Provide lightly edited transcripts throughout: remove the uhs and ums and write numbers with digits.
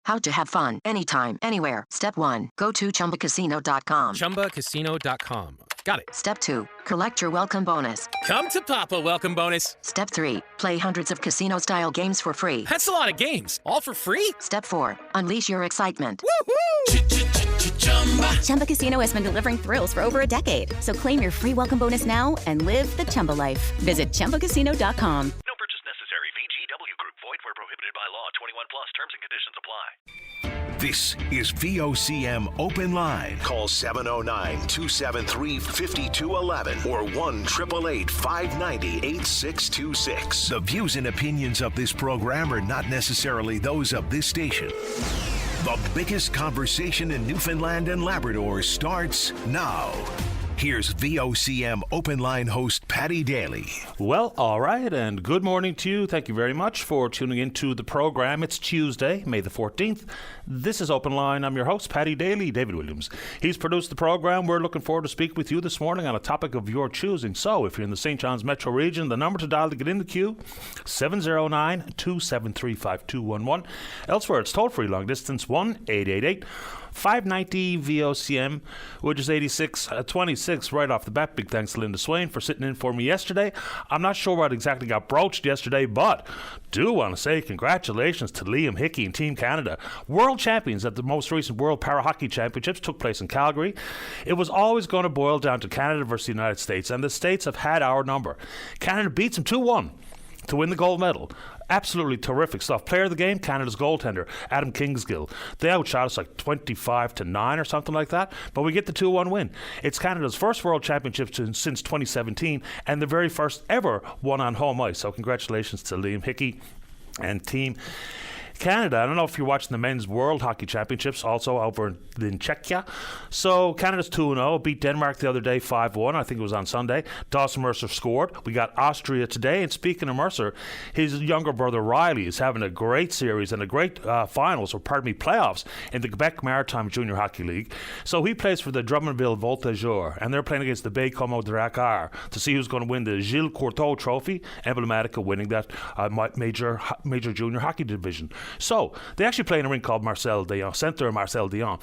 How to have fun anytime, anywhere. Step 1. Go to ChumbaCasino.com. ChumbaCasino.com. Got it. Step 2. Collect your welcome bonus. Come to Papa welcome bonus. Step 3. Play hundreds of casino-style games for free. That's a lot of games. All for free? Step 4. Unleash your excitement. Woohoo! Chumba Casino has been delivering thrills for over a decade. So claim your free welcome bonus now and live the Chumba life. Visit ChumbaCasino.com. No purchase necessary. VGW Group. Void where prohibited by law. 21 plus. Terms and conditions apply. This is VOCM Open Line. Call 709-273-5211 or 1-888-590-8626. The views and opinions of this program are not necessarily those of this station. The biggest conversation in Newfoundland and Labrador starts now. Here's VOCM Open Line host Paddy Daly. Well, all right, and good morning to you. Thank you very much for tuning into the program. It's Tuesday, May the 14th. This is Open Line. I'm your host, Paddy Daly, David Williams. He's produced the program. We're looking forward to speak with you this morning on a topic of your choosing. So, if you're in the St. John's metro region, the number to dial to get in the queue, 709-273-5211. Elsewhere, it's toll-free long distance, 1-888-590-VOCM, which is 8626 right off the bat. Big thanks to Linda Swain for sitting in for me yesterday. I'm not sure what exactly got broached yesterday, but do want to say congratulations to Liam Hickey and Team Canada. World champions at the most recent World Para Hockey Championships took place in Calgary. It was always going to boil down to Canada versus the United States, and the States have had our number. Canada beats them 2-1 to win the gold medal. Absolutely terrific stuff. Player of the game, Canada's goaltender, Adam Kingsgill. They outshot us like 25-9 or something like that, but we get the 2-1 win. It's Canada's first World Championship since 2017 and the very first ever one on home ice. So congratulations to Liam Hickey and Team Canada. I don't know if you're watching the Men's World Hockey Championships, also over in Czechia. So Canada's 2-0, beat Denmark the other day 5-1. I think it was on Sunday. Dawson Mercer scored. We got Austria today. And speaking of Mercer, his younger brother Riley is having a great series and a great playoffs in the Quebec Maritime Junior Hockey League. So he plays for the Drummondville Voltigeurs, and they're playing against the Baie-Comeau Drakkar to see who's going to win the Gilles Courteau Trophy, emblematic of winning that major junior hockey division. So, they actually play in a rink called Centre Marcel Dion.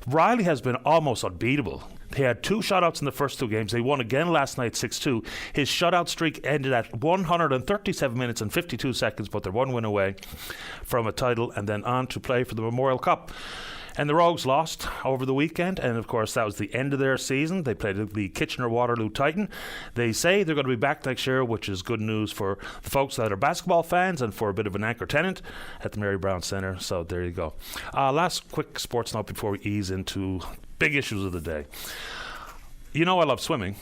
Riley has been almost unbeatable. He had 2 shutouts in the first 2 games. They won again last night 6-2. His shutout streak ended at 137 minutes and 52 seconds, but they're 1 win away from a title and then on to play for the Memorial Cup. And the Rogues lost over the weekend, and of course that was the end of their season. They played the Kitchener-Waterloo Titan. They say they're going to be back next year, which is good news for the folks that are basketball fans and for a bit of an anchor tenant at the Mary Brown Centre. So there you go. Last quick sports note before we ease into big issues of the day. You know I love swimming.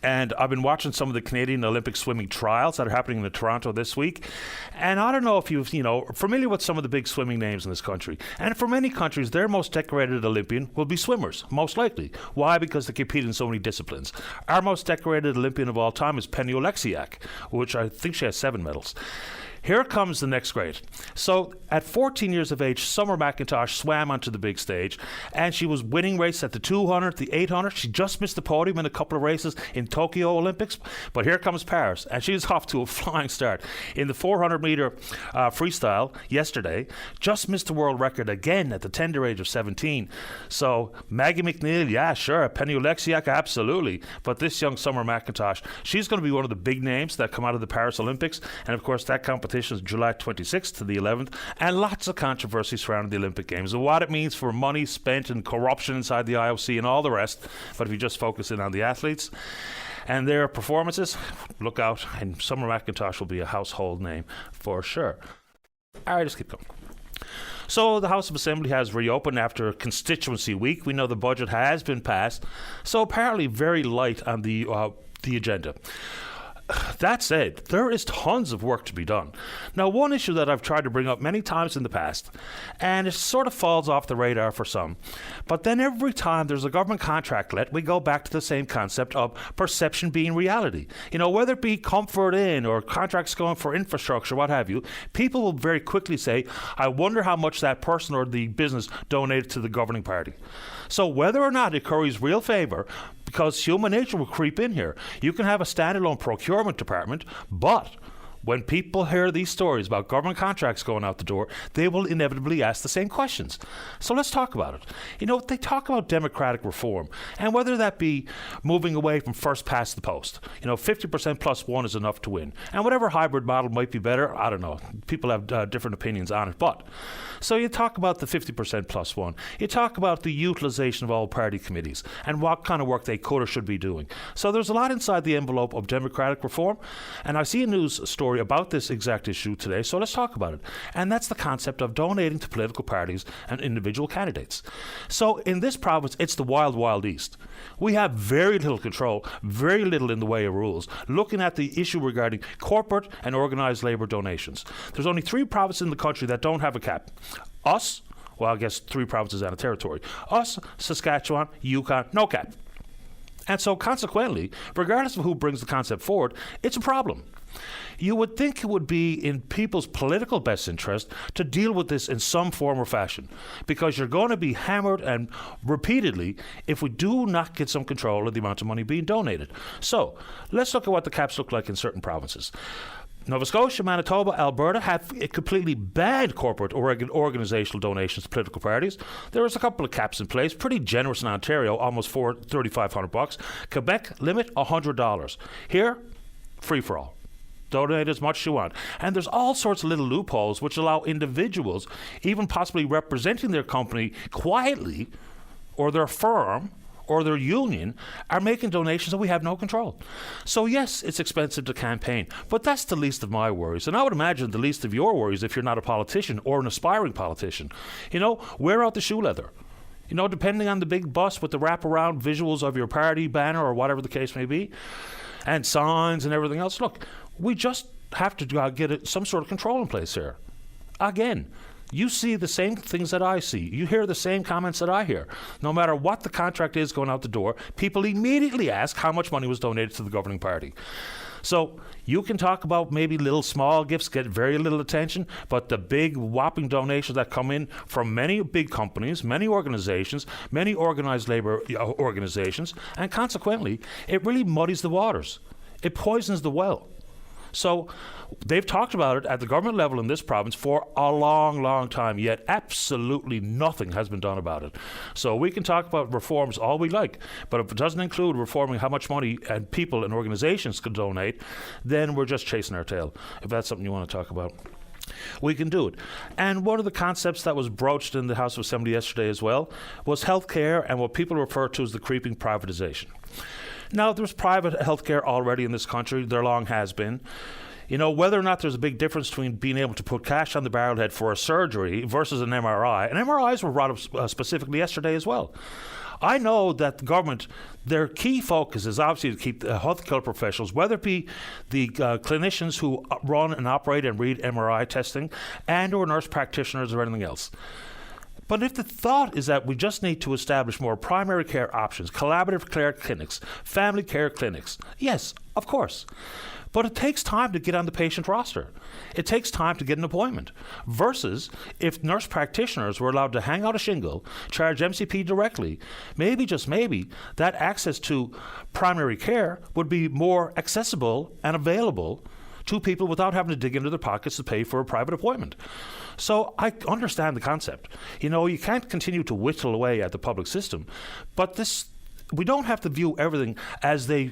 And I've been watching some of the Canadian Olympic swimming trials that are happening in Toronto this week. And I don't know if you've, familiar with some of the big swimming names in this country. And for many countries, their most decorated Olympian will be swimmers, most likely. Why? Because they compete in so many disciplines. Our most decorated Olympian of all time is Penny Oleksiak, which I think she has 7 medals. Here comes the next grade. So at 14 years of age, Summer McIntosh swam onto the big stage, and she was winning races at the 200, the 800. She just missed the podium in a couple of races in Tokyo Olympics. But here comes Paris, and she's off to a flying start. In the 400-meter freestyle yesterday, just missed the world record again at the tender age of 17. So Maggie McNeil, yeah, sure. Penny Oleksiak, absolutely. But this young Summer McIntosh, she's going to be one of the big names that come out of the Paris Olympics. And, of course, that competition is July 26th to the 11th, and lots of controversy surrounding the Olympic Games and what it means for money spent and corruption inside the IOC and all the rest. But if you just focus in on the athletes and their performances, look out, and Summer McIntosh will be a household name for sure. All right, let's keep going. So the House of Assembly has reopened after constituency week. We know the budget has been passed, so apparently very light on the agenda. That said, there is tons of work to be done. Now, one issue that I've tried to bring up many times in the past, and it sort of falls off the radar for some, but then every time there's a government contract let, we go back to the same concept of perception being reality. Whether it be Comfort Inn or contracts going for infrastructure, what have you, people will very quickly say, I wonder how much that person or the business donated to the governing party. So whether or not it curries real favor, because human nature will creep in here, you can have a standalone procurement department, but when people hear these stories about government contracts going out the door, they will inevitably ask the same questions. So let's talk about it. They talk about democratic reform, and whether that be moving away from first past the post. 50% plus one is enough to win. And whatever hybrid model might be better, I don't know. People have different opinions on it. But so you talk about the 50% plus one. You talk about the utilization of all party committees and what kind of work they could or should be doing. So there's a lot inside the envelope of democratic reform. And I see a news story about this exact issue today, so let's talk about it. And that's the concept of donating to political parties and individual candidates. So in this province, it's the wild, wild east. We have very little control, very little in the way of rules, looking at the issue regarding corporate and organised labour donations. There's only 3 provinces in the country that don't have a cap. Us, well, I guess 3 provinces and a territory. Us, Saskatchewan, Yukon, no cap. And so consequently, regardless of who brings the concept forward, it's a problem. You would think it would be in people's political best interest to deal with this in some form or fashion, because you're going to be hammered and repeatedly if we do not get some control of the amount of money being donated. So let's look at what the caps look like in certain provinces. Nova Scotia, Manitoba, Alberta have completely banned corporate or organizational donations to political parties. There is a couple of caps in place, pretty generous in Ontario, almost $3,500. Quebec, limit $100. Here, free for all. Donate as much as you want. And there's all sorts of little loopholes which allow individuals, even possibly representing their company quietly, or their firm, or their union, are making donations that we have no control. So yes, it's expensive to campaign, but that's the least of my worries. And I would imagine the least of your worries if you're not a politician or an aspiring politician. Wear out the shoe leather. Depending on the big bus with the wraparound visuals of your party banner or whatever the case may be, and signs and everything else. Look, we just have to get some sort of control in place here. Again, you see the same things that I see. You hear the same comments that I hear. No matter what the contract is going out the door, people immediately ask how much money was donated to the governing party. So you can talk about maybe little small gifts get very little attention, but the big whopping donations that come in from many big companies, many organizations, many organized labor organizations, and consequently, it really muddies the waters. It poisons the well. So they've talked about it at the government level in this province for a long, long time, yet absolutely nothing has been done about it. So we can talk about reforms all we like, but if it doesn't include reforming how much money and people and organizations can donate, then we're just chasing our tail, if that's something you want to talk about. We can do it. And one of the concepts that was broached in the House of Assembly yesterday as well was healthcare and what people refer to as the creeping privatization. Now, there's private healthcare already in this country. There long has been. Whether or not there's a big difference between being able to put cash on the barrel head for a surgery versus an MRI. And MRIs were brought up specifically yesterday as well. I know that the government, their key focus is obviously to keep the healthcare professionals, whether it be the clinicians who run and operate and read MRI testing and or nurse practitioners or anything else. But if the thought is that we just need to establish more primary care options, collaborative care clinics, family care clinics, yes, of course. But it takes time to get on the patient roster. It takes time to get an appointment. Versus if nurse practitioners were allowed to hang out a shingle, charge MCP directly, maybe, just maybe, that access to primary care would be more accessible and available to people without having to dig into their pockets to pay for a private appointment. So I understand the concept. You can't continue to whittle away at the public system, but we don't have to view everything as the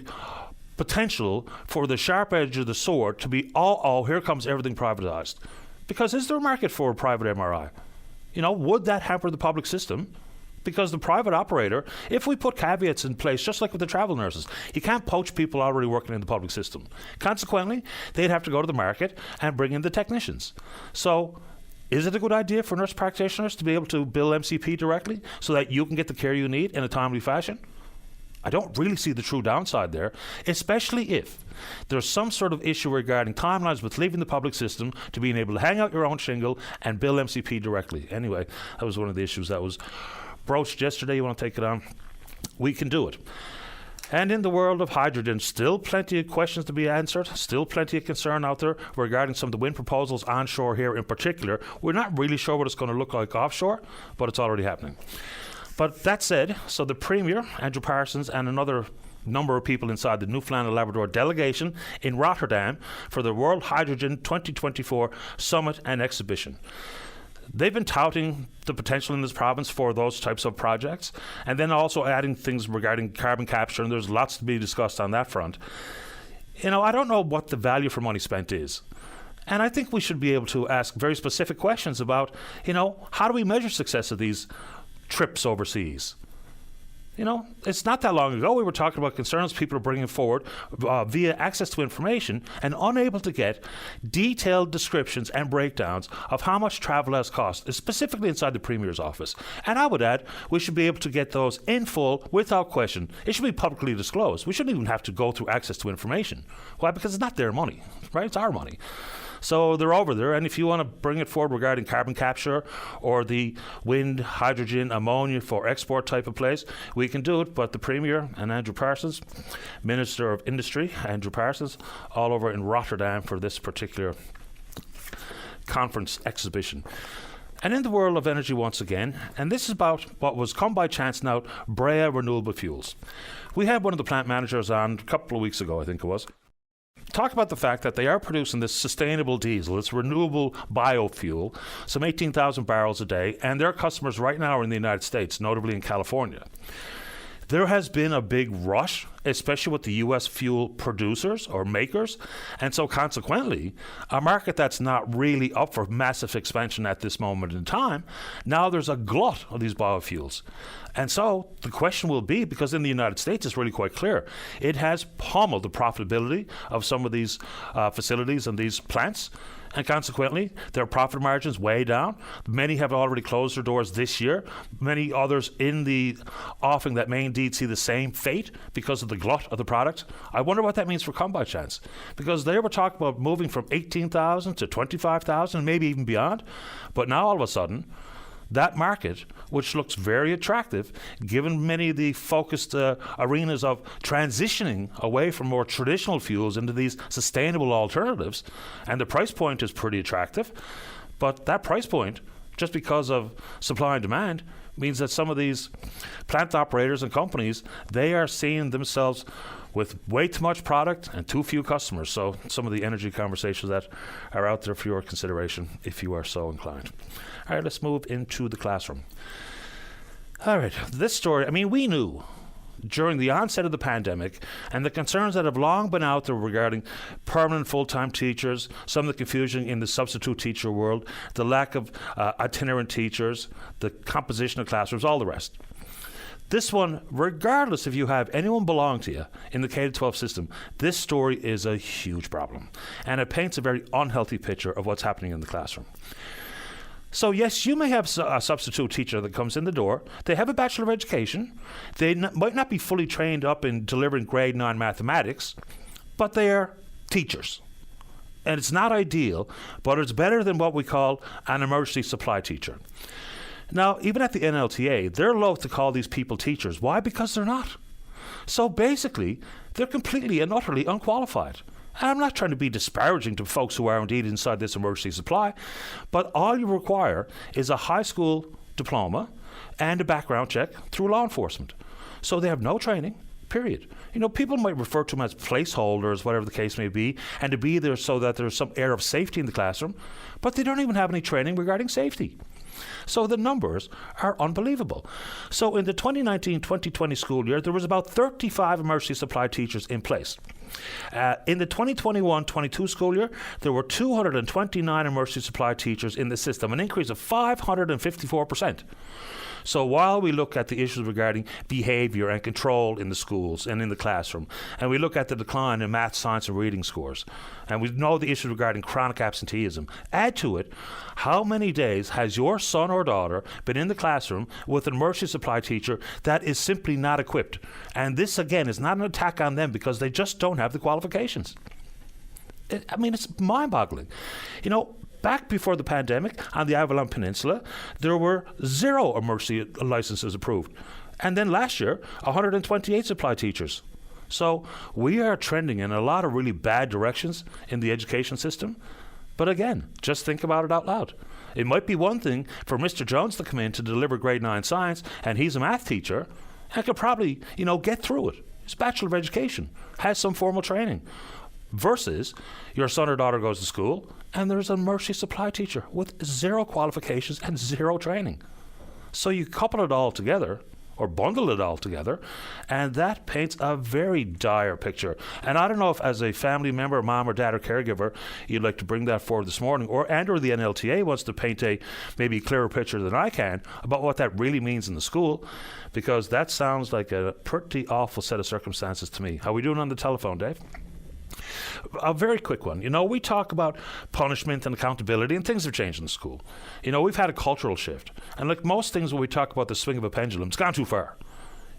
potential for the sharp edge of the sword to be, here comes everything privatized. Because is there a market for a private MRI? Would that hamper the public system? Because the private operator, if we put caveats in place, just like with the travel nurses, you can't poach people already working in the public system. Consequently, they'd have to go to the market and bring in the technicians. So is it a good idea for nurse practitioners to be able to bill MCP directly so that you can get the care you need in a timely fashion? I don't really see the true downside there, especially if there's some sort of issue regarding timelines with leaving the public system to being able to hang out your own shingle and bill MCP directly. Anyway, that was one of the issues that was broached yesterday. You want to take it on? We can do it. And in the world of hydrogen, still plenty of questions to be answered, still plenty of concern out there regarding some of the wind proposals onshore here in particular. We're not really sure what it's going to look like offshore, but it's already happening. But that said, so the Premier, Andrew Parsons, and another number of people inside the Newfoundland and Labrador delegation in Rotterdam for the World Hydrogen 2024 Summit and Exhibition. They've been touting the potential in this province for those types of projects, and then also adding things regarding carbon capture, and there's lots to be discussed on that front. I don't know what the value for money spent is. And I think we should be able to ask very specific questions about, how do we measure success of these trips overseas? It's not that long ago we were talking about concerns people are bringing forward via access to information and unable to get detailed descriptions and breakdowns of how much travel has cost, specifically inside the Premier's office. And I would add, we should be able to get those in full without question. It should be publicly disclosed. We shouldn't even have to go through access to information. Why? Because it's not their money, right? It's our money. So they're over there, and if you want to bring it forward regarding carbon capture or the wind, hydrogen, ammonia for export type of place, we can do it. But the Premier and Andrew Parsons, Minister of Industry, Andrew Parsons, all over in Rotterdam for this particular conference exhibition. And in the world of energy once again, and this is about what was come by chance now, Brea Renewable Fuels. We had one of the plant managers on a couple of weeks ago, I think it was, talk about the fact that they are producing this sustainable diesel, this renewable biofuel, some 18,000 barrels a day, and their customers right now are in the United States, notably in California. There has been a big rush, especially with the U.S. fuel producers or makers, and so consequently, a market that's not really up for massive expansion at this moment in time, now there's a glut of these biofuels. And so the question will be, because in the United States it's really quite clear, it has pummeled the profitability of some of these facilities and these plants, and consequently their profit margins way down. Many have already closed their doors this year. Many others in the offing that may indeed see the same fate because of the glut of the product. I wonder what that means for Come By Chance, because they were talking about moving from 18,000 to 25,000, maybe even beyond, but now all of a sudden that market, which looks very attractive, given many of the focused arenas of transitioning away from more traditional fuels into these sustainable alternatives, and the price point is pretty attractive, but that price point, just because of supply and demand, means that some of these plant operators and companies, they are seeing themselves with way too much product and too few customers. So some of the energy conversations that are out there for your consideration, if you are so inclined. All right, let's move into the classroom. All right, this story, we knew during the onset of the pandemic and the concerns that have long been out there regarding permanent full-time teachers, some of the confusion in the substitute teacher world, the lack of itinerant teachers, the composition of classrooms, all the rest. This one, regardless if you have anyone belong to you in the K-12 system, this story is a huge problem. And it paints a very unhealthy picture of what's happening in the classroom. So yes, you may have a substitute teacher that comes in the door. They have a Bachelor of Education. They might not be fully trained up in delivering grade 9 mathematics, but they are teachers. And it's not ideal, but it's better than what we call an emergency supply teacher. Now, even at the NLTA, they're loath to call these people teachers. Why? Because they're not. So basically, they're completely and utterly unqualified. And I'm not trying to be disparaging to folks who are indeed inside this emergency supply, but all you require is a high school diploma and a background check through law enforcement. So they have no training, period. People might refer to them as placeholders, whatever the case may be, and to be there so that there's some air of safety in the classroom, but they don't even have any training regarding safety. So the numbers are unbelievable. So in the 2019-2020 school year, there was about 35 emergency supply teachers in place. In the 2021-22 school year, there were 229 emergency supply teachers in the system, an increase of 554%. So while we look at the issues regarding behavior and control in the schools and in the classroom, and we look at the decline in math, science, and reading scores, and we know the issues regarding chronic absenteeism, add to it, how many days has your son or daughter been in the classroom with an emergency supply teacher that is simply not equipped? And this, again, is not an attack on them because they just don't have the qualifications. It's mind-boggling. Back before the pandemic, on the Avalon Peninsula, there were 0 emergency licenses approved. And then last year, 128 supply teachers. So we are trending in a lot of really bad directions in the education system. But again, just think about it out loud. It might be one thing for Mr. Jones to come in to deliver grade 9 science, and he's a math teacher, and could probably, get through it. his Bachelor of Education, has some formal training, versus your son or daughter goes to school and there's a emergency supply teacher with 0 qualifications and 0 training. So you couple it all together, or bundle it all together, and that paints a very dire picture. And I don't know if as a family member, mom or dad or caregiver, you'd like to bring that forward this morning, or the NLTA wants to paint a maybe clearer picture than I can about what that really means in the school, because that sounds like a pretty awful set of circumstances to me. How are we doing on the telephone, Dave? A very quick one. We talk about punishment and accountability, and things have changed in the school. We've had a cultural shift. And like most things when we talk about the swing of a pendulum, it's gone too far.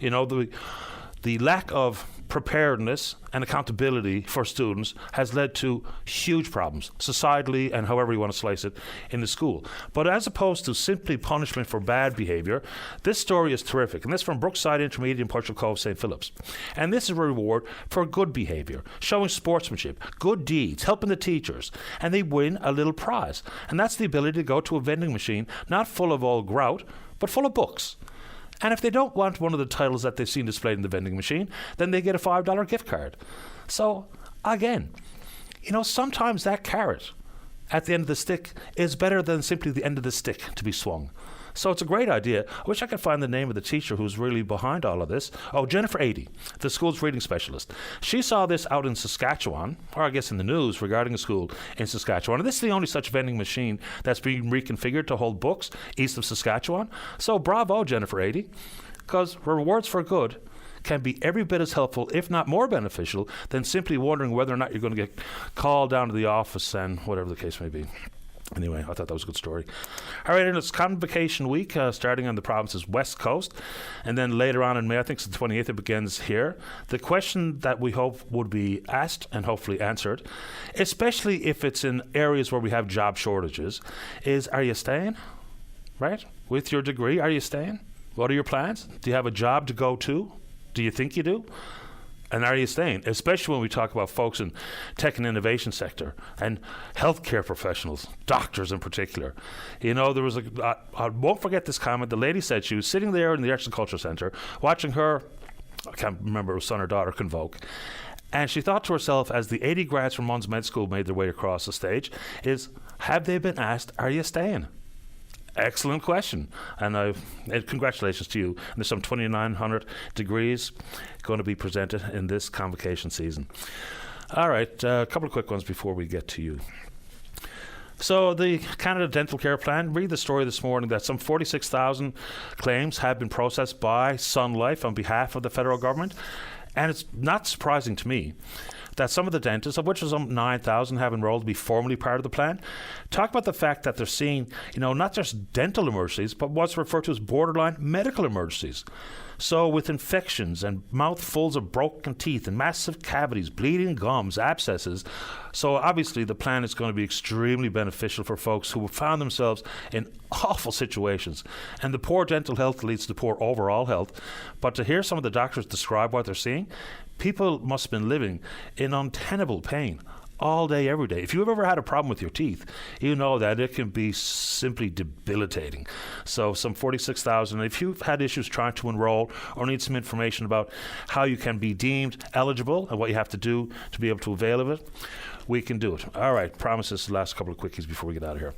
The lack of preparedness and accountability for students has led to huge problems, societally and however you want to slice it, in the school. But as opposed to simply punishment for bad behaviour, this story is terrific. And this is from Brookside Intermediate in Portugal Cove, St. Philip's. And this is a reward for good behaviour, showing sportsmanship, good deeds, helping the teachers. And they win a little prize. And that's the ability to go to a vending machine, not full of old grout, but full of books. And if they don't want one of the titles that they've seen displayed in the vending machine, then they get a $5 gift card. So, again, sometimes that carrot at the end of the stick is better than simply the end of the stick to be swung. So it's a great idea. I wish I could find the name of the teacher who's really behind all of this. Oh, Jennifer Adey, the school's reading specialist. She saw this out in Saskatchewan, or I guess in the news regarding a school in Saskatchewan. And this is the only such vending machine that's being reconfigured to hold books east of Saskatchewan. So bravo, Jennifer Adey, because rewards for good can be every bit as helpful, if not more beneficial, than simply wondering whether or not you're going to get called down to the office and whatever the case may be. Anyway, I thought that was a good story. All right, and it's Convocation Week, starting on the province's west coast. And then later on in May, I think it's the 28th, it begins here. The question that we hope would be asked and hopefully answered, especially if it's in areas where we have job shortages, is, are you staying? Right? With your degree, are you staying? What are your plans? Do you have a job to go to? Do you think you do? And are you staying? Especially when we talk about folks in tech and innovation sector and healthcare professionals, doctors in particular. There was I won't forget this comment. The lady said she was sitting there in the Arts and Culture Centre watching her, I can't remember, son or daughter convoke. And she thought to herself, as the 80 grads from Mons Med School made their way across the stage, have they been asked, are you staying? Excellent question. And congratulations to you. And there's some 2,900 degrees going to be presented in this convocation season. All right, a couple of quick ones before we get to you. So the Canada Dental Care Plan, read the story this morning that some 46,000 claims have been processed by Sun Life on behalf of the federal government. And it's not surprising to me that some of the dentists, of which some 9,000 have enrolled to be formally part of the plan, talk about the fact that they're seeing, not just dental emergencies, but what's referred to as borderline medical emergencies. So with infections and mouthfuls of broken teeth and massive cavities, bleeding gums, abscesses. So obviously the plan is going to be extremely beneficial for folks who have found themselves in awful situations. And the poor dental health leads to poor overall health. But to hear some of the doctors describe what they're seeing, people must have been living in untenable pain all day, every day. If you've ever had a problem with your teeth, you know that it can be simply debilitating. So some 46,000. If you've had issues trying to enroll or need some information about how you can be deemed eligible and what you have to do to be able to avail of it, we can do it. All right, promises the last couple of quickies before we get out of here.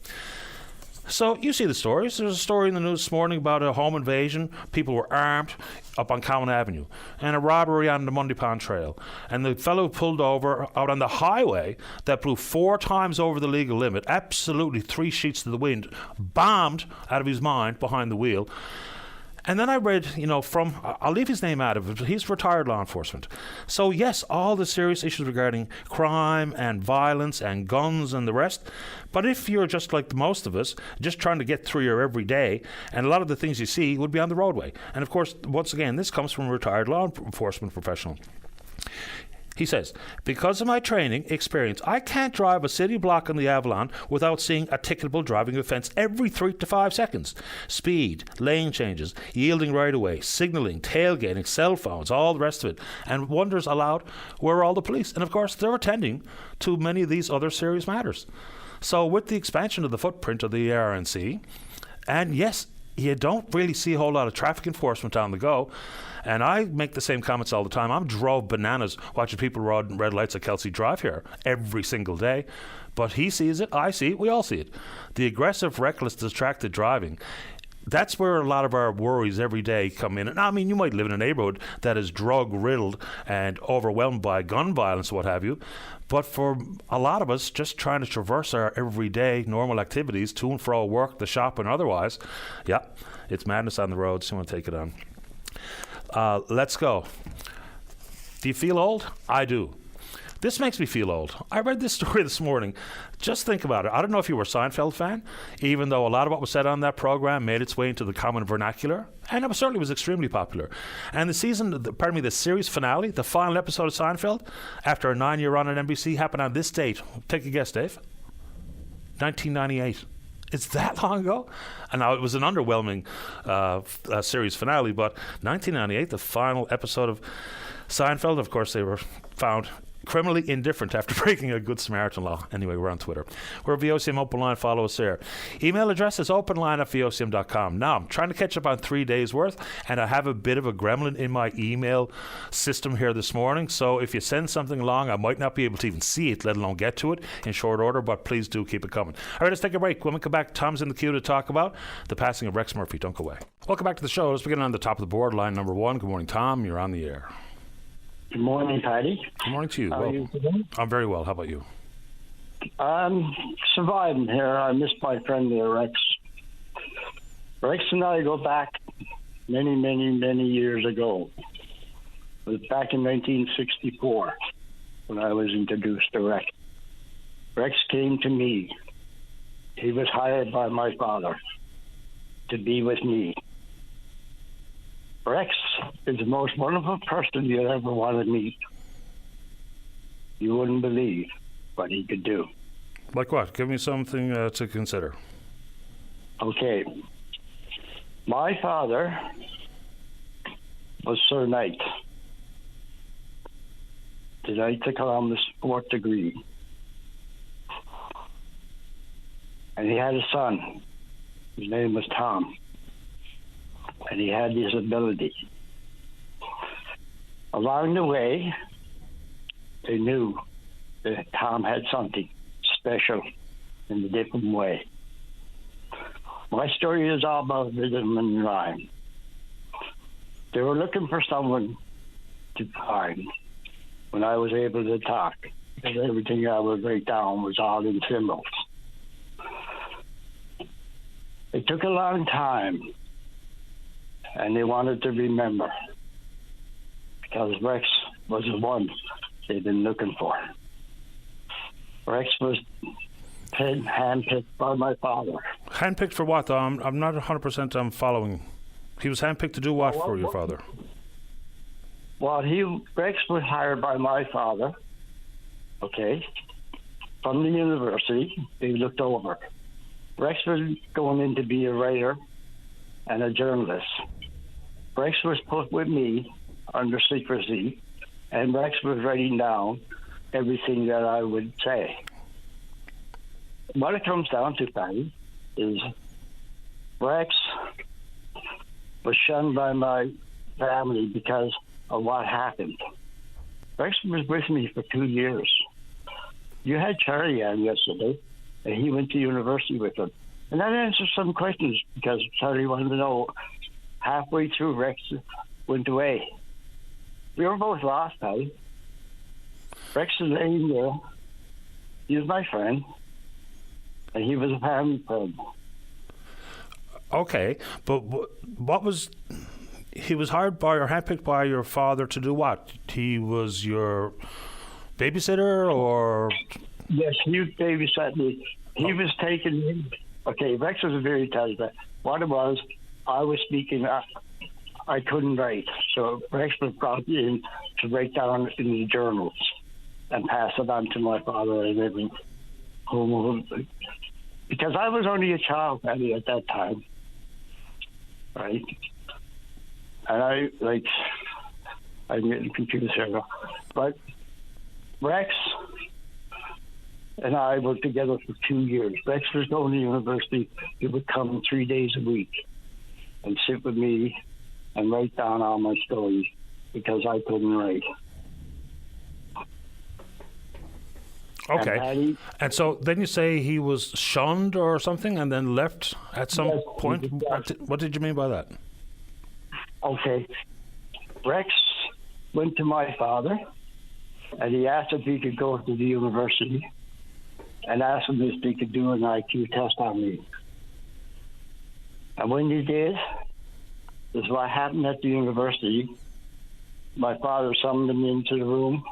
So you see the stories. There's a story in the news this morning about a home invasion. People were armed up on Cowan Avenue, and a robbery on the Mundy Pond Trail. And the fellow pulled over out on the highway that blew 4 times over the legal limit, absolutely 3 sheets to the wind, bombed out of his mind behind the wheel. And then I read, I'll leave his name out of it, but he's retired law enforcement. So yes, all the serious issues regarding crime and violence and guns and the rest. But if you're just like most of us, just trying to get through your everyday, and a lot of the things you see would be on the roadway. And of course, once again, this comes from a retired law enforcement professional. He says, because of my training experience, I can't drive a city block on the Avalon without seeing a ticketable driving offence every 3 to 5 seconds. Speed, lane changes, yielding right away, signalling, tailgating, cell phones, all the rest of it. And wonders aloud, where are all the police? And of course, they're attending to many of these other serious matters. So with the expansion of the footprint of the ARNC, and yes, you don't really see a whole lot of traffic enforcement on the go. And I make the same comments all the time. I'm drove bananas watching people run red lights at Kelsey Drive here every single day. But he sees it, I see it, we all see it. The aggressive, reckless, distracted driving, that's where a lot of our worries every day come in. And I mean, you might live in a neighborhood that is drug-riddled and overwhelmed by gun violence, what have you. But for a lot of us, just trying to traverse our everyday normal activities, to and fro work, the shop, and otherwise, yeah, it's madness on the roads. You want to take it on. Let's go. Do you feel old? I do. This makes me feel old. I read this story this morning. Just think about it. I don't know if you were a Seinfeld fan, even though a lot of what was said on that program made its way into the common vernacular, and it certainly was extremely popular. And the series finale, the final episode of Seinfeld, after a 9-year run on NBC, happened on this date. Take a guess, Dave. 1998. It's that long ago? And now it was an underwhelming series finale, but 1998, the final episode of Seinfeld, of course, they were found criminally indifferent after breaking a Good Samaritan law. Anyway, we're on Twitter. We're VOCM Open Line. Follow us there. Email address is openline@vocm.com. Now, I'm trying to catch up on 3 days' worth, and I have a bit of a gremlin in my email system here this morning. So if you send something along, I might not be able to even see it, let alone get to it in short order, but please do keep it coming. All right, let's take a break. When we come back, Tom's in the queue to talk about the passing of Rex Murphy. Don't go away. Welcome back to the show. Let's begin on the top of the board, line number 1. Good morning, Tom. You're on the air. Good morning, Patty. Good morning to you. How are you today? I'm very well. How about you? I'm surviving here. I miss my friend there, Rex. Rex and I go back many, many, many years ago. It was back in 1964 when I was introduced to Rex. Rex came to me. He was hired by my father to be with me. Rex is the most wonderful person you'll ever want to meet. You wouldn't believe what he could do. Like what? Give me something to consider. Okay. My father was Sir Knight. The Knights of Columbus, 4th degree. And he had a son. His name was Tom. And he had this ability. Along the way, they knew that Tom had something special in a different way. My story is all about rhythm and rhyme. They were looking for someone to find when I was able to talk, because everything I would write down was all in symbols. It took a long time, and they wanted to remember, because Rex was the one they'd been looking for. Rex was handpicked by my father. Handpicked for what, though? I'm not 100% following. He was handpicked to do what for your father? Well, Rex was hired by my father, okay, from the university. They looked over. Rex was going in to be a writer and a journalist. Rex was put with me under secrecy, and Rex was writing down everything that I would say. What it comes down to, Patty, is Rex was shunned by my family because of what happened. Rex was with me for 2 years. You had Charlie on yesterday, and he went to university with him. And that answers some questions, because Charlie wanted to know. Halfway through, Rex went away. We were both lost, Patty. Rex was laying there. He was my friend, and he was a family friend. Okay, but what was... He was hired by or handpicked by your father to do what? He was your babysitter, or... Yes, he babysat me. He was taking me... Okay, Rex was very intelligent. What it was, I was speaking, I couldn't write. So Rex was brought in to write down in the journals and pass it on to my father and everything. Because I was only a child, Patty, at that time. Right? And I'm getting confused here now. But Rex and I were together for 2 years. Rex was going to university. He would come 3 days a week. and sit with me and write down all my stories because I couldn't write. Okay. And so then you say he was shunned or something and then left at some point? What did you mean by that? Okay. Rex went to my father and he asked if he could go to the university and asked him if he could do an IQ test on me. And when he did, this is what happened at the university. My father summoned him into the room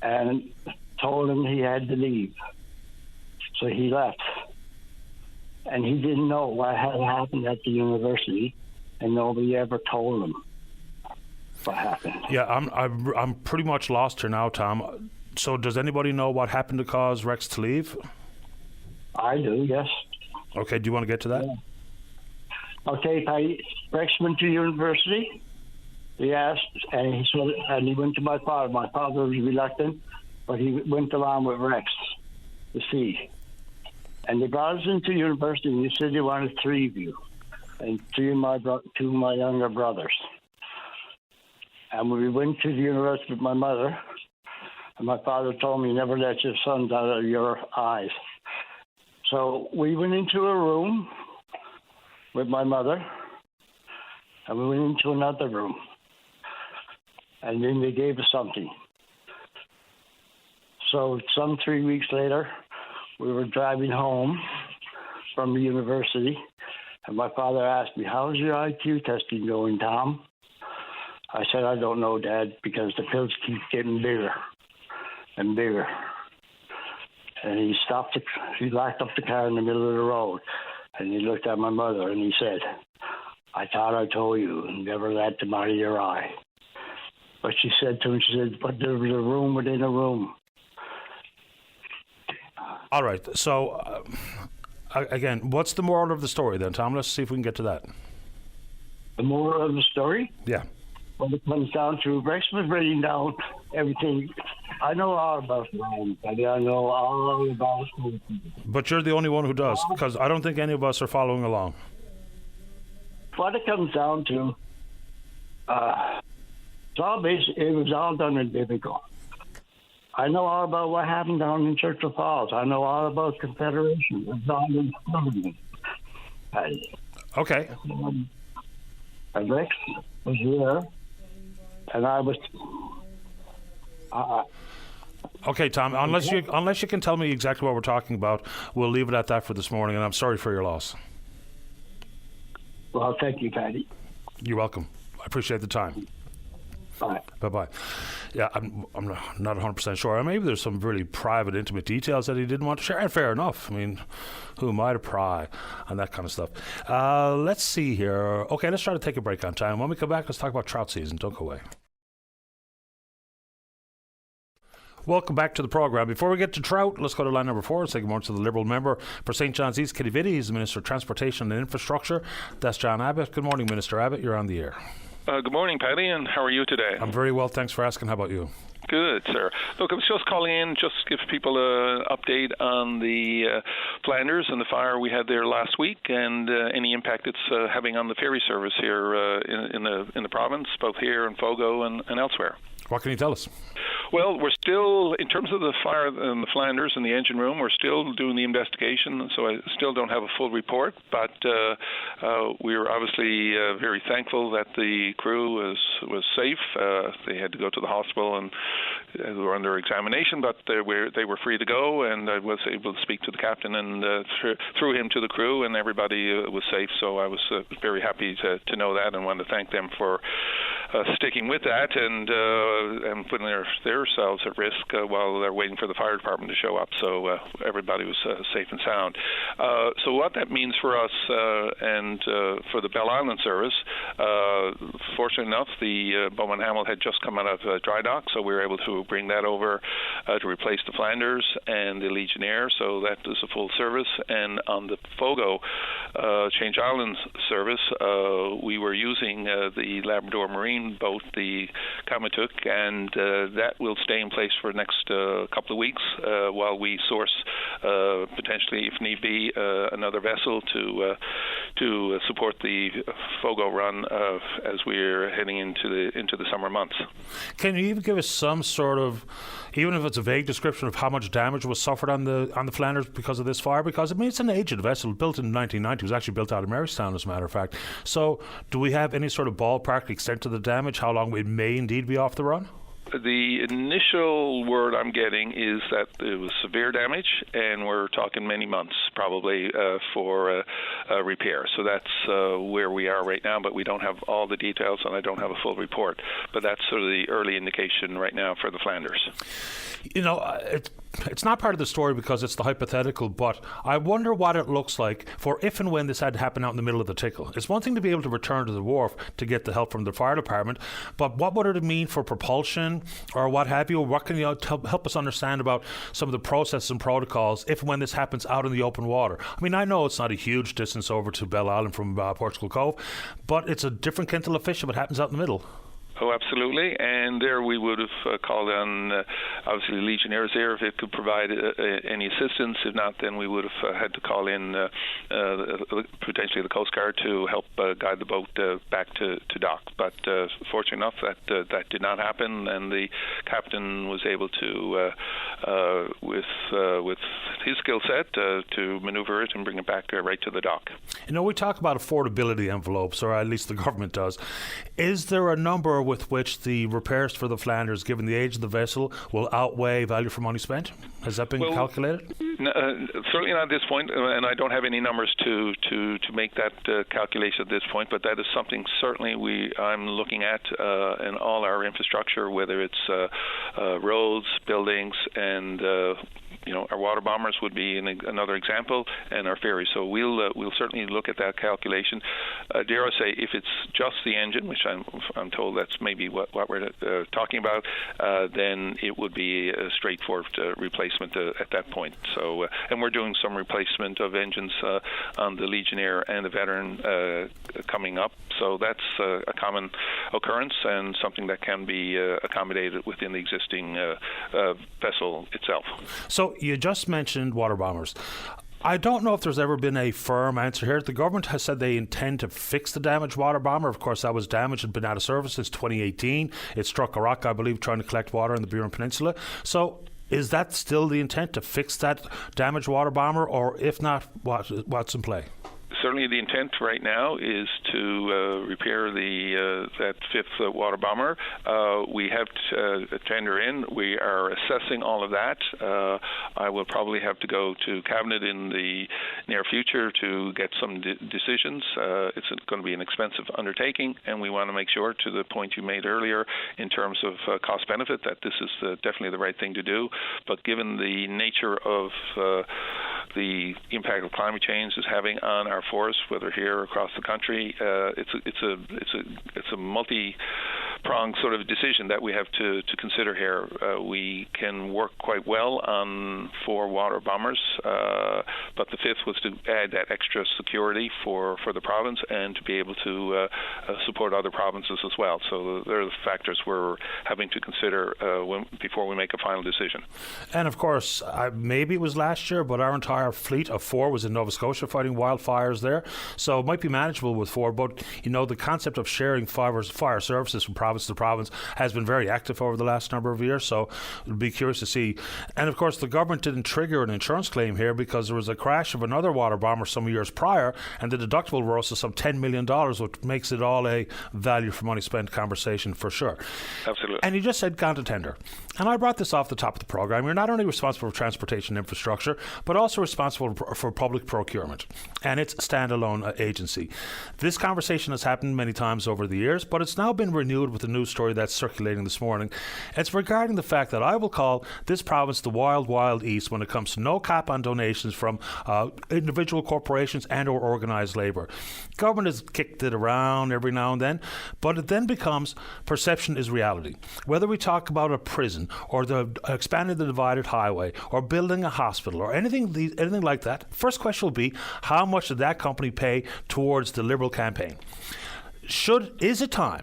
and told him he had to leave. So he left. And he didn't know what had happened at the university, and nobody ever told him what happened. Yeah, I'm pretty much lost here now, Tom. So does anybody know what happened to cause Rex to leave? I do, yes. Okay, do you want to get to that? Yeah. Okay, Rex went to university. He asked, and he went to my father. My father was reluctant, but he went along with Rex to see. And they brought us into university, and they said they wanted 3 of you, and 2 of my younger brothers. And we went to the university with my mother, and my father told me, never let your sons out of your eyes. So we went into a room with my mother, and we went into another room. And then they gave us something. So some 3 weeks later, we were driving home from the university, and my father asked me, how's your IQ testing going, Tom? I said, I don't know, Dad, because the pills keep getting bigger and bigger. And he locked up the car in the middle of the road, and he looked at my mother, and he said, I thought I told you, never let them out of your eye. But she said to him, but there was a room within a room. All right. So, again, what's the moral of the story then, Tom? Let's see if we can get to that. The moral of the story? Yeah. Well, it comes down to Rex was writing down everything. I know all about Ryan. I know all about it. But you're the only one who does, because I don't think any of us are following along. What it comes down to, it was all done in biblical. I know all about what happened down in Churchill Falls. I know all about Confederation. It's all in government. Okay. And Rex was there, and I was. Okay, Tom. Unless you can tell me exactly what we're talking about, we'll leave it at that for this morning. And I'm sorry for your loss. Well, thank you, Patty. You're welcome. I appreciate the time. Bye. Bye-bye. Yeah, I'm not 100% sure. Maybe there's some really private, intimate details that he didn't want to share, and fair enough. I mean, who am I to pry and that kind of stuff? Let's see here. Okay, let's try to take a break on time. When we come back, let's talk about trout season. Don't go away. Welcome back to the programme. Before we get to trout, let's go to line number 4 and say good morning to the Liberal member for St. John's East, Kitty Vitty. He's the Minister of Transportation and Infrastructure. That's John Abbott. Good morning, Minister Abbott. You're on the air. Good morning, Paddy, and how are you today? I'm very well, thanks for asking. How about you? Good, sir. Look, I was just calling in just to give people an update on the Flanders and the fire we had there last week, and any impact it's having on the ferry service here in the province, both here in Fogo and elsewhere. What can you tell us? Well, we're still, in terms of the fire in the Flanders and the engine room, we're still doing the investigation, so I still don't have a full report, but we were obviously very thankful that the crew was safe. They had to go to the hospital and they were under examination, but they were free to go, and I was able to speak to the captain and through him to the crew, and everybody was safe, so I was very happy to know that and wanted to thank them for sticking with that and putting themselves at risk while they're waiting for the fire department to show up. So everybody was safe and sound. So what that means for us, and and for the Bell Island service, fortunately enough, the Beaumont Hamel had just come out of dry dock, so we were able to bring that over to replace the Flanders and the Legionnaire, so that is a full service. And on the Fogo Change Islands service, we were using the Labrador Marine boat, the Kamatuk, and that will stay in place for the next couple of weeks while we source potentially, if need be, another vessel to support the Fogo run as we're heading into the summer months. Can you even give us some sort of, even if it's a vague description of how much damage was suffered on the Flanders because of this fire? Because I mean, it's an aged vessel built in 1990. It was actually built out of Marystown, as a matter of fact. So, do we have any sort of ballpark extent of the damage? How long it may indeed be off the run? The initial word I'm getting is that it was severe damage, and we're talking many months probably for repair. So that's where we are right now, but we don't have all the details, and I don't have a full report. But that's sort of the early indication right now for the Flanders. You know, it's not part of the story because it's the hypothetical, but I wonder what it looks like for if and when this had to happen out in the middle of the Tickle. It's one thing to be able to return to the wharf to get the help from the fire department, but what would it mean for propulsion or what have you? What can you help us understand about some of the processes and protocols if and when this happens out in the open water? I mean, I know it's not a huge distance over to Bell Island from Portugal Cove, but it's a different kettle of fish if it happens out in the middle. Oh, absolutely. And there we would have called on, obviously, Legionnaires there if it could provide any assistance. If not, then we would have had to call in potentially the Coast Guard to help guide the boat back to dock. But fortunately enough, that did not happen, and the captain was able to, with his skill set, to maneuver it and bring it back right to the dock. You know, we talk about affordability envelopes, or at least the government does. Is there a number with which the repairs for the Flanders, given the age of the vessel, will outweigh value for money spent? Has that been calculated? Certainly not at this point, and I don't have any numbers to make that calculation at this point, but that is something certainly I'm looking at in all our infrastructure, whether it's roads, buildings, and our water bombers would be another example, and our ferries. So we'll certainly look at that calculation. Dare I say, if it's just the engine, which I'm told that's maybe what we're talking about, then it would be a straightforward replacement at that point. So, and we're doing some replacement of engines on the Legionnaire and the Veteran coming up. So that's a common occurrence and something that can be accommodated within the existing vessel itself. So you just mentioned water bombers. I don't know if there's ever been a firm answer here. The government has said they intend to fix the damaged water bomber. Of course, that was damaged and been out of service since 2018. It struck a rock, I believe, trying to collect water in the Burin Peninsula. So is that still the intent, to fix that damaged water bomber? Or if not, what's in play? Certainly the intent right now is to repair that fifth water bomber. We have a tender in. We are assessing all of that. I will probably have to go to Cabinet in the near future to get some decisions. It's going to be an expensive undertaking, and we want to make sure, to the point you made earlier, in terms of cost-benefit, that this is definitely the right thing to do. But given the nature of the impact of climate change is having on our forests, whether here or across the country, it's a multi-pronged sort of decision that we have to consider here. We can work quite well on 4 water bombers, but the fifth was to add that extra security for the province and to be able to support other provinces as well. So there are the factors we're having to consider before we make a final decision. And of course, maybe it was last year, but our entire fleet of 4 was in Nova Scotia fighting wildfires there. So it might be manageable with 4, but the concept of sharing fire services from province to province has been very active over the last number of years. So it'll be curious to see. And of course, the government didn't trigger an insurance claim here because there was a crash of another water bomber some years prior, and the deductible rose to some $10 million, which makes it all a value for money spent conversation for sure. Absolutely. And you just said gone to tender. And I brought this off the top of the program. You're not only responsible for transportation infrastructure, but also responsible for public procurement and its standalone agency. This conversation has happened many times over the years, but it's now been renewed with with the news story that's circulating this morning. It's regarding the fact that I will call this province the wild, wild east when it comes to no cap on donations from individual corporations and or organised labour. Government has kicked it around every now and then, but it then becomes perception is reality. Whether we talk about a prison or expanding the divided highway or building a hospital or anything like that, first question will be, how much did that company pay towards the Liberal campaign? Is it time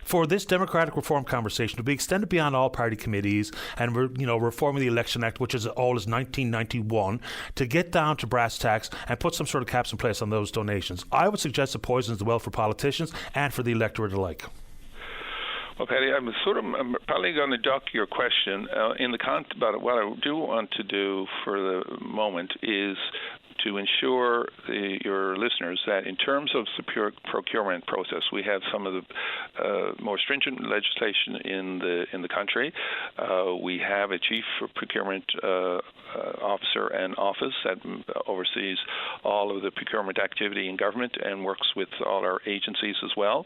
for this democratic reform conversation to be extended beyond all party committees and reforming the Election Act, which is old as 1991, to get down to brass tacks and put some sort of caps in place on those donations? I would suggest it poisons the well for politicians and for the electorate alike. Well, Paddy, I'm probably going to duck your question but what I do want to do for the moment is to ensure your listeners that in terms of the procurement process, we have some of the more stringent legislation in the country. We have a chief procurement officer and office that oversees all of the procurement activity in government and works with all our agencies as well.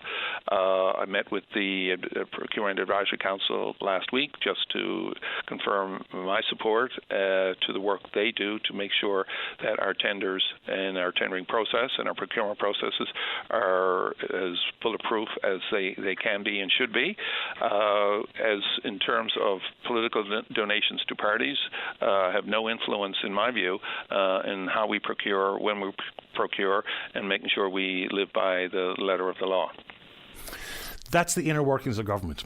I met with the Procurement Advisory Council last week just to confirm my support to the work they do to make sure that our tenders and our tendering process and our procurement processes are as bulletproof as they can be and should be. As in terms of political donations to parties, have no influence, in my view, in how we procure, when we procure, and making sure we live by the letter of the law. That's the inner workings of government.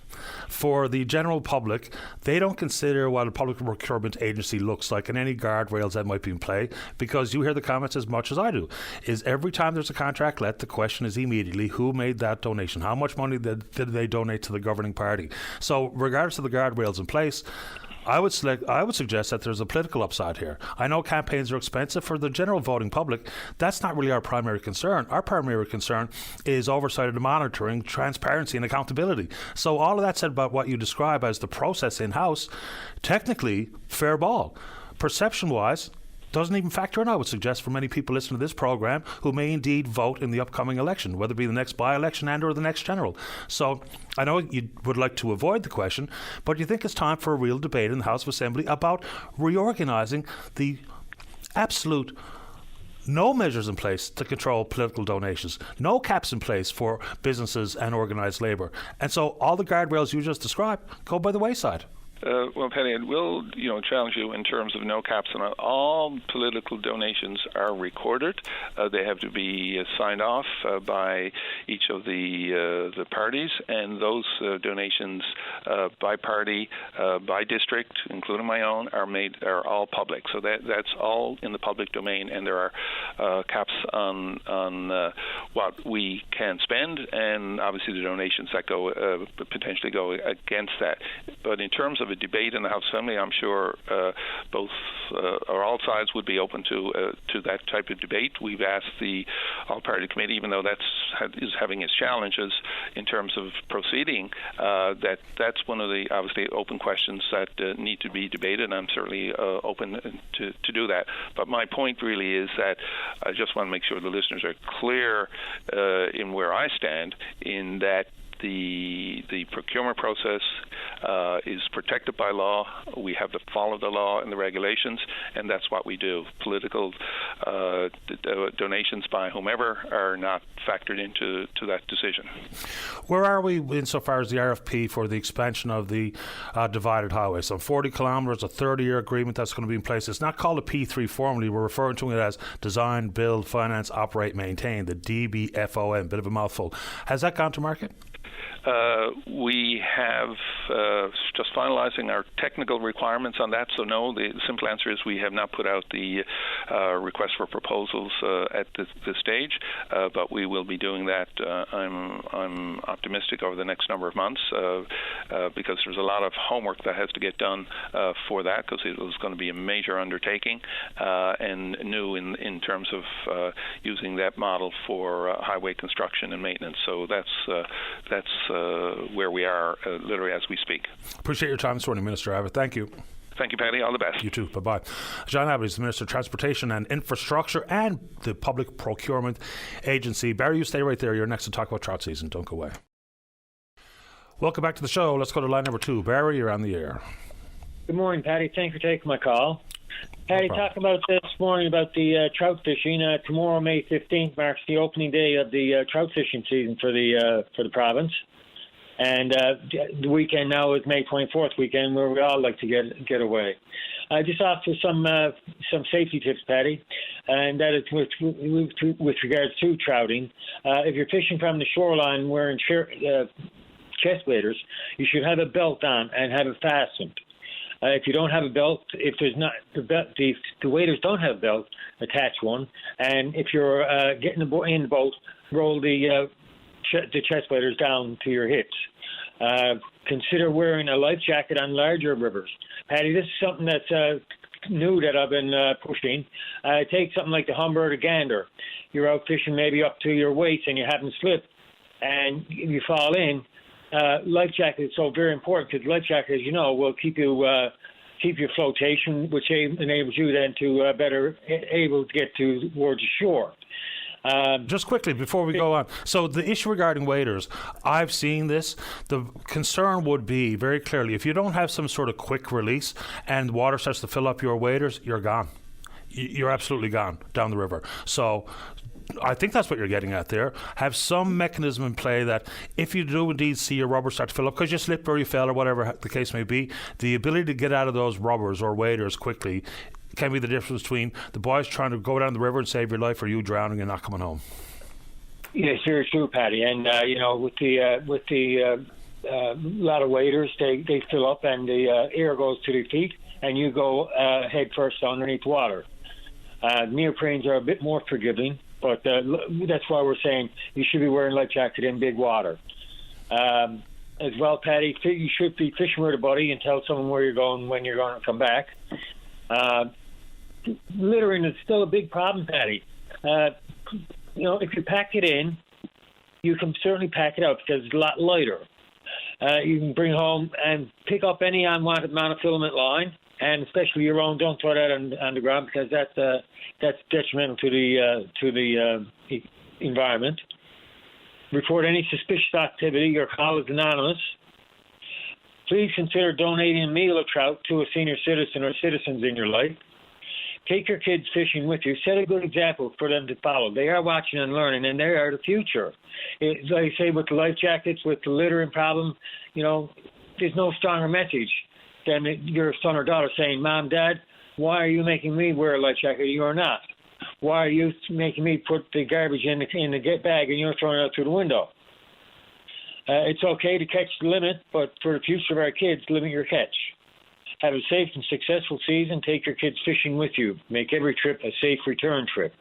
For the general public, they don't consider what a public procurement agency looks like and any guardrails that might be in play, because you hear the comments as much as I do. Is every time there's a contract let, the question is immediately, who made that donation? How much money did they donate to the governing party? So regardless of the guardrails in place, I would suggest that there's a political upside here. I know campaigns are expensive. For the general voting public, that's not really our primary concern. Our primary concern is oversight and monitoring, transparency and accountability. So all of that said about what you describe as the process in-house, technically, fair ball. Perception-wise, doesn't even factor in, I would suggest, for many people listening to this program who may indeed vote in the upcoming election, whether it be the next by-election and or the next general. So I know you would like to avoid the question, but you think it's time for a real debate in the House of Assembly about reorganising the absolute no measures in place to control political donations, no caps in place for businesses and organised labour. And so all the guardrails you just described go by the wayside. Well, Penny, it will challenge you in terms of no caps on all political donations are recorded. They have to be signed off by each of the parties, and those donations by party, by district, including my own, are all public. So that's all in the public domain, and there are caps on what we can spend, and obviously the donations that potentially go against that. But in terms of a debate in the House Assembly, I'm sure both or all sides would be open to that type of debate. We've asked the All-Party Committee, even though is having its challenges in terms of proceeding, that's one of the obviously open questions that need to be debated, and I'm certainly open to do that. But my point really is that I just want to make sure the listeners are clear in where I stand, in that the procurement process is protected by law. We have to follow the law and the regulations, and that's what we do. Political donations by whomever are not factored into that decision. Where are we insofar as the RFP for the expansion of the divided highway? So 40 kilometres, a 30-year agreement that's going to be in place. It's not called a P3 formally. We're referring to it as Design, Build, Finance, Operate, Maintain, the DBFOM, bit of a mouthful. Has that gone to market? We have just finalizing our technical requirements on that. So no, the simple answer is we have not put out the request for proposals at this stage, but we will be doing that. I'm optimistic over the next number of months because there's a lot of homework that has to get done for that, because it was going to be a major undertaking and new in terms of using that model for highway construction and maintenance. So that's where we are literally as we speak. Appreciate your time this morning, Minister Abbott. Thank you. Thank you, Paddy. All the best. You too. Bye-bye. John Abbott is the Minister of Transportation and Infrastructure and the Public Procurement Agency. Barry, you stay right there. You're next to talk about trout season. Don't go away. Welcome back to the show. Let's go to line number 2. Barry, you're on the air. Good morning, Patty. Thanks for taking my call. Patty, problem. talking about this morning about the trout fishing. Tomorrow, May 15th, marks the opening day of the trout fishing season for the province. And the weekend now is May 24th weekend, where we all like to get away. I just offer some safety tips, Patty, and that is with regards to trouting. If you're fishing from the shoreline wearing chest waders, you should have a belt on and have it fastened. If you don't have a belt, if there's not the waders don't have a belt, attach one. And if you're getting in the boat, roll the chest waders down to your hips. Consider wearing a life jacket on larger rivers. Patty, this is something that's new that I've been pushing. Take something like the Humber or the Gander. You're out fishing maybe up to your waist and you haven't slipped and you fall in. Life jacket is so very important because life jacket, as you know, will keep your flotation, which enables you then to better able to get towards the shore. Just quickly before we go on, so the issue regarding waders, I've seen this. The concern would be very clearly if you don't have some sort of quick release and water starts to fill up your waders, you're gone. You're absolutely gone down the river. So I think that's what you're getting at there. Have some mechanism in play that if you do indeed see your rubber start to fill up because you slipped or you fell or whatever the case may be, the ability to get out of those rubbers or waders quickly can be the difference between the boys trying to go down the river and save your life or you drowning and not coming home. Yes, very true, Patty. And with the lot of waders, they fill up and the air goes to the feet, and you go head first underneath water. Neoprenes are a bit more forgiving, but that's why we're saying you should be wearing a life jacket in big water. As well, Patty, you should be fishing with a buddy and tell someone where you're going when you're going to come back. Littering is still a big problem, Patty. If you pack it in, you can certainly pack it out because it's a lot lighter. You can bring home and pick up any unwanted monofilament line, and especially your own. Don't throw that on the ground because that's detrimental to the environment. Report any suspicious activity. Your call is anonymous. Please consider donating a meal of trout to a senior citizen or citizens in your life. Take your kids fishing with you. Set a good example for them to follow. They are watching and learning, and they are the future. Like I say, with the life jackets, with the littering problem, there's no stronger message than your son or daughter saying, Mom, Dad, why are you making me wear a life jacket? You're not. Why are you making me put the garbage in the bag and you're throwing it out through the window? It's okay to catch the limit, but for the future of our kids, limit your catch. Have a safe and successful season. Take your kids fishing with you. Make every trip a safe return trip.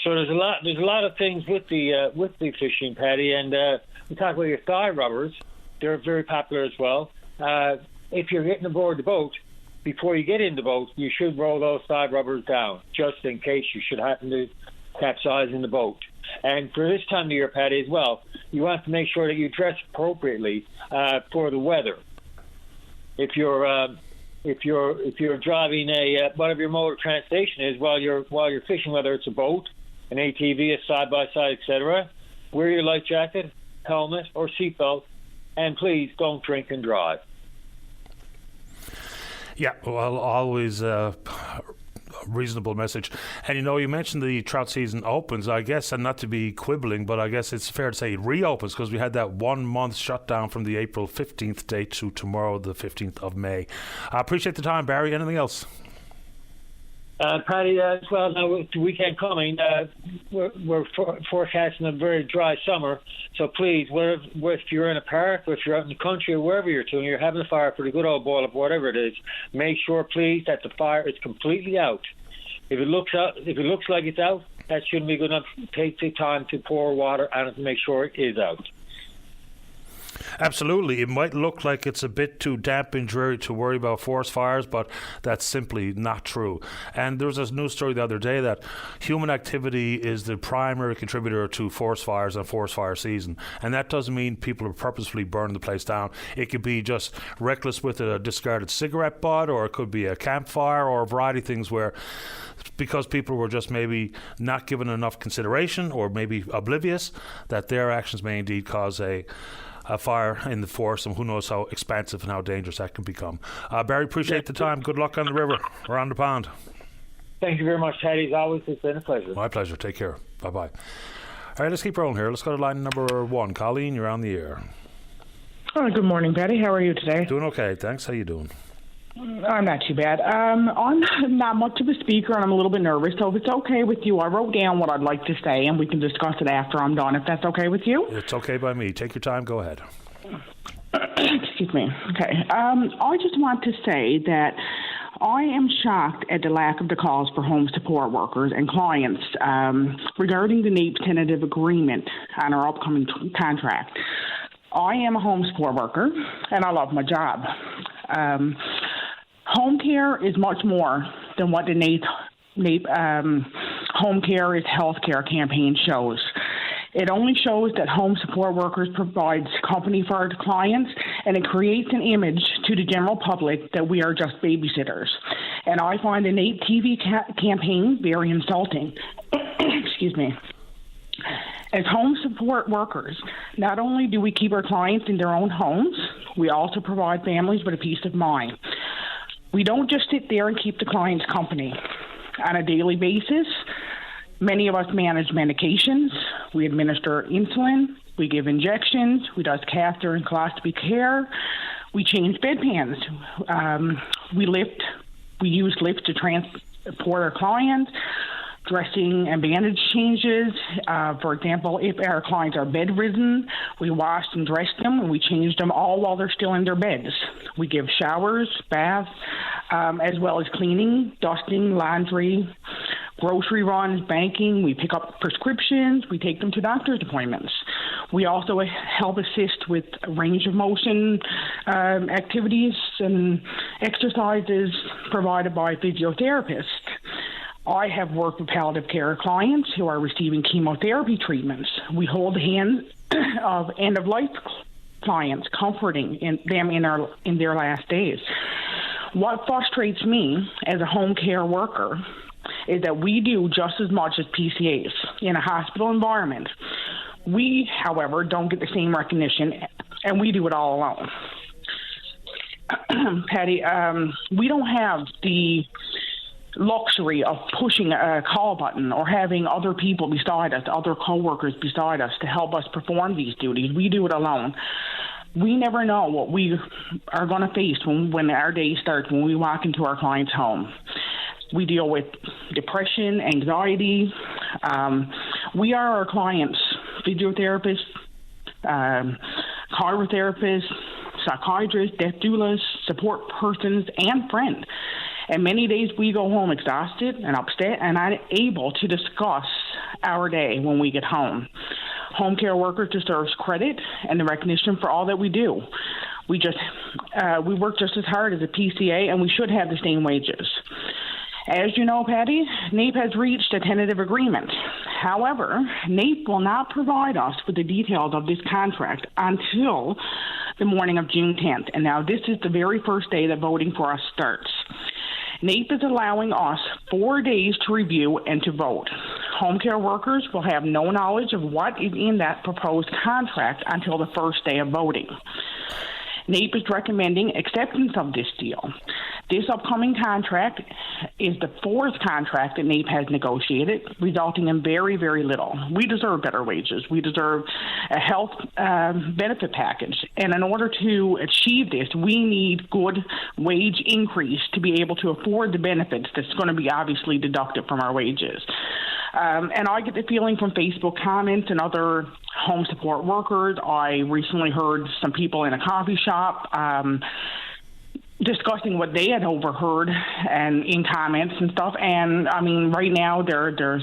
So there's a lot of things with the fishing, Patty. And we talk about your thigh rubbers. They're very popular as well. If you're getting aboard the boat, before you get in the boat, you should roll those thigh rubbers down, just in case you should happen to capsize in the boat. And for this time of year, Patty, as well, you want to make sure that you dress appropriately for the weather. If you're driving a whatever your mode of transportation is while you're fishing, whether it's a boat, an ATV, a side by side, etc., wear your life jacket, helmet, or seatbelt, and please don't drink and drive. Yeah, well, always reasonable message. And you mentioned the trout season opens, I guess, and not to be quibbling, but I guess it's fair to say it reopens because we had that 1 month shutdown from the April 15th date to tomorrow, the 15th of May. I appreciate the time, Barry. Anything else? Patty, as well, now with the weekend coming, we're forecasting a very dry summer. So please, if you're in a park, if you're out in the country, or wherever you're doing, you're having a fire for the good old boil of whatever it is, make sure, please, that the fire is completely out. If it looks like it's out, that shouldn't be good enough. Take the time to pour water on it to make sure it is out. Absolutely. It might look like it's a bit too damp and dreary to worry about forest fires, but that's simply not true. And there was this news story the other day that human activity is the primary contributor to forest fires and forest fire season. And that doesn't mean people are purposefully burning the place down. It could be just reckless with a discarded cigarette butt, or it could be a campfire, or a variety of things where because people were just maybe not given enough consideration or maybe oblivious, that their actions may indeed cause a a fire in the force, and who knows how expensive and how dangerous that can become. Barry, appreciate the time. Good luck on the river or on the pond. Thank you very much, Teddy. As always, it's been a pleasure. My pleasure. Take care. Bye-bye. All right, let's keep rolling here. Let's go to line number 1. Colleen, you're on the air. Oh, good morning, Patty. How are you today? Doing okay, thanks. How you doing? I'm not too bad. I'm not much of a speaker, and I'm a little bit nervous, so if it's okay with you, I wrote down what I'd like to say, and we can discuss it after I'm done, if that's okay with you. It's okay by me. Take your time. Go ahead. Excuse me. Okay. I just want to say that I am shocked at the lack of the calls for home support workers and clients regarding the NAEP tentative agreement on our upcoming contract. I am a home support worker, and I love my job. Home care is much more than what the NAEP Home Care is Healthcare campaign shows. It only shows that home support workers provides company for our clients, and it creates an image to the general public that we are just babysitters. And I find the NAEP TV campaign very insulting. Excuse me. As home support workers, not only do we keep our clients in their own homes, we also provide families with a peace of mind. We don't just sit there and keep the clients company. On a daily basis, many of us manage medications, we administer insulin, we give injections, we do catheter and colostomy care, we change bedpans, we use lifts to transport our clients, dressing and bandage changes. For example, if our clients are bedridden, we wash and dress them, and we change them all while they're still in their beds. We give showers, baths, as well as cleaning, dusting, laundry, grocery runs, banking. We pick up prescriptions. We take them to doctor's appointments. We also help assist with range of motion activities and exercises provided by physiotherapists. I have worked with palliative care clients who are receiving chemotherapy treatments. We hold the hands of end-of-life clients, comforting them in their last days. What frustrates me as a home care worker is that we do just as much as PCAs in a hospital environment. We, however, don't get the same recognition, and we do it all alone. Patty, we don't have the luxury of pushing a call button or having other people beside us, other coworkers beside us to help us perform these duties. We do it alone. We never know what we are going to face when our day starts, when we walk into our client's home. We deal with depression, anxiety. We are our clients' physiotherapists, chirotherapists, psychiatrists, death doulas, support persons, and friends. And many days we go home exhausted and upset and unable to discuss our day when we get home. Home care workers deserve credit and the recognition for all that we do. We work just as hard as a PCA, and we should have the same wages. As you know, Patty, NAEP has reached a tentative agreement. However, NAEP will not provide us with the details of this contract until the morning of June 10th. And now this is the very first day that voting for us starts. NAEP is allowing us 4 days to review and to vote. Home care workers will have no knowledge of what is in that proposed contract until the first day of voting. NAEP is recommending acceptance of this deal. This upcoming contract is the fourth contract that NAEP has negotiated, resulting in very, very little. We deserve better wages. We deserve a health benefit package. And in order to achieve this, we need good wage increase to be able to afford the benefits that's going to be obviously deducted from our wages. And I get the feeling from Facebook comments and other home support workers. I recently heard some people in a coffee shop discussing what they had overheard and in comments and stuff. And I mean, right now they're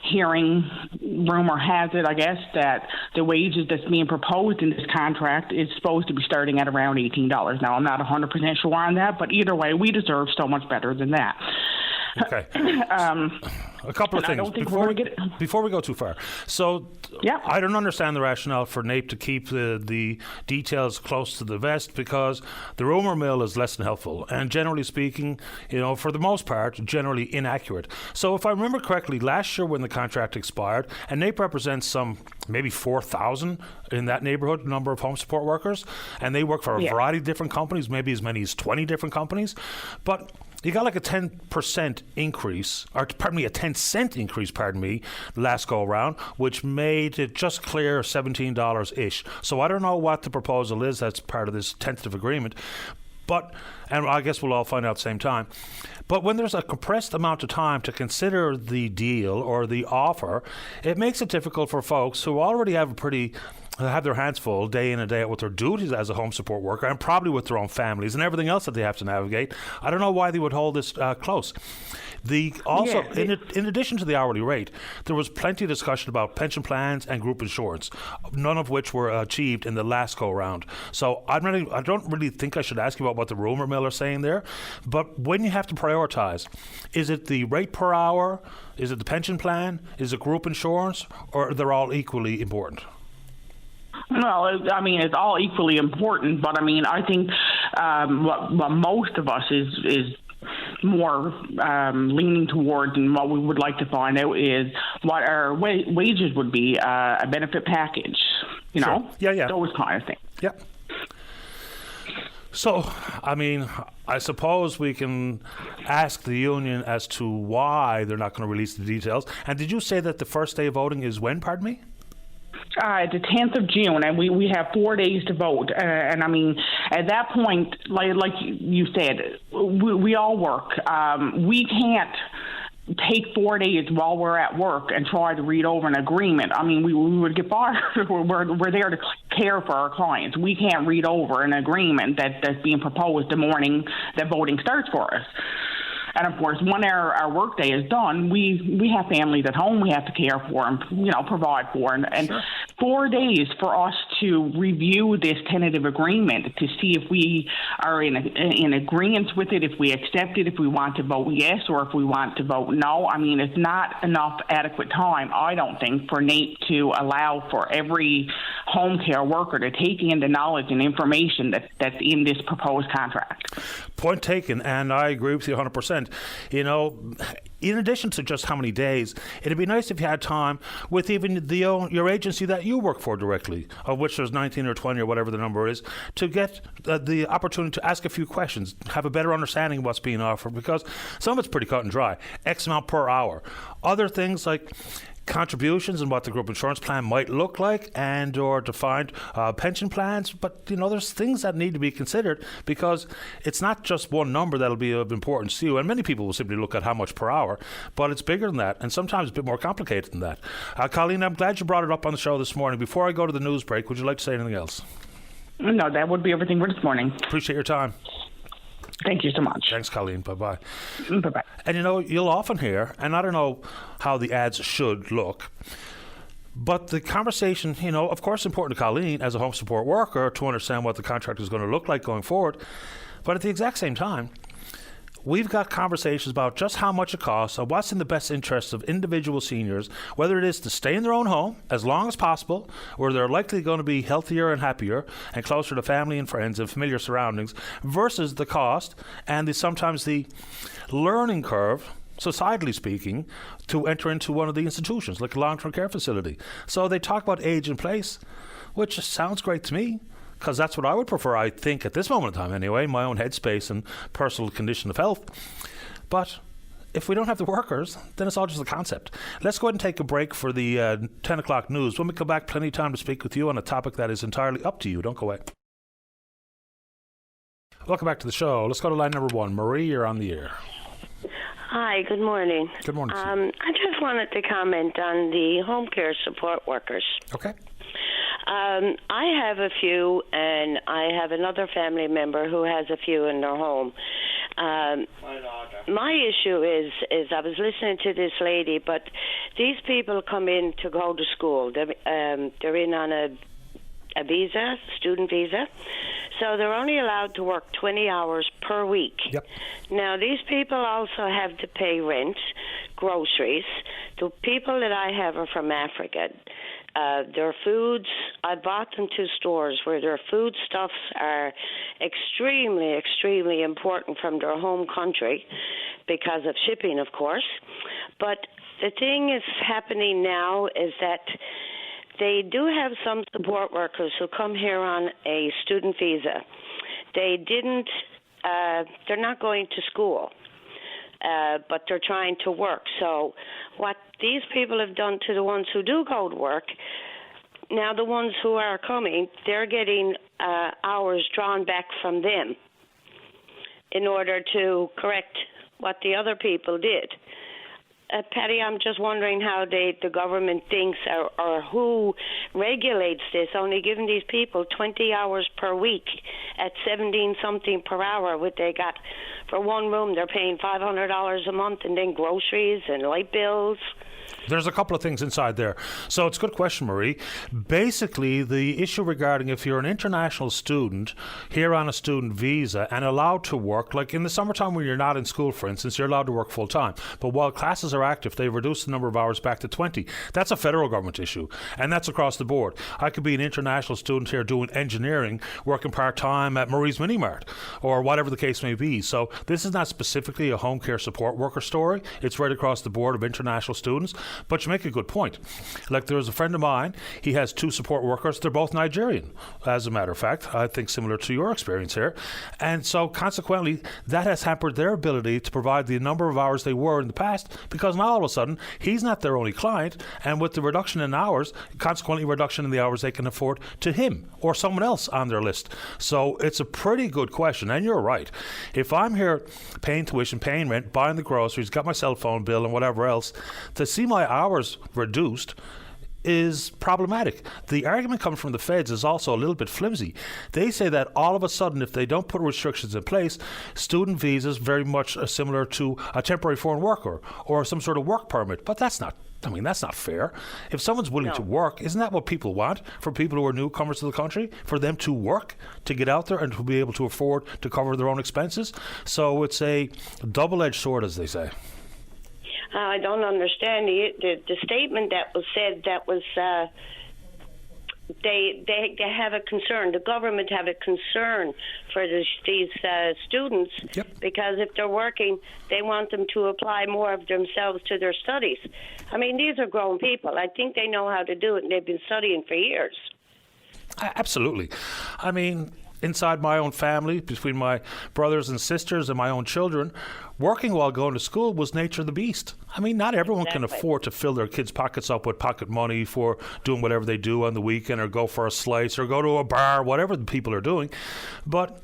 hearing, rumor has it, I guess, that the wages that's being proposed in this contract is supposed to be starting at around $18. Now, I'm not 100% sure on that, but either way, we deserve so much better than that. Okay. A couple of things before we go too far. So I don't understand the rationale for NAPE to keep the details close to the vest, because the rumor mill is less than helpful and, generally speaking, for the most part, generally inaccurate. So if I remember correctly, last year when the contract expired, and NAPE represents some maybe 4,000 in that neighborhood number of home support workers, and they work for a variety of different companies, maybe as many as 20 different companies, but you got like a 10% increase, or pardon me, a 10-cent increase, last go around, which made it just clear $17-ish. So I don't know what the proposal is that's part of this tentative agreement, and I guess we'll all find out at the same time. But when there's a compressed amount of time to consider the deal or the offer, it makes it difficult for folks who already have their hands full day in and day out with their duties as a home support worker, and probably with their own families and everything else that they have to navigate. I don't know why they would hold this close. In addition to the hourly rate, there was plenty of discussion about pension plans and group insurance, none of which were achieved in the last go-round. So I don't really think I should ask you about what the rumor mill are saying there, but when you have to prioritize, is it the rate per hour, is it the pension plan, is it group insurance, or they're all equally important? Well, I mean, it's all equally important, but I mean, I think what most of us is more leaning towards, and what we would like to find out is what our wages would be, a benefit package, know? Yeah. Those kind of things. Yeah. So, I mean, I suppose we can ask the union as to why they're not going to release the details. And did you say that the first day of voting is when, pardon me? The 10th of June, and we have 4 days to vote. And I mean, at that point, like you said, we all work. We can't take 4 days while we're at work and try to read over an agreement. I mean, we would get fired. We're there to care for our clients. We can't read over an agreement that's being proposed the morning that voting starts for us. And of course, when our work day is done, we have families at home we have to care for and provide for. And 4 days for us to review this tentative agreement to see if we are in agreement with it, if we accept it, if we want to vote yes or if we want to vote no. I mean, it's not enough adequate time, I don't think, for NAPE to allow for every home care worker to take in the knowledge and information that's in this proposed contract. Point taken, and I agree with you 100%. In addition to just how many days, it'd be nice if you had time with even your agency that you work for directly, of which there's 19 or 20 or whatever the number is, to get the opportunity to ask a few questions, have a better understanding of what's being offered, because some of it's pretty cut and dry. X amount per hour. Other things like contributions and what the group insurance plan might look like, and or defined pension plans, but there's things that need to be considered, because it's not just one number that'll be of importance to you, and many people will simply look at how much per hour, but it's bigger than that, and sometimes a bit more complicated than that. Colleen, I'm glad you brought it up on the show this morning. Before I go to the news break, would you like to say anything else? No, that would be everything for this morning. Appreciate your time. Thank you so much. Thanks, Colleen. Bye-bye. Bye-bye. And you'll often hear, and I don't know how the ads should look, but the conversation, of course, important to Colleen as a home support worker to understand what the contract is going to look like going forward. But at the exact same time, we've got conversations about just how much it costs and what's in the best interest of individual seniors, whether it is to stay in their own home as long as possible, where they're likely going to be healthier and happier and closer to family and friends and familiar surroundings, versus the cost and sometimes the learning curve, societally speaking, to enter into one of the institutions, like a long-term care facility. So they talk about age and place, which sounds great to me, because that's what I would prefer, I think, at this moment in time anyway, my own headspace and personal condition of health. But if we don't have the workers, then it's all just a concept. Let's go ahead and take a break for the 10 o'clock news. When we come back, plenty of time to speak with you on a topic that is entirely up to you. Don't go away. Welcome back to the show. Let's go to line number 1. Marie, you're on the air. Hi, good morning. Good morning. I just wanted to comment on the home care support workers. Okay. I have a few, and I have another family member who has a few in their home. My issue is I was listening to this lady, but these people come in to go to school. They're in on a a visa, student visa. So they're only allowed to work 20 hours per week. Yep. Now, these people also have to pay rent, groceries. The people that I have are from Africa. Their foods, I bought them to stores where their foodstuffs are extremely, extremely important from their home country because of shipping, of course. But the thing is happening now is that they do have some support workers who come here on a student visa. They're not going to school, but they're trying to work. So what these people have done to the ones who do go to work, now the ones who are coming, they're getting hours drawn back from them in order to correct what the other people did. Patty, I'm just wondering how the government thinks or who regulates this, only giving these people 20 hours per week at 17-something per hour. What they got for one room, they're paying $500 a month, and then groceries and light bills. There's a couple of things inside there. So it's a good question, Marie. Basically, the issue regarding if you're an international student here on a student visa and allowed to work, like in the summertime when you're not in school, for instance, you're allowed to work full time. But while classes are active, they've reduced the number of hours back to 20. That's a federal government issue, and that's across the board. I could be an international student here doing engineering, working part-time at Murray's Mini Mart, or whatever the case may be. So this is not specifically a home care support worker story. It's right across the board of international students. But you make a good point. Like, there's a friend of mine, he has 2 support workers. They're both Nigerian, as a matter of fact, I think similar to your experience here. And so consequently, that has hampered their ability to provide the number of hours they were in the past, because now all of a sudden, he's not their only client. And with the reduction in hours, consequently reduction in the hours they can afford to him or someone else on their list. So it's a pretty good question. And you're right. If I'm here paying tuition, paying rent, buying the groceries, got my cell phone bill and whatever else, to see my hours reduced is problematic. The argument coming from the feds is also a little bit flimsy. They say that all of a sudden, if they don't put restrictions in place, student visas very much are similar to a temporary foreign worker or some sort of work permit. But that's not fair. If someone's willing to work, isn't that what people want for people who are newcomers to the country? For them to work, to get out there and to be able to afford to cover their own expenses? So it's a double-edged sword, as they say. I don't understand the statement that was said. That was they have a concern. The government have a concern for these students. Yep. Because if they're working, they want them to apply more of themselves to their studies. I mean, these are grown people. I think they know how to do it, and they've been studying for years. Absolutely. I mean, inside my own family, between my brothers and sisters and my own children, working while going to school was nature of the beast. I mean, not everyone can afford to fill their kids' pockets up with pocket money for doing whatever they do on the weekend, or go for a slice, or go to a bar, whatever the people are doing. But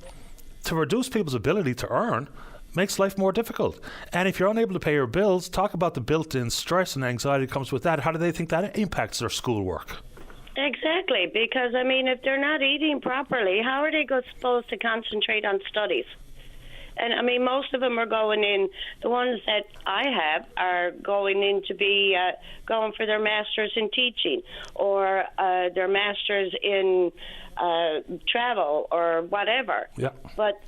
to reduce people's ability to earn makes life more difficult. And if you're unable to pay your bills, talk about the built-in stress and anxiety that comes with that. How do they think that impacts their schoolwork? Exactly, because, I mean, if they're not eating properly, how are they supposed to concentrate on studies? And, I mean, most of them are going in, the ones that I have are going in to be going for their master's in teaching, or their master's in travel, or whatever. Yeah. But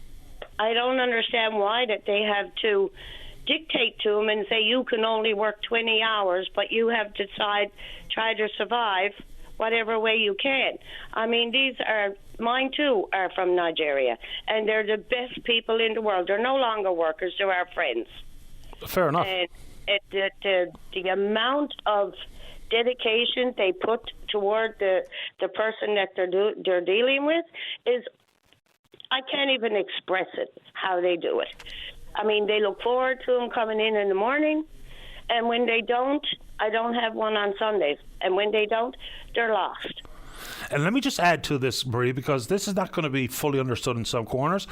I don't understand why that they have to dictate to them and say you can only work 20 hours, but you have to try to survive whatever way you can. I mean, mine too are from Nigeria, and they're the best people in the world. They're no longer workers, they're our friends. Fair enough. And the amount of dedication they put toward the person that they're dealing with is, I can't even express it, how they do it. I mean, they look forward to them coming in the morning, and when they don't, I don't have one on Sundays. And when they don't, they're lost. And let me just add to this, Marie, because this is not going to be fully understood in some corners.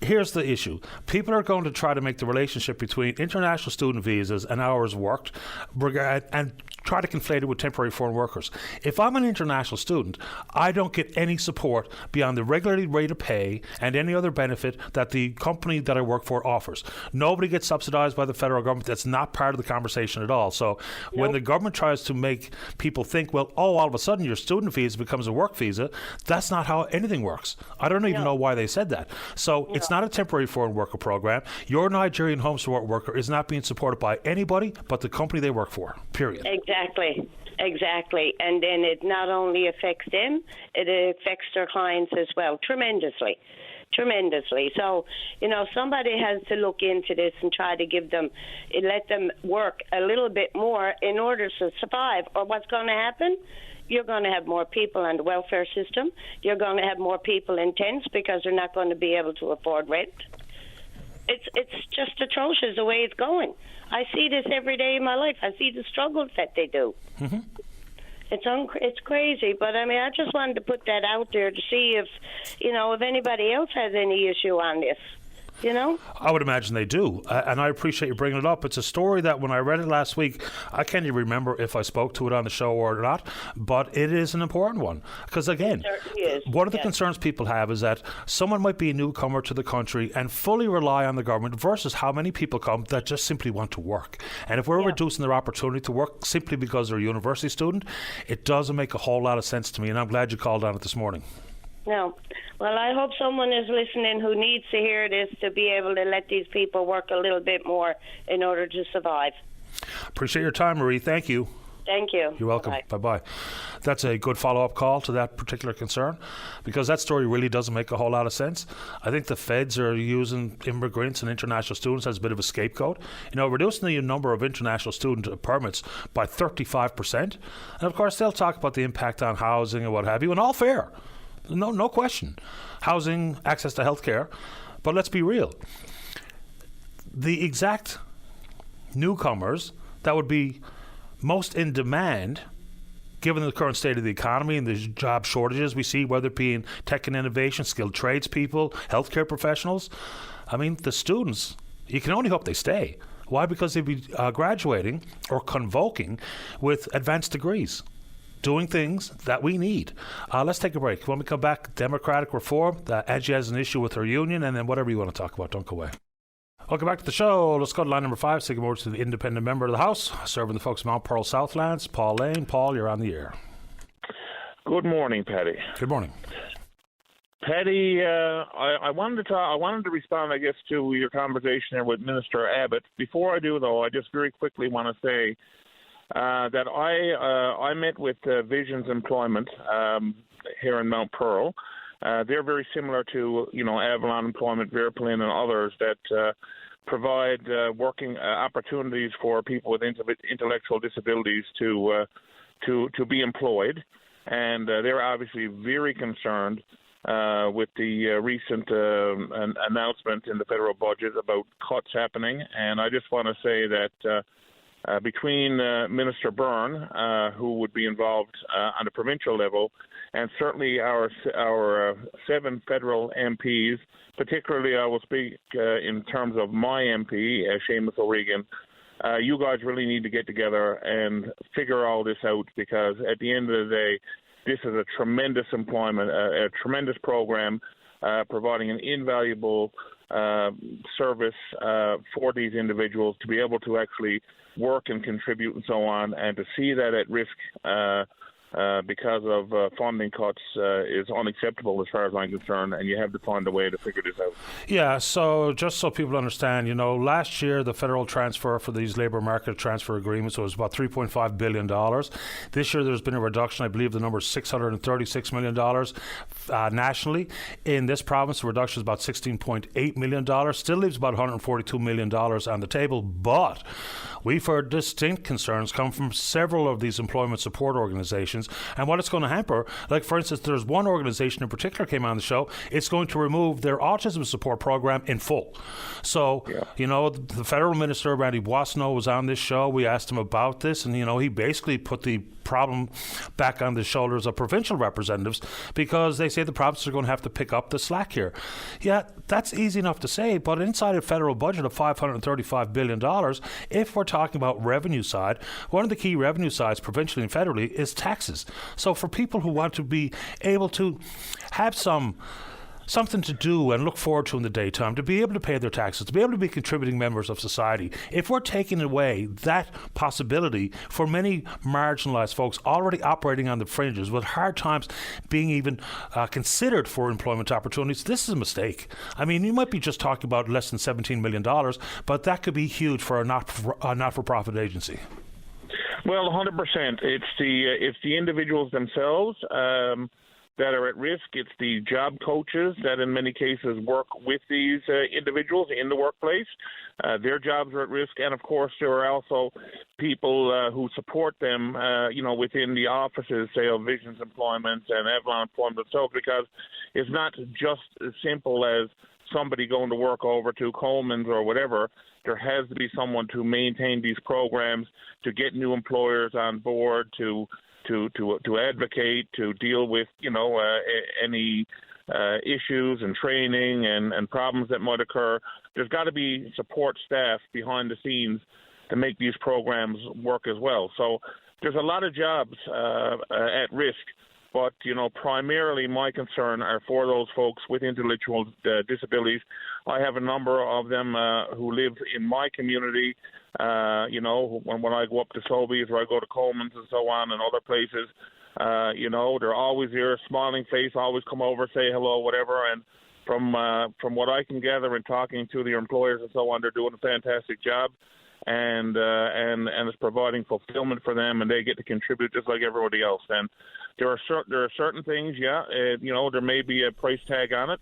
Here's the issue. People are going to try to make the relationship between international student visas and hours worked and try to conflate it with temporary foreign workers. If I'm an international student, I don't get any support beyond the regular rate of pay and any other benefit that the company that I work for offers. Nobody gets subsidized by the federal government. That's not part of the conversation at all. So when the government tries to make people think, well, all of a sudden your student visa becomes a work visa, that's not how anything works. I don't even know why they said that. So it's not a temporary foreign worker program. Your Nigerian home support worker is not being supported by anybody but the company they work for, period. Exactly. And then it not only affects them, it affects their clients as well, tremendously. So, somebody has to look into this and try to let them work a little bit more in order to survive. Or what's going to happen? You're going to have more people on the welfare system. You're going to have more people in tents because they're not going to be able to afford rent. It's just atrocious the way it's going. I see this every day in my life. I see the struggles that they do. Mm-hmm. It's crazy, but I just wanted to put that out there to see if anybody else has any issue on this. I would imagine they do, and I appreciate you bringing it up. It's a story that when I read it last week, I can't even remember if I spoke to it on the show or not, but it is an important one. Because again, one of the concerns people have is that someone might be a newcomer to the country and fully rely on the government versus how many people come that just simply want to work. And if we're reducing their opportunity to work simply because they're a university student, it doesn't make a whole lot of sense to me, and I'm glad you called on it this morning. No. Well, I hope someone is listening who needs to hear this to be able to let these people work a little bit more in order to survive. Appreciate your time, Marie. Thank you. Thank you. You're welcome. Bye-bye. That's a good follow-up call to that particular concern, because that story really doesn't make a whole lot of sense. I think the feds are using immigrants and international students as a bit of a scapegoat. Reducing the number of international student permits by 35%. And, of course, they'll talk about the impact on housing and what have you, and all fair. No question. Housing, access to healthcare. But let's be real. The exact newcomers that would be most in demand, given the current state of the economy and the job shortages we see, whether it be in tech and innovation, skilled tradespeople, healthcare professionals, the students, you can only hope they stay. Why? Because they'd be graduating or convoking with advanced degrees, doing things that we need. Let's take a break. When we come back, democratic reform, Angie has an issue with her union, and then whatever you want to talk about. Don't go away. Welcome back to the show. Let's go to line number 5. Say good morning to the independent member of the House, serving the folks of Mount Pearl Southlands, Paul Lane. Paul, you're on the air. Good morning, Paddy. Good morning. Paddy, I wanted to respond, I guess, to your conversation there with Minister Abbott. Before I do, though, I just very quickly want to say that I met with Visions Employment here in Mount Pearl. They're very similar to Avalon Employment, Verplin, and others that provide working opportunities for people with intellectual disabilities to be employed, and they're obviously very concerned with the recent announcement in the federal budget about cuts happening. And I just want to say that between Minister Byrne, who would be involved on the provincial level, and certainly our 7 federal MPs, particularly I will speak in terms of my MP, Seamus O'Regan, you guys really need to get together and figure all this out, because at the end of the day, this is a tremendous employment, a tremendous program providing an invaluable service for these individuals to be able to actually work and contribute and so on, and to see that at risk because of funding cuts is unacceptable as far as I'm concerned, and you have to find a way to figure this out. Yeah, so just so people understand, last year the federal transfer for these labour market transfer agreements was about $3.5 billion. This year there's been a reduction. I believe the number is $636 million nationally. In this province, the reduction is about $16.8 million. Still leaves about $142 million on the table, but we've heard distinct concerns come from several of these employment support organizations and what it's going to hamper. Like, for instance, there's one organization in particular came on the show. It's going to remove their autism support program in full. So, the federal minister, Randy Boissonnault, was on this show. We asked him about this, and, he basically put the problem back on the shoulders of provincial representatives because they say the provinces are going to have to pick up the slack here. Yeah, that's easy enough to say, but inside a federal budget of $535 billion, if we're talking about revenue side, one of the key revenue sides provincially and federally is taxes. So for people who want to be able to have something to do and look forward to in the daytime, to be able to pay their taxes, to be able to be contributing members of society. If we're taking away that possibility for many marginalised folks already operating on the fringes with hard times being even considered for employment opportunities, this is a mistake. I mean, you might be just talking about less than $17 million, but that could be huge for a not-for-profit agency. Well, 100%. It's the individuals themselves that are at risk. It's the job coaches that in many cases work with these individuals in the workplace. Their jobs are at risk. And, of course, there are also people who support them, within the offices, say, of Visions Employment and Avalon Employment itself, because it's not just as simple as somebody going to work over to Coleman's or whatever. There has to be someone to maintain these programs, to get new employers on board, to advocate, to deal with, any issues and training and problems that might occur. There's got to be support staff behind the scenes to make these programs work as well. So there's a lot of jobs at risk, but, primarily my concern are for those folks with intellectual disabilities. I have a number of them who live in my community. When I go up to Sobeys or I go to Coleman's and so on and other places, they're always there, smiling face, always come over, say hello, whatever. And from what I can gather in talking to their employers and so on, they're doing a fantastic job, and it's providing fulfillment for them, and they get to contribute just like everybody else. And there are certain things, there may be a price tag on it,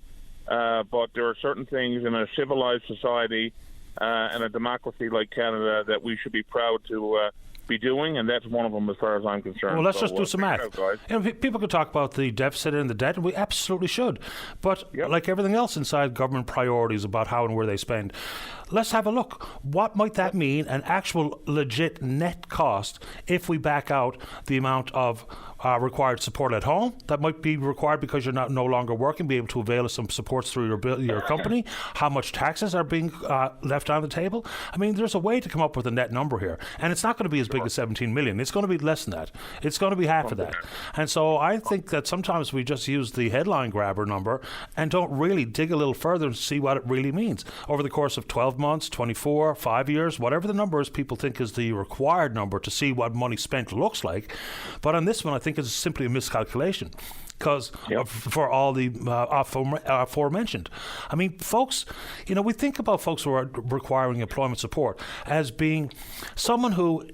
but there are certain things in a civilized society and a democracy like Canada that we should be proud to be doing, and that's one of them as far as I'm concerned. Well, let's just do some math. People could talk about the deficit and the debt, and we absolutely should. But like everything else inside government priorities about how and where they spend, let's have a look. What might that mean, an actual legit net cost, if we back out the amount of required support at home that might be required because you're no longer working, be able to avail of some supports through your company, how much taxes are being left on the table? I mean, there's a way to come up with a net number here, and it's not going to be as big as 17 million. It's going to be less than that. It's going to be half of that. And so I think that sometimes we just use the headline grabber number and don't really dig a little further and see what it really means over the course of 12 months, 24, 5 years, whatever the number is people think is the required number to see what money spent looks like. But on this one, I think it's simply a miscalculation because for all the aforementioned. I mean, folks, we think about folks who are requiring employment support as being someone who,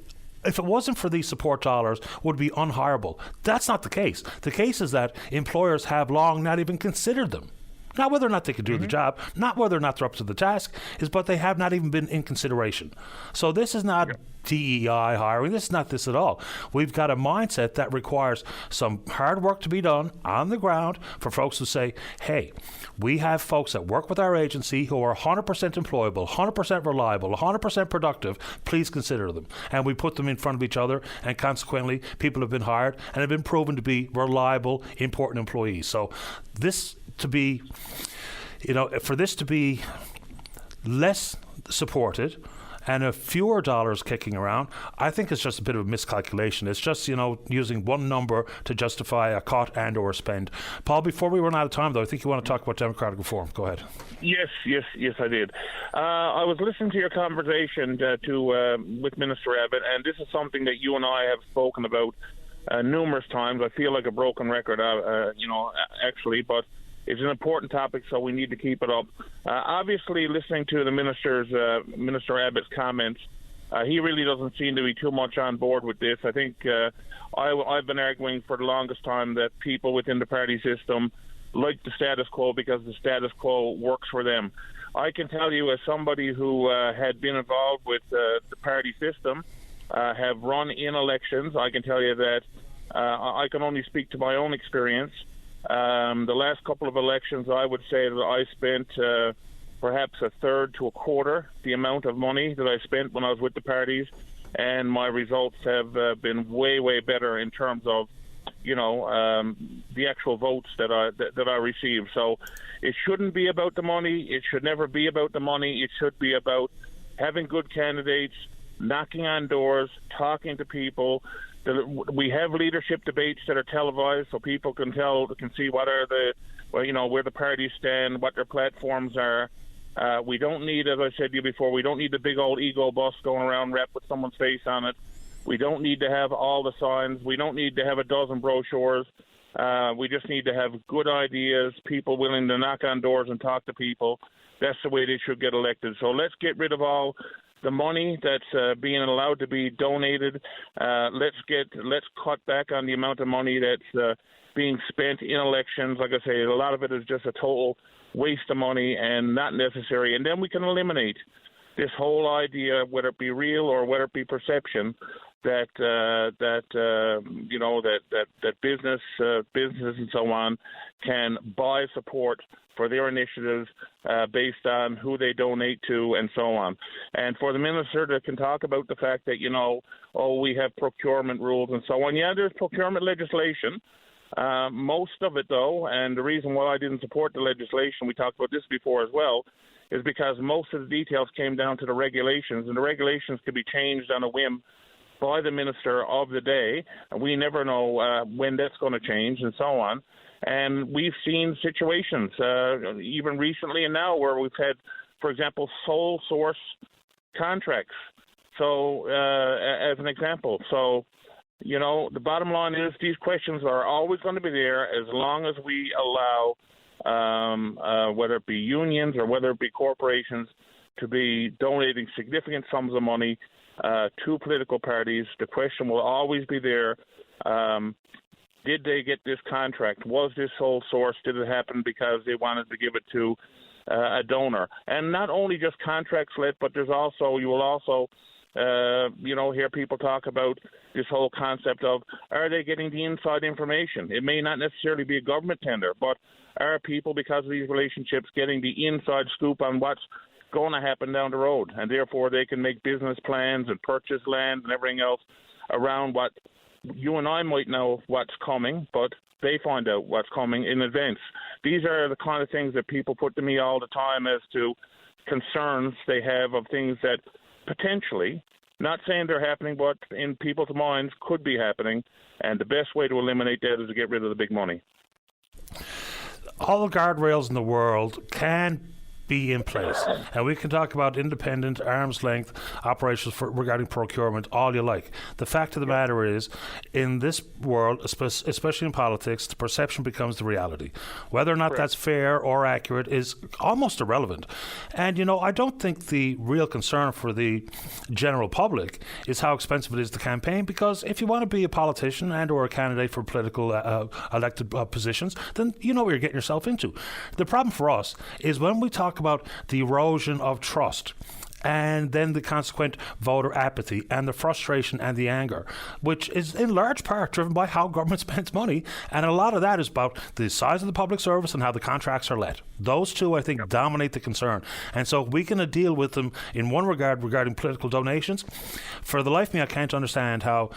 if it wasn't for these support dollars, would be unhireable. That's not the case. The case is that employers have long not even considered them. Not whether or not they could do the job, not whether or not they're up to the task, but they have not even been in consideration. So this is not DEI hiring. This is not this at all. We've got a mindset that requires some hard work to be done on the ground for folks who say, hey, we have folks that work with our agency who are 100% employable, 100% reliable, 100% productive. Please consider them. And we put them in front of each other, and consequently, people have been hired and have been proven to be reliable, important employees. So this to be, for this to be less supported and fewer dollars kicking around, I think it's just a bit of a miscalculation. It's just, using one number to justify a cut and or spend. Paul, before we run out of time, though, I think you want to talk about democratic reform. Go ahead. Yes, I did. I was listening to your conversation with Minister Abbott, and this is something that you and I have spoken about numerous times. I feel like a broken record, actually, but it's an important topic, so we need to keep it up. Obviously, listening to the Minister Abbott's comments, he really doesn't seem to be too much on board with this. I think I've been arguing for the longest time that people within the party system like the status quo because the status quo works for them. I can tell you, as somebody who had been involved with the party system, have run in elections, I can tell you that I can only speak to my own experience. The last couple of elections, I would say that I spent perhaps a third to a quarter the amount of money that I spent when I was with the parties and my results have been way, way better in terms of, the actual votes that I receive. So it shouldn't be about the money. It should never be about the money. It should be about having good candidates, knocking on doors, talking to people. We have leadership debates that are televised, so people can see where the parties stand, what their platforms are. We don't need, as I said to you before, we don't need the big old ego bus going around wrapped with someone's face on it. We don't need to have all the signs. We don't need to have a dozen brochures. We just need to have good ideas, people willing to knock on doors and talk to people. That's the way they should get elected. So let's get rid of all the money that's being allowed to be donated. Let's cut back on the amount of money that's being spent in elections. Like I say, a lot of it is just a total waste of money and not necessary. And then we can eliminate this whole idea, whether it be real or whether it be perception, that businesses and so on can buy support for their initiatives based on who they donate to and so on. And for the minister that can talk about the fact that, we have procurement rules and so on. Yeah, there's procurement legislation. Most of it, though, and the reason why I didn't support the legislation, we talked about this before as well, is because most of the details came down to the regulations, and the regulations could be changed on a whim by the minister of the day. We never know when that's going to change and so on. And we've seen situations, even recently and now, where we've had, for example, sole source contracts. So, as an example. So, the bottom line is these questions are always going to be there as long as we allow whether it be unions or whether it be corporations to be donating significant sums of money to political parties. The question will always be there. Did they get this contract? Was this sole source? Did it happen because they wanted to give it to a donor? And not only just contracts let, but you will also hear people talk about this whole concept of, are they getting the inside information? It may not necessarily be a government tender, but are people, because of these relationships, getting the inside scoop on what's going to happen down the road? And therefore they can make business plans and purchase land and everything else around what you and I might know what's coming, but they find out what's coming in advance. These are the kind of things that people put to me all the time as to concerns they have of things that potentially, not saying they're happening, but in people's minds could be happening. And the best way to eliminate that is to get rid of the big money. All the guardrails in the world can be in place, and we can talk about independent, arm's length operations regarding procurement all you like. The fact of the matter is, in this world, especially in politics, the perception becomes the reality. Whether or not that's fair or accurate is almost irrelevant. And I don't think the real concern for the general public is how expensive it is to campaign, because if you want to be a politician and or a candidate for political elected positions, then you know what you're getting yourself into. The problem for us is when we talk about the erosion of trust and then the consequent voter apathy and the frustration and the anger, which is in large part driven by how government spends money. And a lot of that is about the size of the public service and how the contracts are let. Those two, I think, dominate the concern. And so we can deal with them in one regard regarding political donations. For the life of me, I can't understand how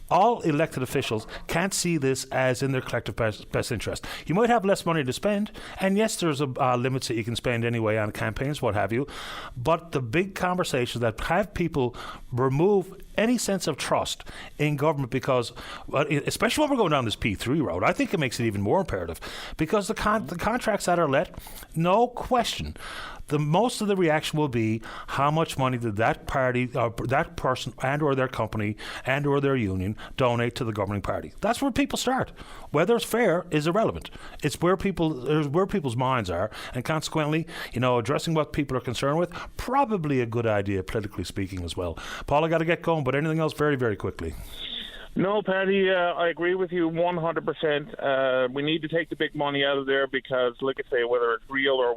all elected officials can't see this as in their collective best interest. You might have less money to spend, and yes, there's limits that you can spend anyway on campaigns, what have you, but the big conversations that have people remove any sense of trust in government, because, especially when we're going down this P3 road, I think it makes it even more imperative, because the contracts that are let, no question, most of the reaction will be how much money did that party, that person and or their company and or their union donate to the governing party. That's where people start. Whether it's fair is irrelevant. It's where people's minds are, and consequently, addressing what people are concerned with, probably a good idea politically speaking as well. Paul, I got to get going, but anything else very, very quickly? No, Paddy, I agree with you 100%. We need to take the big money out of there because, like I say, whether it's real or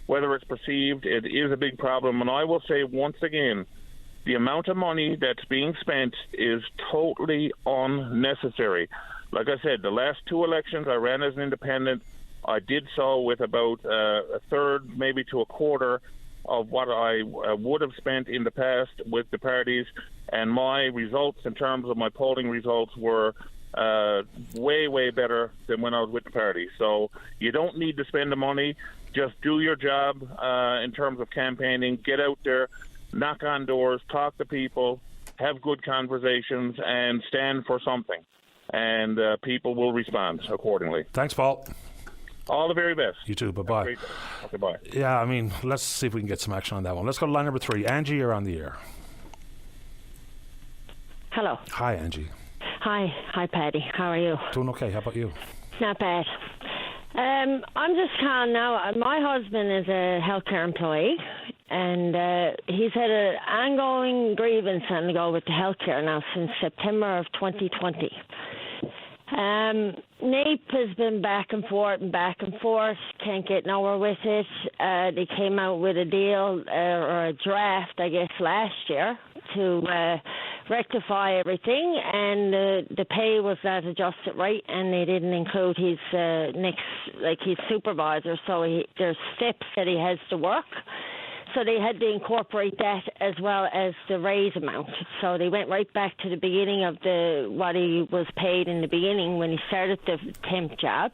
whether it's perceived, it is a big problem. And I will say once again, the amount of money that's being spent is totally unnecessary. Like I said, the last two elections I ran as an independent. I did so with about a third, maybe to a quarter of what I would have spent in the past with the parties, and my results in terms of my polling results were way, way better than when I was with the party. So you don't need to spend the money. Just do your job in terms of campaigning. Get out there, knock on doors, talk to people, have good conversations, and stand for something. And people will respond accordingly. Thanks, Paul. All the very best. You too. Bye-bye. Okay, bye. Yeah, I mean, let's see if we can get some action on that one. Let's go to line number 3. Angie, you're on the air. Hello. Hi, Angie. Hi, Paddy. How are you? Doing okay. How about you? Not bad. I'm just calling now. My husband is a healthcare employee, and he's had an ongoing grievance on the go with the healthcare now since September of 2020. NAPE has been back and forth, can't get nowhere with it. They came out with a deal, or a draft, I guess, last year to rectify everything, and the pay was not adjusted right, and they didn't include his his supervisor, so there's steps that he has to work. So they had to incorporate that as well as the raise amount. So they went right back to the beginning of what he was paid in the beginning when he started the temp job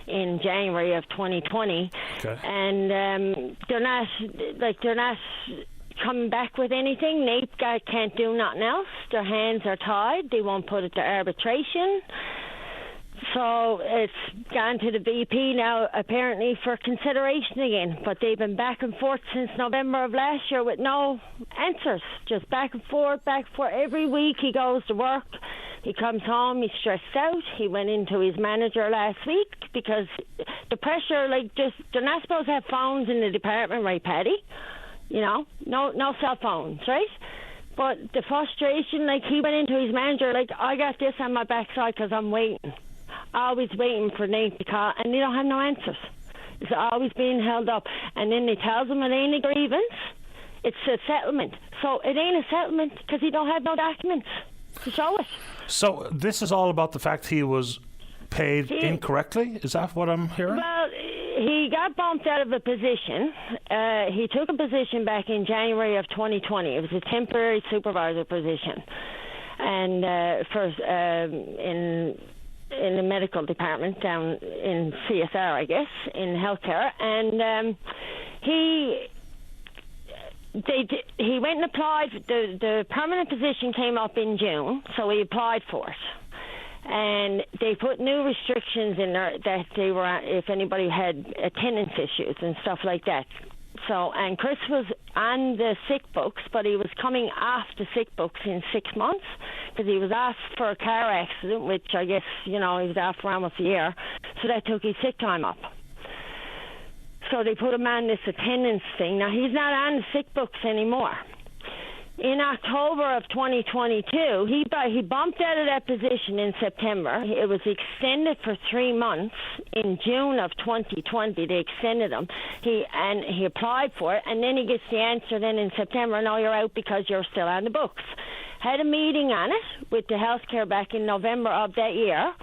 in January of 2020. Okay. And they're not coming back with anything. NAPE can't do nothing else. Their hands are tied. They won't put it to arbitration. So it's gone to the BP now, apparently, for consideration again. But they've been back and forth since November of last year with no answers. Just back and forth. Every week he goes to work. He comes home, he's stressed out. He went into his manager last week because the pressure, they're not supposed to have phones in the department, right, Paddy? You know, no cell phones, right? But the frustration, he went into his manager, I got this on my backside because I'm waiting. Always waiting for NAPE to call, and they don't have no answers. It's always being held up. And then they tell them it ain't a grievance, it's a settlement. So it ain't a settlement because he don't have no documents to show it. So this is all about the fact he was paid incorrectly? Is that what I'm hearing? Well, he got bumped out of a position. He took a position back in January of 2020. It was a temporary supervisor position. And in the medical department down in CSR, I guess, in healthcare, and he went and applied. The permanent position came up in June, so he applied for it, and they put new restrictions in there that they were, if anybody had attendance issues and stuff like that. So, and Chris was on the sick books, but he was coming off the sick books in 6 months because he was off for a car accident, which I guess, he was off for almost a year. So that took his sick time up. So they put him on this attendance thing. Now, he's not on the sick books anymore. In October of 2022, he bumped out of that position in September. It was extended for 3 months. In June of 2020, they extended him. He applied for it, and then he gets the answer then in September, no, you're out because you're still on the books. Had a meeting on it with the healthcare back in November of that year,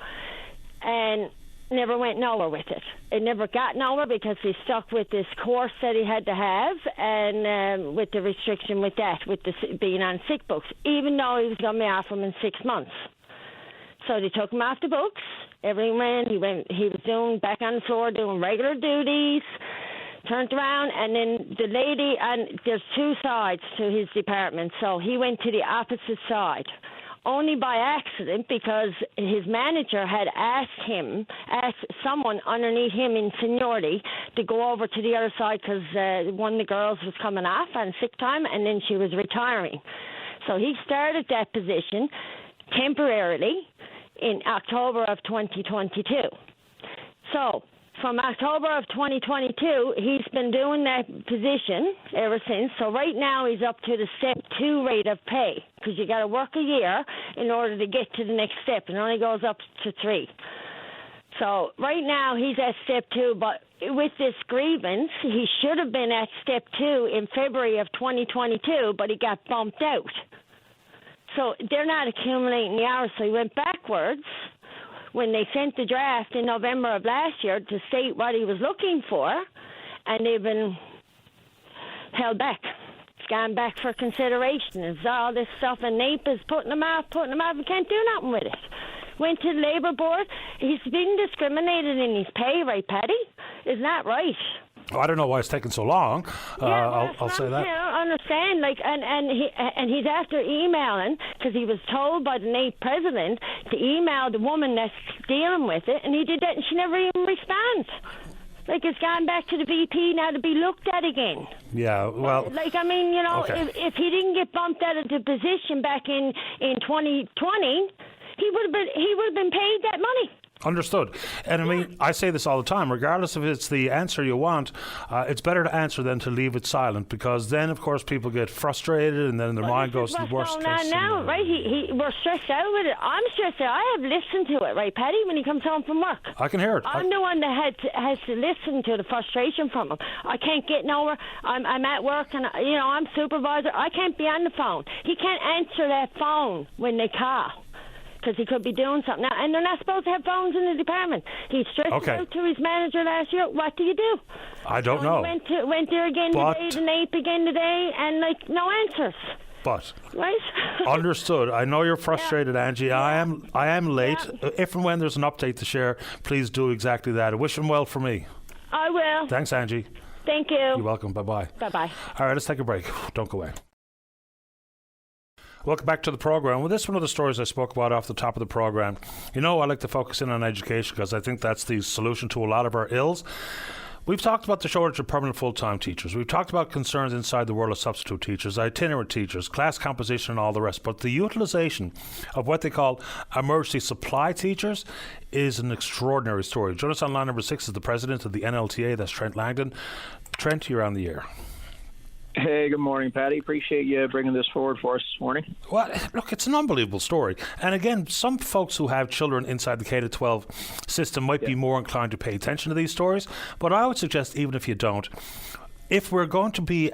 and never went nowhere with it. It never got nowhere because he stuck with this course that he had to have, and with the restriction with that, with being on sick books, even though he was going to be off him in 6 months. So they took him off the books. Everyone, he was doing back on the floor, doing regular duties, turned around, and then the lady, and there's 2 sides to his department, so he went to the opposite side. Only by accident, because his manager had asked someone underneath him in seniority to go over to the other side because one of the girls was coming off on sick time and then she was retiring. So he started that position temporarily in October of 2022. So from October of 2022, he's been doing that position ever since. So right now he's up to the step 2 rate of pay because you got to work a year in order to get to the next step. It only goes up to 3. So right now he's at step 2, but with this grievance, he should have been at step 2 in February of 2022, but he got bumped out. So they're not accumulating the hours, so he went backwards when they sent the draft in November of last year to state what he was looking for, and they've been held back. It's gone back for consideration. There's all this stuff, and NAPE is putting them off. We can't do nothing with it. Went to the Labour Board. He's being discriminated in his pay, right, Paddy? Isn't that right? Well, I don't know why it's taken so long. I'll say that. I understand, and he's after emailing because he was told by the NAPE president to email the woman that's dealing with it, and he did that, and she never even responds. It's gone back to the VP now to be looked at again. Yeah, well... Okay. If he didn't get bumped out of the position back in 2020, he would have been paid that money. Understood. And I mean, I say this all the time, regardless if it's the answer you want, it's better to answer than to leave it silent, because then, of course, people get frustrated and then their mind goes to the worst case. Now, right? We're stressed out with it. I'm stressed out. I have listened to it, right, Paddy, when he comes home from work. I can hear it. I'm the one that has to listen to the frustration from him. I can't get nowhere. I'm at work, and I'm supervisor. I can't be on the phone. He can't answer that phone when they call, because he could be doing something. Now, and they're not supposed to have phones in the department. He stressed out to his manager last year. What do you do? I don't know. He went there again today, the NAPE again today, and no answers. But right? Understood. I know you're frustrated, Angie. I am late. If and when there's an update to share, please do exactly that. Wish him well for me. I will. Thanks, Angie. Thank you. You're welcome. Bye-bye. Bye-bye. All right, let's take a break. Don't go away. Welcome back to the programme. Well, this is one of the stories I spoke about off the top of the programme. I like to focus in on education because I think that's the solution to a lot of our ills. We've talked about the shortage of permanent full-time teachers. We've talked about concerns inside the world of substitute teachers, itinerant teachers, class composition and all the rest. But the utilisation of what they call emergency supply teachers is an extraordinary story. Join us on line number 6 is the president of the NLTA, that's Trent Langdon. Trent, you're on the air. Hey, good morning, Paddy. Appreciate you bringing this forward for us this morning. Well, look, it's an unbelievable story. And again, some folks who have children inside the K-12 system might be more inclined to pay attention to these stories. But I would suggest, even if you don't, if we're going to be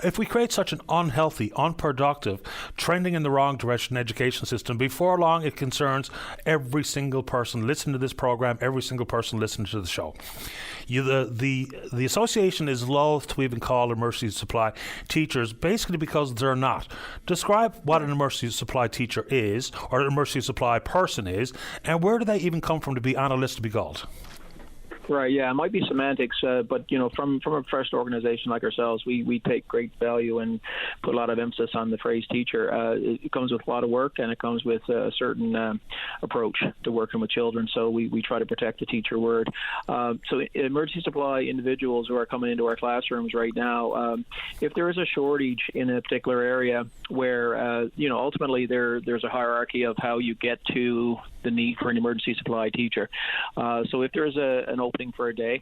if we create such an unhealthy, unproductive, trending in the wrong direction education system, before long it concerns every single person listening to this program, every single person listening to the show. The association is loath to even call emergency supply teachers, basically because they're not. Describe what an emergency supply teacher is, or an emergency supply person is, and where do they even come from to be on a list to be called? Right, yeah, it might be semantics, but from a professional organization like ourselves, we take great value and put a lot of emphasis on the phrase teacher. It comes with a lot of work, and it comes with a certain approach to working with children, so we try to protect the teacher word. So emergency supply individuals who are coming into our classrooms right now, if there is a shortage in a particular area where, ultimately there's a hierarchy of how you get to the need for an emergency supply teacher. So if there's an opening for a day,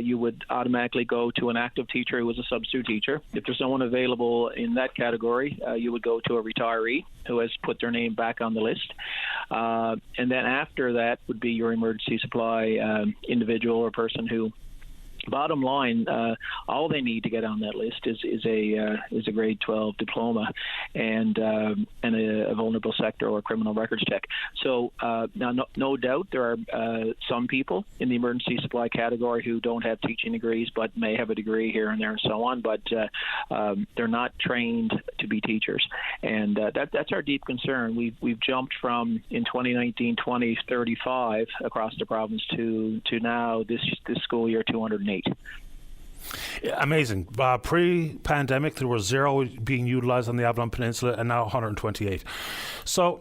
you would automatically go to an active teacher who is a substitute teacher. If there's someone available in that category, you would go to a retiree who has put their name back on the list. And then after that would be your emergency supply individual or person who, bottom line, all they need to get on that list is a grade 12 diploma and a vulnerable sector or criminal records check. So now, no doubt there are some people in the emergency supply category who don't have teaching degrees but may have a degree here and there and so on, but they're not trained to be teachers, and that's our deep concern. We've jumped from in 2019-20 35 across the province to now this school year 208. Amazing. Pre-pandemic, there were 0 being utilised on the Avalon Peninsula, and now 128. So,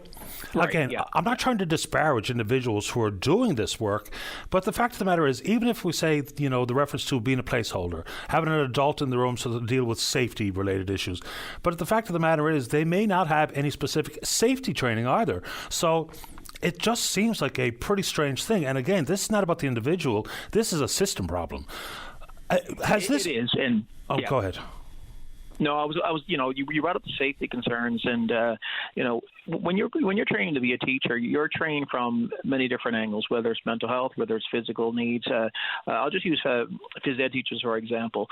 again, I'm not trying to disparage individuals who are doing this work, but the fact of the matter is, even if we say, the reference to being a placeholder, having an adult in the room so to deal with safety-related issues, but the fact of the matter is, they may not have any specific safety training either. So it just seems like a pretty strange thing. And again, this is not about the individual. This is a system problem. It is. And go ahead. No, I was. You brought up the safety concerns, and when you're training to be a teacher, you're training from many different angles, whether it's mental health, whether it's physical needs. I'll just use phys ed teachers for example.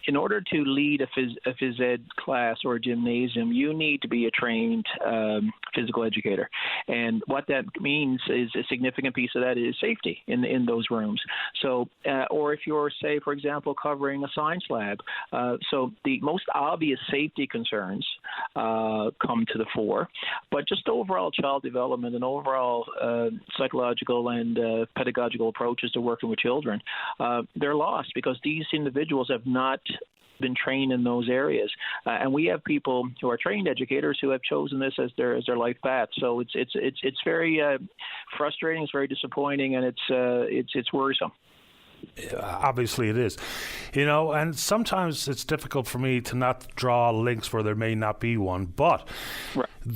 In order to lead a phys ed class or a gymnasium, you need to be a trained physical educator, and what that means is a significant piece of that is safety in those rooms. So, or if you're, say, for example, covering a science lab, so the most obvious safety concerns come to the fore, but just overall child development and overall psychological and pedagogical approaches to working with children, they're lost because these individuals have not been trained in those areas, and we have people who are trained educators who have chosen this as their life path. So it's very frustrating, it's very disappointing, and it's worrisome. Obviously it is, and sometimes it's difficult for me to not draw links where there may not be one, but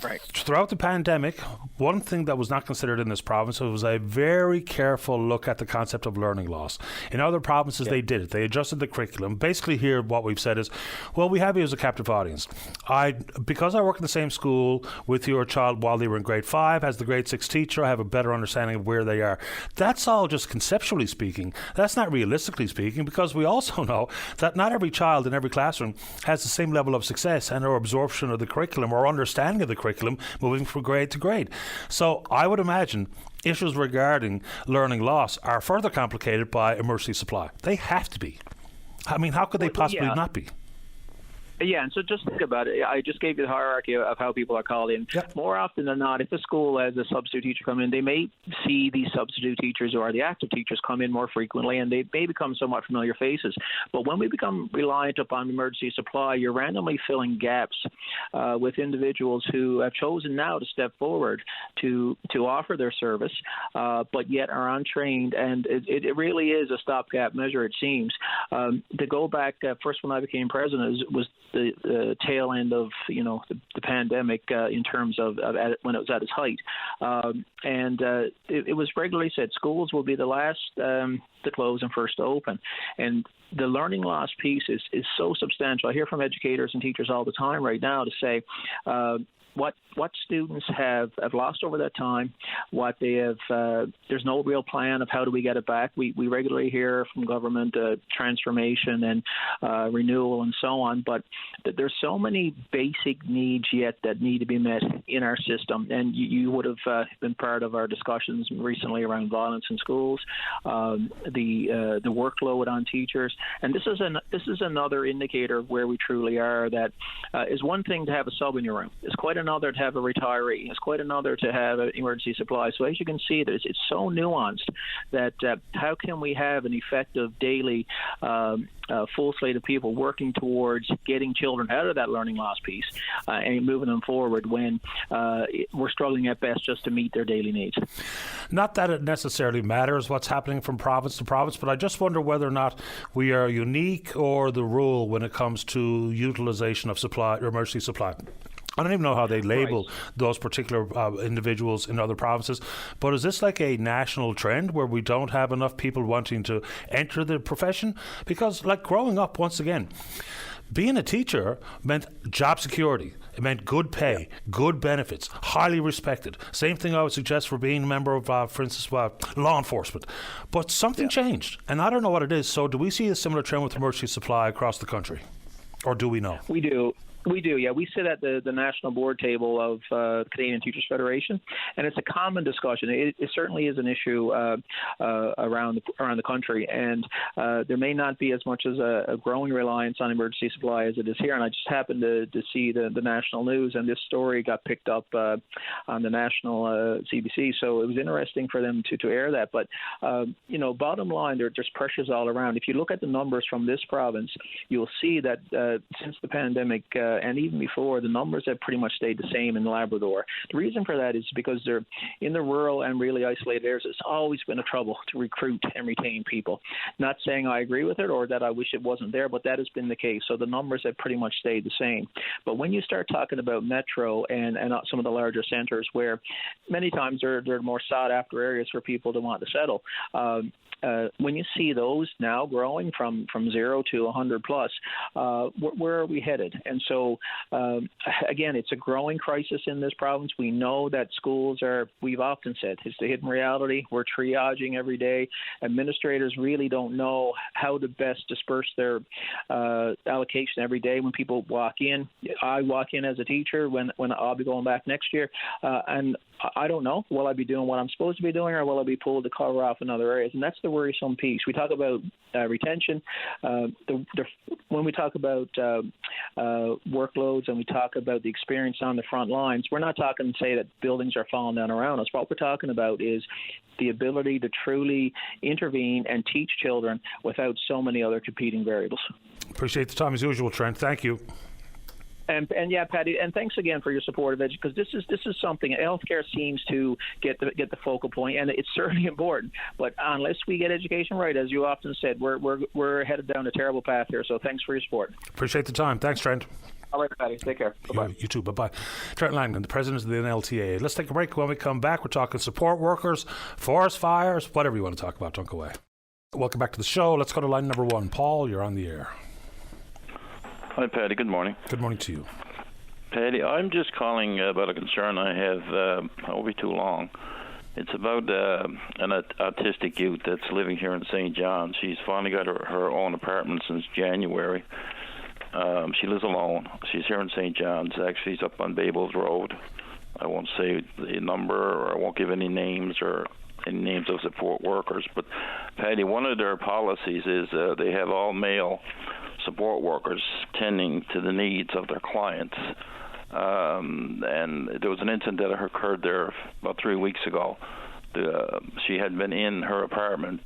right. Throughout the pandemic, one thing that was not considered in this province was a very careful look at the concept of learning loss. In other provinces, they did it. They adjusted the curriculum. Basically here, what we've said is, well, we have you as a captive audience. Because I work in the same school with your child while they were in grade 5, as the grade 6 teacher, I have a better understanding of where they are. That's all just conceptually speaking. That's not realistically speaking, because we also know that not every child in every classroom has the same level of success and or absorption of the curriculum or understanding of the curriculum moving from grade to grade. So I would imagine issues regarding learning loss are further complicated by emergency supply. They have to be. I mean, how could they possibly not be? Yeah, and so just think about it. I just gave you the hierarchy of how people are called in. Yep. More often than not, if a school has a substitute teacher come in, they may see these substitute teachers or the active teachers come in more frequently, and they may become somewhat familiar faces. But when we become reliant upon emergency supply, you're randomly filling gaps with individuals who have chosen now to step forward to offer their service, but yet are untrained, and it really is a stopgap measure, it seems. To go back, first when I became president was the tail end of the pandemic in terms of when it was at its height, and it was regularly said schools will be the last to close and first to open, and the learning loss piece is so substantial. I hear from educators and teachers all the time right now to say what students have lost over that time, what they have. There's no real plan of how do we get it back. We regularly hear from government transformation and renewal and so on, but there's so many basic needs yet that need to be met in our system. And you would have been part of our discussions recently around violence in schools, the workload on teachers, and this is another indicator of where we truly are. That is one thing to have a sub in your room. It's quite another to have a retiree. It's quite another to have an emergency supply. So as you can see, it's so nuanced that how can we have an effective daily full slate of people working towards getting children out of that learning loss piece and moving them forward when we're struggling at best just to meet their daily needs. Not that it necessarily matters what's happening from province to province, but I just wonder whether or not we are unique or the rule when it comes to utilization of supply or emergency supply. I don't even know how they label those particular individuals in other provinces, but is this like a national trend where we don't have enough people wanting to enter the profession? Because like growing up, once again, being a teacher meant job security. It meant good pay, good benefits, highly respected. Same thing I would suggest for being a member of, for instance, law enforcement. But something changed, and I don't know what it is. So do we see a similar trend with emergency supply across the country? Or do we know? We do. We do, yeah. We sit at the national board table of the Canadian Teachers Federation, and it's a common discussion. It certainly is an issue around the country, and there may not be as much as a growing reliance on emergency supply as it is here. And I just happened to see the national news, and this story got picked up on the national CBC, so it was interesting for them to air that. But, bottom line, there's pressures all around. If you look at the numbers from this province, you'll see that since the pandemic and even before, the numbers have pretty much stayed the same in Labrador. The reason for that is because they're in the rural and really isolated areas. It's always been a trouble to recruit and retain people. Not saying I agree with it or that I wish it wasn't there, but that has been the case. So the numbers have pretty much stayed the same. But when you start talking about metro and some of the larger centers where many times they're more sought after areas for people to want to settle, when you see those now growing from 0 to 100 plus, where are we headed? And so, again, it's a growing crisis in this province. We know that schools we've often said, it's the hidden reality. We're triaging every day. Administrators really don't know how to best disperse their allocation every day when people walk in. I walk in as a teacher when I'll be going back next year, and I don't know, will I be doing what I'm supposed to be doing, or will I be pulled to cover off in other areas? And that's the worrisome piece. We talk about retention. When we talk about workloads and we talk about the experience on the front lines, we're not talking to say that buildings are falling down around us. What we're talking about is the ability to truly intervene and teach children without so many other competing variables. Appreciate the time as usual, Trent. Thank you. And yeah, Patty, and thanks again for your support of it, because this is something healthcare seems to get the focal point, and it's certainly important. But unless we get education right, as you often said, we're headed down a terrible path here. So thanks for your support. Appreciate the time. Thanks, Trent. All right, Patty. Take care. Bye-bye. You too. Bye-bye. Trent Langan, the president of the NLTA. Let's take a break. When we come back, we're talking support workers, forest fires, whatever you want to talk about. Don't go away. Welcome back to the show. Let's go to line number 1. Paul, you're on the air. Hi, Patty. Good morning. Good morning to you. Patty, I'm just calling about a concern I have. I won't be too long. It's about an autistic youth that's living here in St. John. She's finally got her own apartment since January. She lives alone. She's here in St. John's. Actually, she's up on Babels Road. I won't say the number, or I won't give any names or any names of support workers. But, Patty, one of their policies is they have all male support workers tending to the needs of their clients. And there was an incident that occurred there about 3 weeks ago. She had been in her apartment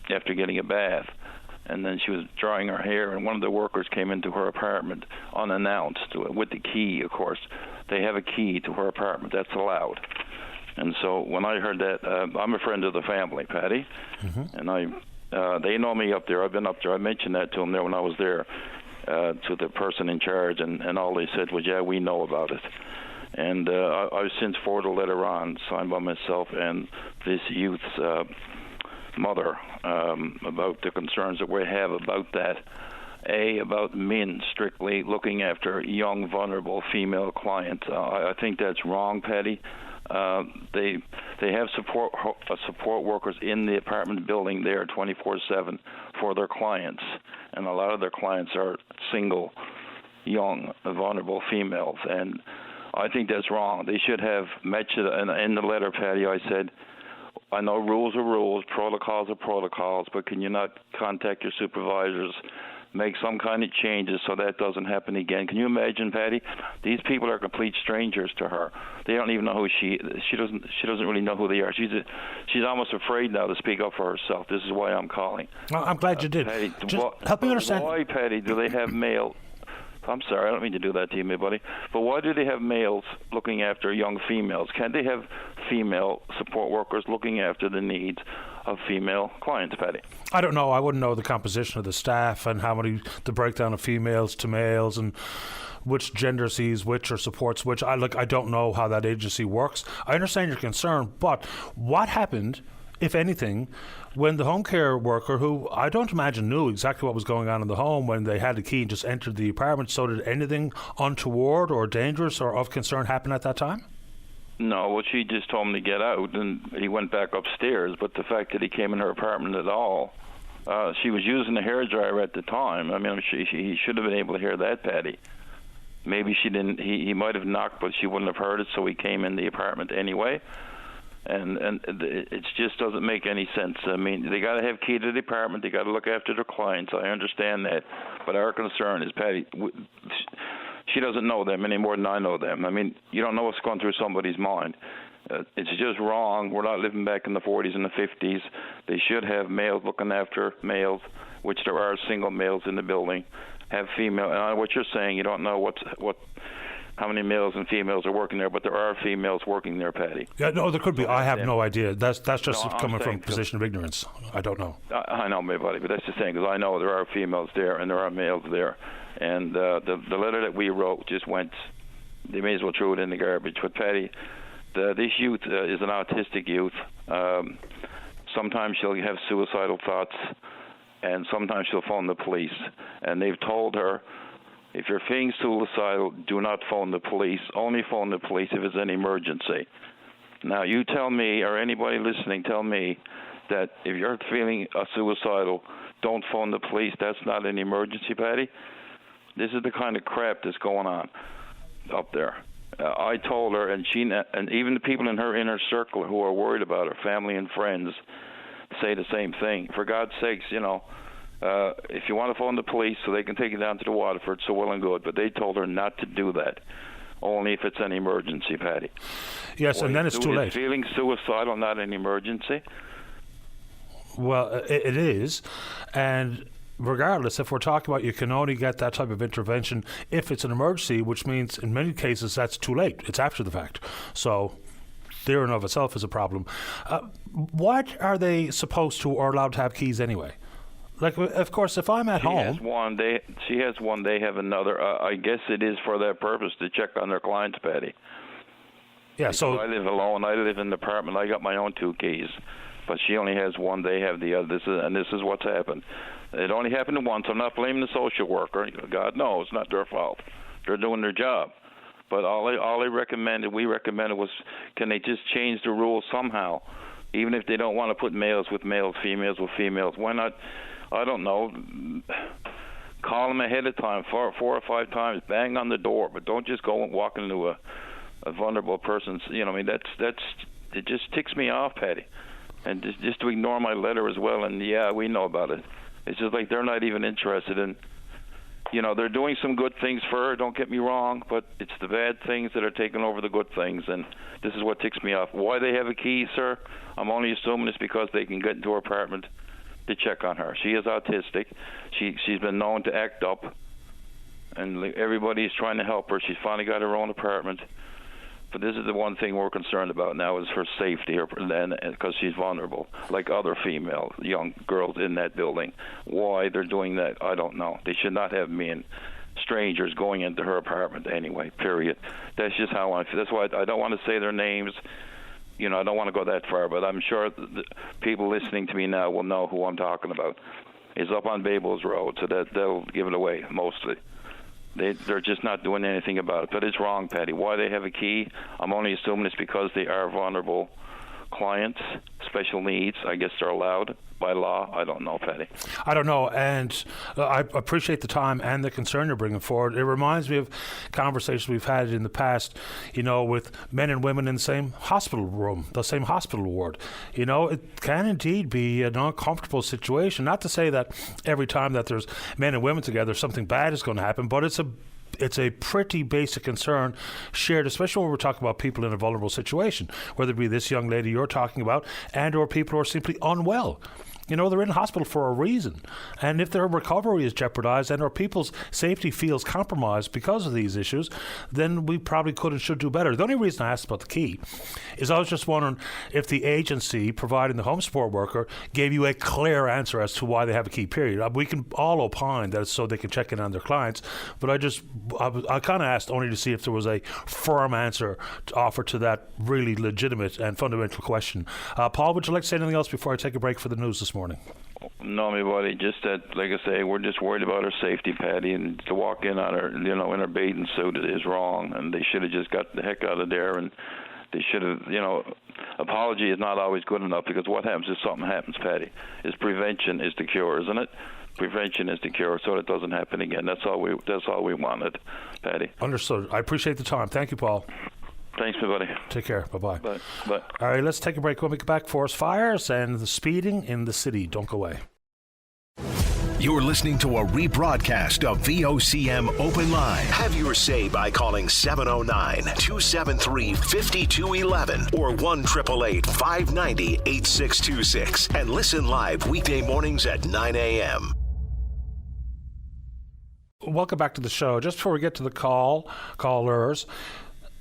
after getting a bath, and then she was drying her hair, and one of the workers came into her apartment unannounced with the key, of course. They have a key to her apartment. That's allowed. And so when I heard that, I'm a friend of the family, Patty, and they know me up there. I've been up there. I mentioned that to them there when I was there, to the person in charge, and all they said was, yeah, we know about it. And I've since forwarded a letter on, signed by myself and this youth's mother, about the concerns that we have about that. About men strictly looking after young, vulnerable female clients. I think that's wrong, Patty. They have support workers in the apartment building there 24/7 for their clients, and a lot of their clients are single, young, vulnerable females, and I think that's wrong. They should have mentioned in the letter, Patty. I said, I know rules are rules, protocols are protocols, but can you not contact your supervisors? Make some kind of changes so that doesn't happen again. Can you imagine, Patty? These people are complete strangers to her. They don't even know who she doesn't really know who they are. She's almost afraid now to speak up for herself. This is why I'm calling. Well, I'm glad you did. Patty, help me understand. Why, Patty, do they have male? I'm sorry, I don't mean to do that to you, my buddy. But why do they have males looking after young females? Can't they have female support workers looking after the needs of female clients, Patty? I don't know. I wouldn't know the composition of the staff and how many, the breakdown of females to males and which gender sees which or supports which. I don't know how that agency works. I understand your concern, but what happened, if anything, when the home care worker, who I don't imagine knew exactly what was going on in the home, when they had the key and just entered the apartment, so did anything untoward or dangerous or of concern happen at that time? No, well, she just told him to get out, and he went back upstairs. But the fact that he came in her apartment at all, she was using the hairdryer at the time. I mean, he should have been able to hear that, Patty. Maybe she didn't. He might have knocked, but she wouldn't have heard it, so he came in the apartment anyway. And it just doesn't make any sense. I mean, they got to have key to the apartment. They got to look after their clients. I understand that, but our concern is, Patty, she doesn't know them any more than I know them. I mean, you don't know what's going through somebody's mind. It's just wrong. We're not living back in the 40s and the 50s. They should have males looking after males, which there are single males in the building. have female. What you're saying, you don't know how many males and females are working there, but there are females working there, Patty. Yeah, no, there could be. I have no idea. That's just No, coming from a position of ignorance. I don't know. I know, my buddy, but that's the thing, because I know there are females there and there are males there. And the letter that we wrote just went, they may as well throw it in the garbage. But, Patty, this youth is an autistic youth. Sometimes she'll have suicidal thoughts, and sometimes she'll phone the police. And they've told her, if you're feeling suicidal, do not phone the police. Only phone the police if it's an emergency. Now, you tell me, or anybody listening, tell me that if you're feeling suicidal, don't phone the police. That's not an emergency, Patty. This is the kind of crap that's going on up there. I told her, and even the people in her inner circle who are worried about her, family and friends, say the same thing. For God's sakes, if you want to phone the police so they can take you down to the Waterford, so well and good. But they told her not to do that, only if it's an emergency, Patty. Yes, and then it's too late. Is feeling suicidal not an emergency? Well, it is. And regardless, if we're talking about you can only get that type of intervention if it's an emergency, which means in many cases that's too late. It's after the fact. So there in and of itself is a problem. What are they supposed to or allowed to have keys anyway? Like, of course, if I'm at home... She has one, they have another. I guess it is for that purpose, to check on their clients, Patty. Yeah, so... I live alone. I live in an apartment. I got my own 2 keys. But she only has one, they have the other. This is what's happened. It only happened once. I'm not blaming the social worker. God knows, it's not their fault. They're doing their job. But all we recommended was, can they just change the rules somehow? Even if they don't want to put males with males, females with females, why not? I don't know. Call them ahead of time, 4 or 5 times. Bang on the door, but don't just go and walk into a vulnerable person's. That's it. Just ticks me off, Patty. And just to ignore my letter as well. And yeah, we know about it. It's just like they're not even interested in. They're doing some good things for her. Don't get me wrong, but it's the bad things that are taking over the good things, and this is what ticks me off. Why they have a key, sir? I'm only assuming it's because they can get into her apartment to check on her. She is autistic. She's been known to act up, and everybody's trying to help her. She's finally got her own apartment. But this is the one thing we're concerned about now is her safety, because she's vulnerable, like other female young girls in that building. Why they're doing that, I don't know. They should not have me and strangers going into her apartment anyway, period. That's just how I feel. That's why I don't want to say their names. I don't want to go that far, but I'm sure the people listening to me now will know who I'm talking about. It's up on Babel's Road, so they'll give it away mostly. They're just not doing anything about it. But it's wrong, Patty. Why they have a key, I'm only assuming it's because they are vulnerable clients, special needs. I guess they're allowed by law. I don't know, Patty. I don't know, and I appreciate the time and the concern you're bringing forward. It reminds me of conversations we've had in the past, with men and women in the same hospital room, the same hospital ward. It can indeed be an uncomfortable situation. Not to say that every time that there's men and women together, something bad is going to happen, but it's a pretty basic concern shared, especially when we're talking about people in a vulnerable situation, whether it be this young lady you're talking about and or people who are simply unwell. They're in hospital for a reason. And if their recovery is jeopardized and or people's safety feels compromised because of these issues, then we probably could and should do better. The only reason I asked about the key is I was just wondering if the agency providing the home support worker gave you a clear answer as to why they have a key, period. We can all opine that it's so they can check in on their clients, but I kind of asked only to see if there was a firm answer to offer to that really legitimate and fundamental question. Paul, would you like to say anything else before I take a break for the news this morning? No, my buddy. Just that, like I say, we're just worried about her safety, Patty, and to walk in on her, in her bathing suit is wrong, and they should have just got the heck out of there, and they should have, apology is not always good enough, because what happens if something happens, Patty? Prevention is the cure, isn't it? Prevention is the cure, so it doesn't happen again. That's all we wanted, Patty. Understood. I appreciate the time. Thank you, Paul. Thanks, my buddy. Take care. Bye-bye. Bye. All right, let's take a break. When we get back, forest fires and the speeding in the city. Don't go away. You're listening to a rebroadcast of VOCM Open Line. Have your say by calling 709-273-5211 or 1-888-590-8626 and listen live weekday mornings at 9 a.m. welcome back to the show. Just before we get to the callers,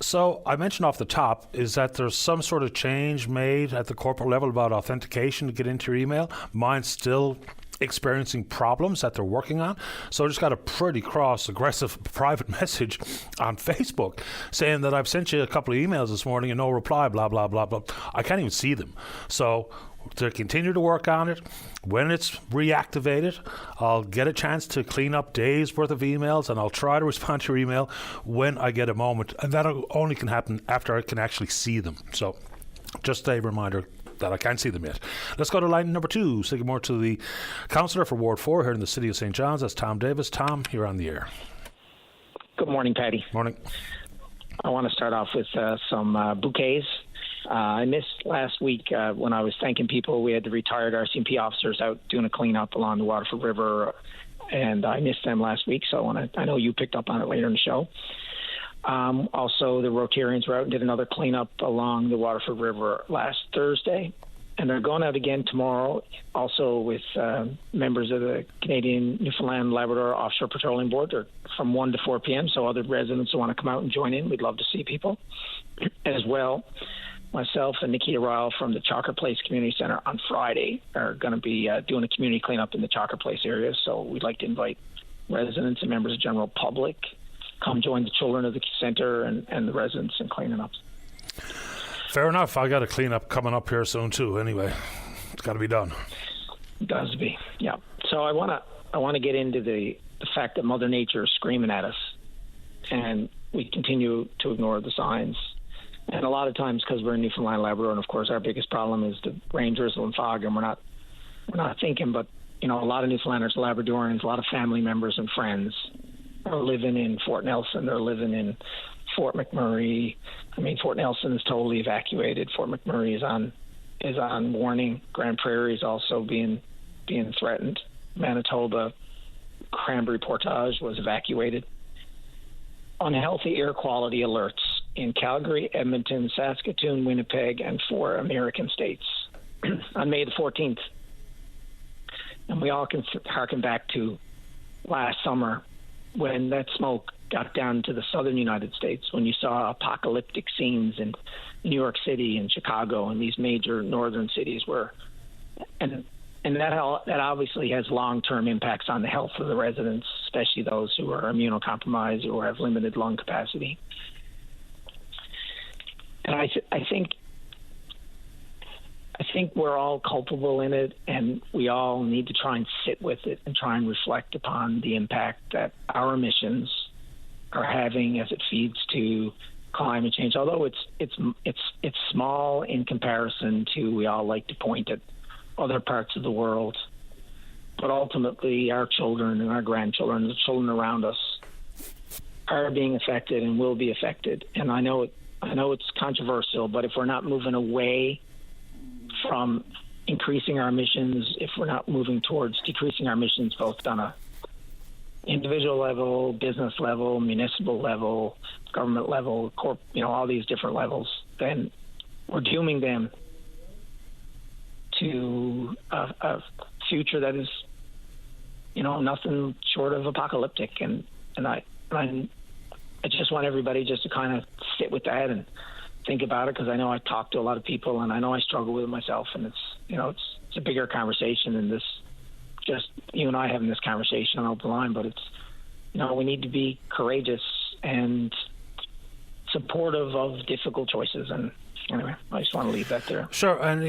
so I mentioned off the top is that there's some sort of change made at the corporate level about authentication to get into your email. Mine's still experiencing problems that they're working on. So I just got a pretty cross, aggressive private message on Facebook saying that I've sent you a couple of emails this morning and no reply, blah, blah, blah, blah. I can't even see them. So to continue to work on it, when it's reactivated, I'll get a chance to clean up days worth of emails, and I'll try to respond to your email when I get a moment. And that only can happen after I can actually see them. So just a reminder that I can't see them yet. Let's go to line number 2. Say good morning to the councillor for Ward 4 here in the city of St. John's. That's Tom Davis. Tom, you're on the air. Good morning, Patty. Morning. I want to start off with some bouquets. I missed last week when I was thanking people. We had the retired RCMP officers out doing a cleanup along the Waterford River, and I missed them last week, so I know you picked up on it later in the show. Also, the Rotarians were out and did another cleanup along the Waterford River last Thursday, and they're going out again tomorrow, also with members of the Canadian Newfoundland Labrador Offshore Patrolling Board. They're from 1 to 4 p.m., so other residents who want to come out and join in, we'd love to see people. As well, myself and Nikita Ryle from the Chalker Place Community Center on Friday are going to be doing a community cleanup in the Chalker Place area, so we'd like to invite residents and members of the general public come join the children of the center and the residents in cleaning up. Fair enough. I got a cleanup coming up here soon too. Anyway, it's got to be done. It does be, yeah. So I want to get into the fact that Mother Nature is screaming at us, and we continue to ignore the signs. And a lot of times, because we're in Newfoundland, Labrador, and of course our biggest problem is the rain, drizzle, and fog, and we're not thinking. But a lot of Newfoundlanders, Labradorians, a lot of family members and friends are living in Fort Nelson. They're living in Fort McMurray. I mean, Fort Nelson is totally evacuated. Fort McMurray is on warning. Grand Prairie is also being threatened. Manitoba, Cranberry Portage was evacuated. Unhealthy air quality alerts in Calgary, Edmonton, Saskatoon, Winnipeg, and 4 American states on May the 14th. And we all can harken back to last summer when that smoke got down to the southern United States, when you saw apocalyptic scenes in New York City and Chicago and these major northern cities and that obviously has long-term impacts on the health of the residents, especially those who are immunocompromised or have limited lung capacity. And I think we're all culpable in it, and we all need to try and sit with it and try and reflect upon the impact that our emissions are having as it feeds to climate change. Although it's small in comparison to, we all like to point at other parts of the world, but ultimately our children and our grandchildren, the children around us, are being affected and will be affected. And I know it's controversial, but if we're not moving away from increasing our emissions, if we're not moving towards decreasing our emissions, both on a individual level, business level, municipal level, government level, all these different levels, then we're dooming them to a future that is, nothing short of apocalyptic. And I just want everybody just to kind of sit with that and think about it, because I know I talk to a lot of people and I know I struggle with it myself, and it's a bigger conversation than this, just you and I having this conversation on Open Line, but it's, we need to be courageous and supportive of difficult choices. And anyway, I just want to leave that there. Sure, and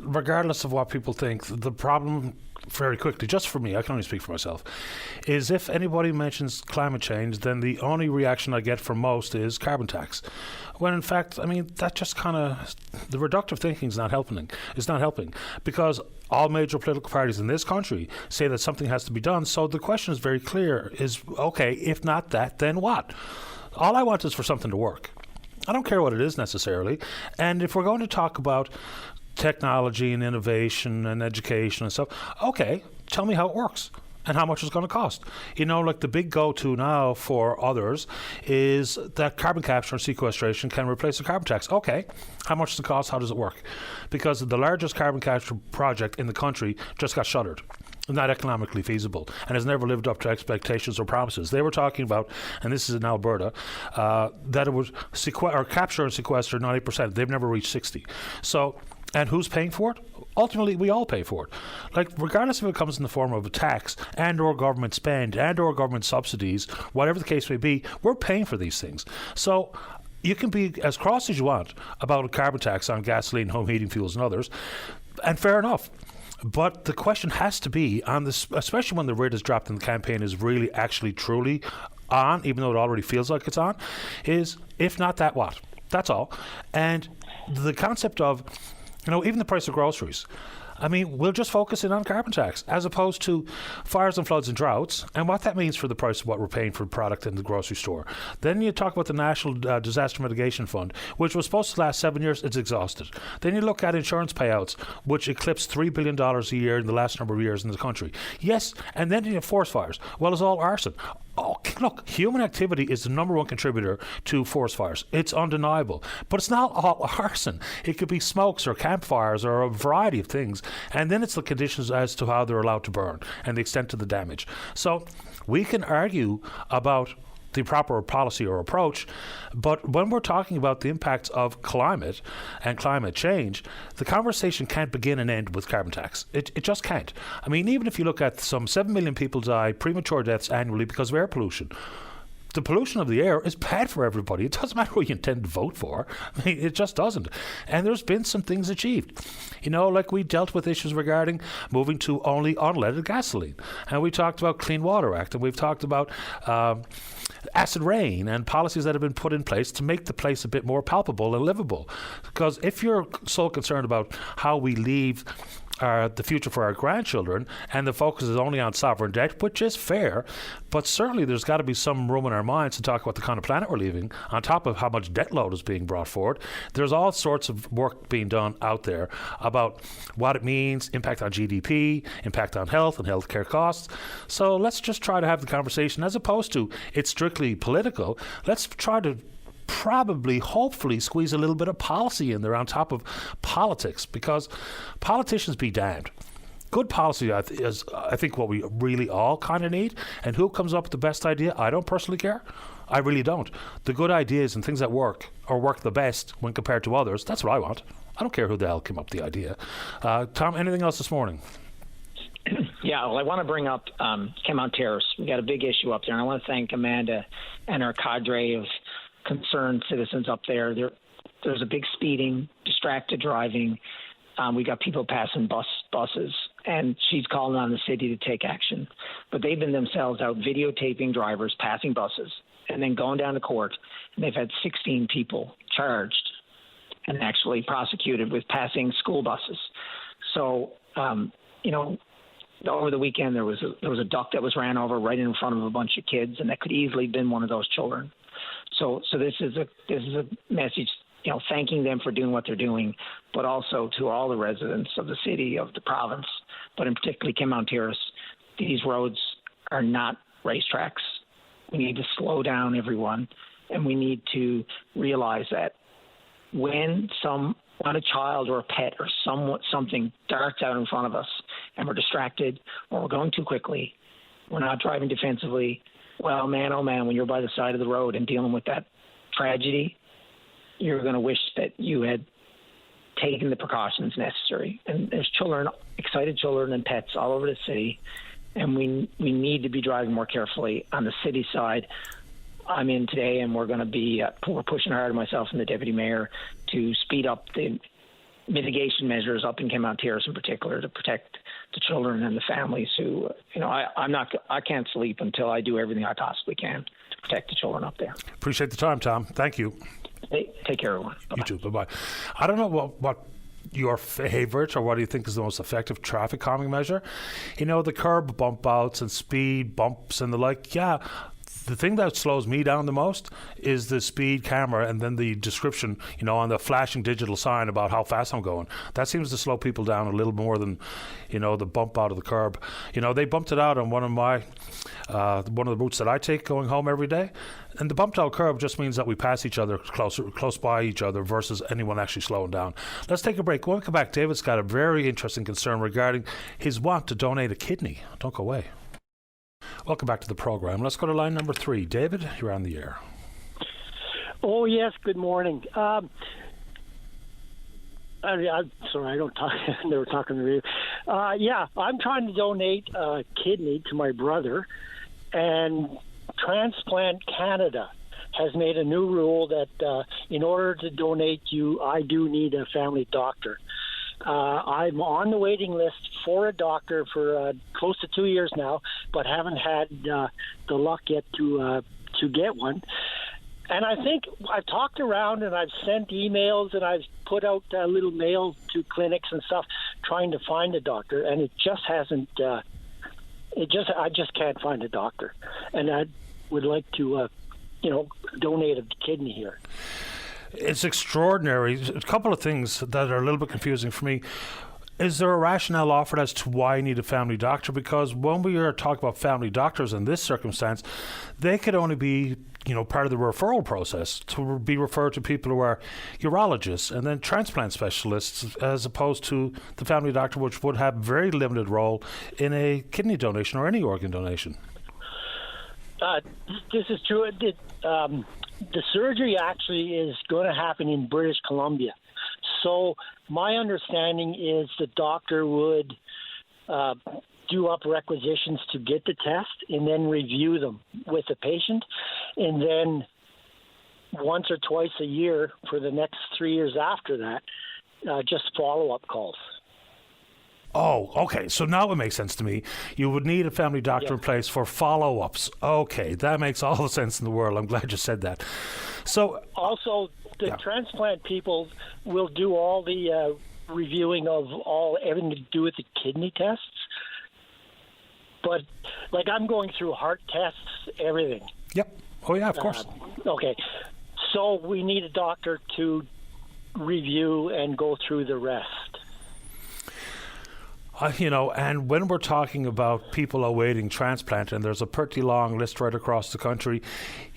regardless of what people think, the problem, very quickly, just for me, I can only speak for myself, is if anybody mentions climate change, then the only reaction I get from most is carbon tax. When in fact, that just kind of, the reductive thinking is not helping. It's not helping, because all major political parties in this country say that something has to be done. So the question is very clear: is okay, if not that, then what? All I want is for something to work. I don't care what it is necessarily. And if we're going to talk about technology and innovation and education and stuff, okay, tell me how it works and how much it's going to cost. Like the big go-to now for others is that carbon capture and sequestration can replace the carbon tax. Okay, how much does it cost? How does it work? Because the largest carbon capture project in the country just got shuttered. not economically feasible, and has never lived up to expectations or promises. They were talking about, and this is in Alberta, that it would capture and sequester 90%. They've never reached 60. So, and who's paying for it? Ultimately, we all pay for it. Like, regardless if it comes in the form of a tax and or government spend and or government subsidies, whatever the case may be, we're paying for these things. So you can be as cross as you want about a carbon tax on gasoline, home heating fuels and others, and fair enough. But the question has to be on this, especially when the rate is dropped and the campaign is really actually truly on, even though it already feels like it's on, is if not that, what? That's all. And the concept of, even the price of groceries. I mean, we'll just focus in on carbon tax as opposed to fires and floods and droughts and what that means for the price of what we're paying for product in the grocery store. Then you talk about the National Disaster Mitigation Fund, which was supposed to last 7 years. It's exhausted. Then you look at insurance payouts, which eclipse $3 billion a year in the last number of years in the country. Yes, and then you have forest fires. Well, it's all arson. Oh, look, human activity is the number one contributor to forest fires. It's undeniable. But it's not all arson. It could be smokes or campfires or a variety of things. And then it's the conditions as to how they're allowed to burn and the extent of the damage. So we can argue about the proper policy or approach, but when we're talking about the impacts of climate and climate change, the conversation can't begin and end with carbon tax. It just can't. I mean, even if you look at some 7 million people die, premature deaths annually because of air pollution. The pollution of the air is bad for everybody. It doesn't matter who you intend to vote for. I mean, it just doesn't. And there's been some things achieved. Like we dealt with issues regarding moving to only unleaded gasoline. And we talked about Clean Water Act. And we've talked about acid rain and policies that have been put in place to make the place a bit more palpable and livable. Because if you're so concerned about how we leave the future for our grandchildren, and the focus is only on sovereign debt, which is fair, but certainly there's got to be some room in our minds to talk about the kind of planet we're leaving, on top of how much debt load is being brought forward. There's all sorts of work being done out there about what it means, impact on GDP, impact on health and healthcare costs. So let's just try to have the conversation, as opposed to it's strictly political. Let's try to hopefully squeeze a little bit of policy in there on top of politics, because politicians be damned. Good policy is, I think, what we really all kind of need. And who comes up with the best idea? I don't personally care. I really don't. The good ideas and things that work, or work the best when compared to others, that's what I want. I don't care who the hell came up with the idea. Tom, anything else this morning? Yeah, well, I want to bring up Kenmount Terrace. We got a big issue up there, and I want to thank Amanda and her cadre of concerned citizens up there. There's a big speeding, distracted driving. We got people passing buses, and she's calling on the city to take action. But they've been themselves out videotaping drivers passing buses and then going down to court, and they've had 16 people charged and actually prosecuted with passing school buses. So, over the weekend there was a duck that was ran over right in front of a bunch of kids, and that could easily have been one of those children. So this is a message, thanking them for doing what they're doing, but also to all the residents of the city, of the province, but in particularly Kenmount Terrace. These roads are not racetracks. We need to slow down, everyone, and we need to realize that when a child or a pet or something darts out in front of us and we're distracted or we're going too quickly, we're not driving defensively. Well, man, oh man, when you're by the side of the road and dealing with that tragedy, you're going to wish that you had taken the precautions necessary. And there's excited children and pets all over the city, and we need to be driving more carefully on the city side. I'm in today, and we're going to be we're pushing hard, myself and the deputy mayor, to speed up the mitigation measures up in Kenmount Terrace in particular to protect the children and the families who, I can't sleep until I do everything I possibly can to protect the children up there. Appreciate the time, Tom. Thank you. Hey, take care, everyone. Bye-bye. You too. Bye-bye. I don't know what your favorite or what do you think is the most effective traffic calming measure. The curb bump outs and speed bumps and the like, yeah, The thing that slows me down the most is the speed camera and then the description, on the flashing digital sign about how fast I'm going. That seems to slow people down a little more than, the bump out of the curb. They bumped it out on one of the routes that I take going home every day. And the bumped out curb just means that we pass each other close by each other versus anyone actually slowing down. Let's take a break. When we come back, David's got a very interesting concern regarding his want to donate a kidney. Don't go away. Welcome back to the program. Let's go to line number 3. David, you're on the air. Oh, yes. Good morning. I'm sorry, I don't talk. They were talking to you. I'm trying to donate a kidney to my brother, and Transplant Canada has made a new rule that in order to donate you, I do need a family doctor. I'm on the waiting list for a doctor for close to 2 years now, but haven't had the luck yet to get one. And I think I've talked around and I've sent emails and I've put out little mail to clinics and stuff trying to find a doctor, and it just hasn't. I just can't find a doctor, and I would like to, donate a kidney here. It's extraordinary. A couple of things that are a little bit confusing for me. Is there a rationale offered as to why you need a family doctor? Because when we are talking about family doctors in this circumstance, they could only be, part of the referral process to be referred to people who are urologists and then transplant specialists, as opposed to the family doctor, which would have very limited role in a kidney donation or any organ donation. This is true. The surgery actually is going to happen in British Columbia. So my understanding is the doctor would do up requisitions to get the test and then review them with the patient. And then once or twice a year for the next 3 years after that, just follow-up calls. Oh, okay. So now it makes sense to me. You would need a family doctor in place for follow-ups. Okay, that makes all the sense in the world. I'm glad you said that. So also, the transplant people will do all the reviewing of everything to do with the kidney tests. But I'm going through heart tests, everything. Yep. Oh yeah, of course. Okay. So we need a doctor to review and go through the rest. And when we're talking about people awaiting transplant, and there's a pretty long list right across the country,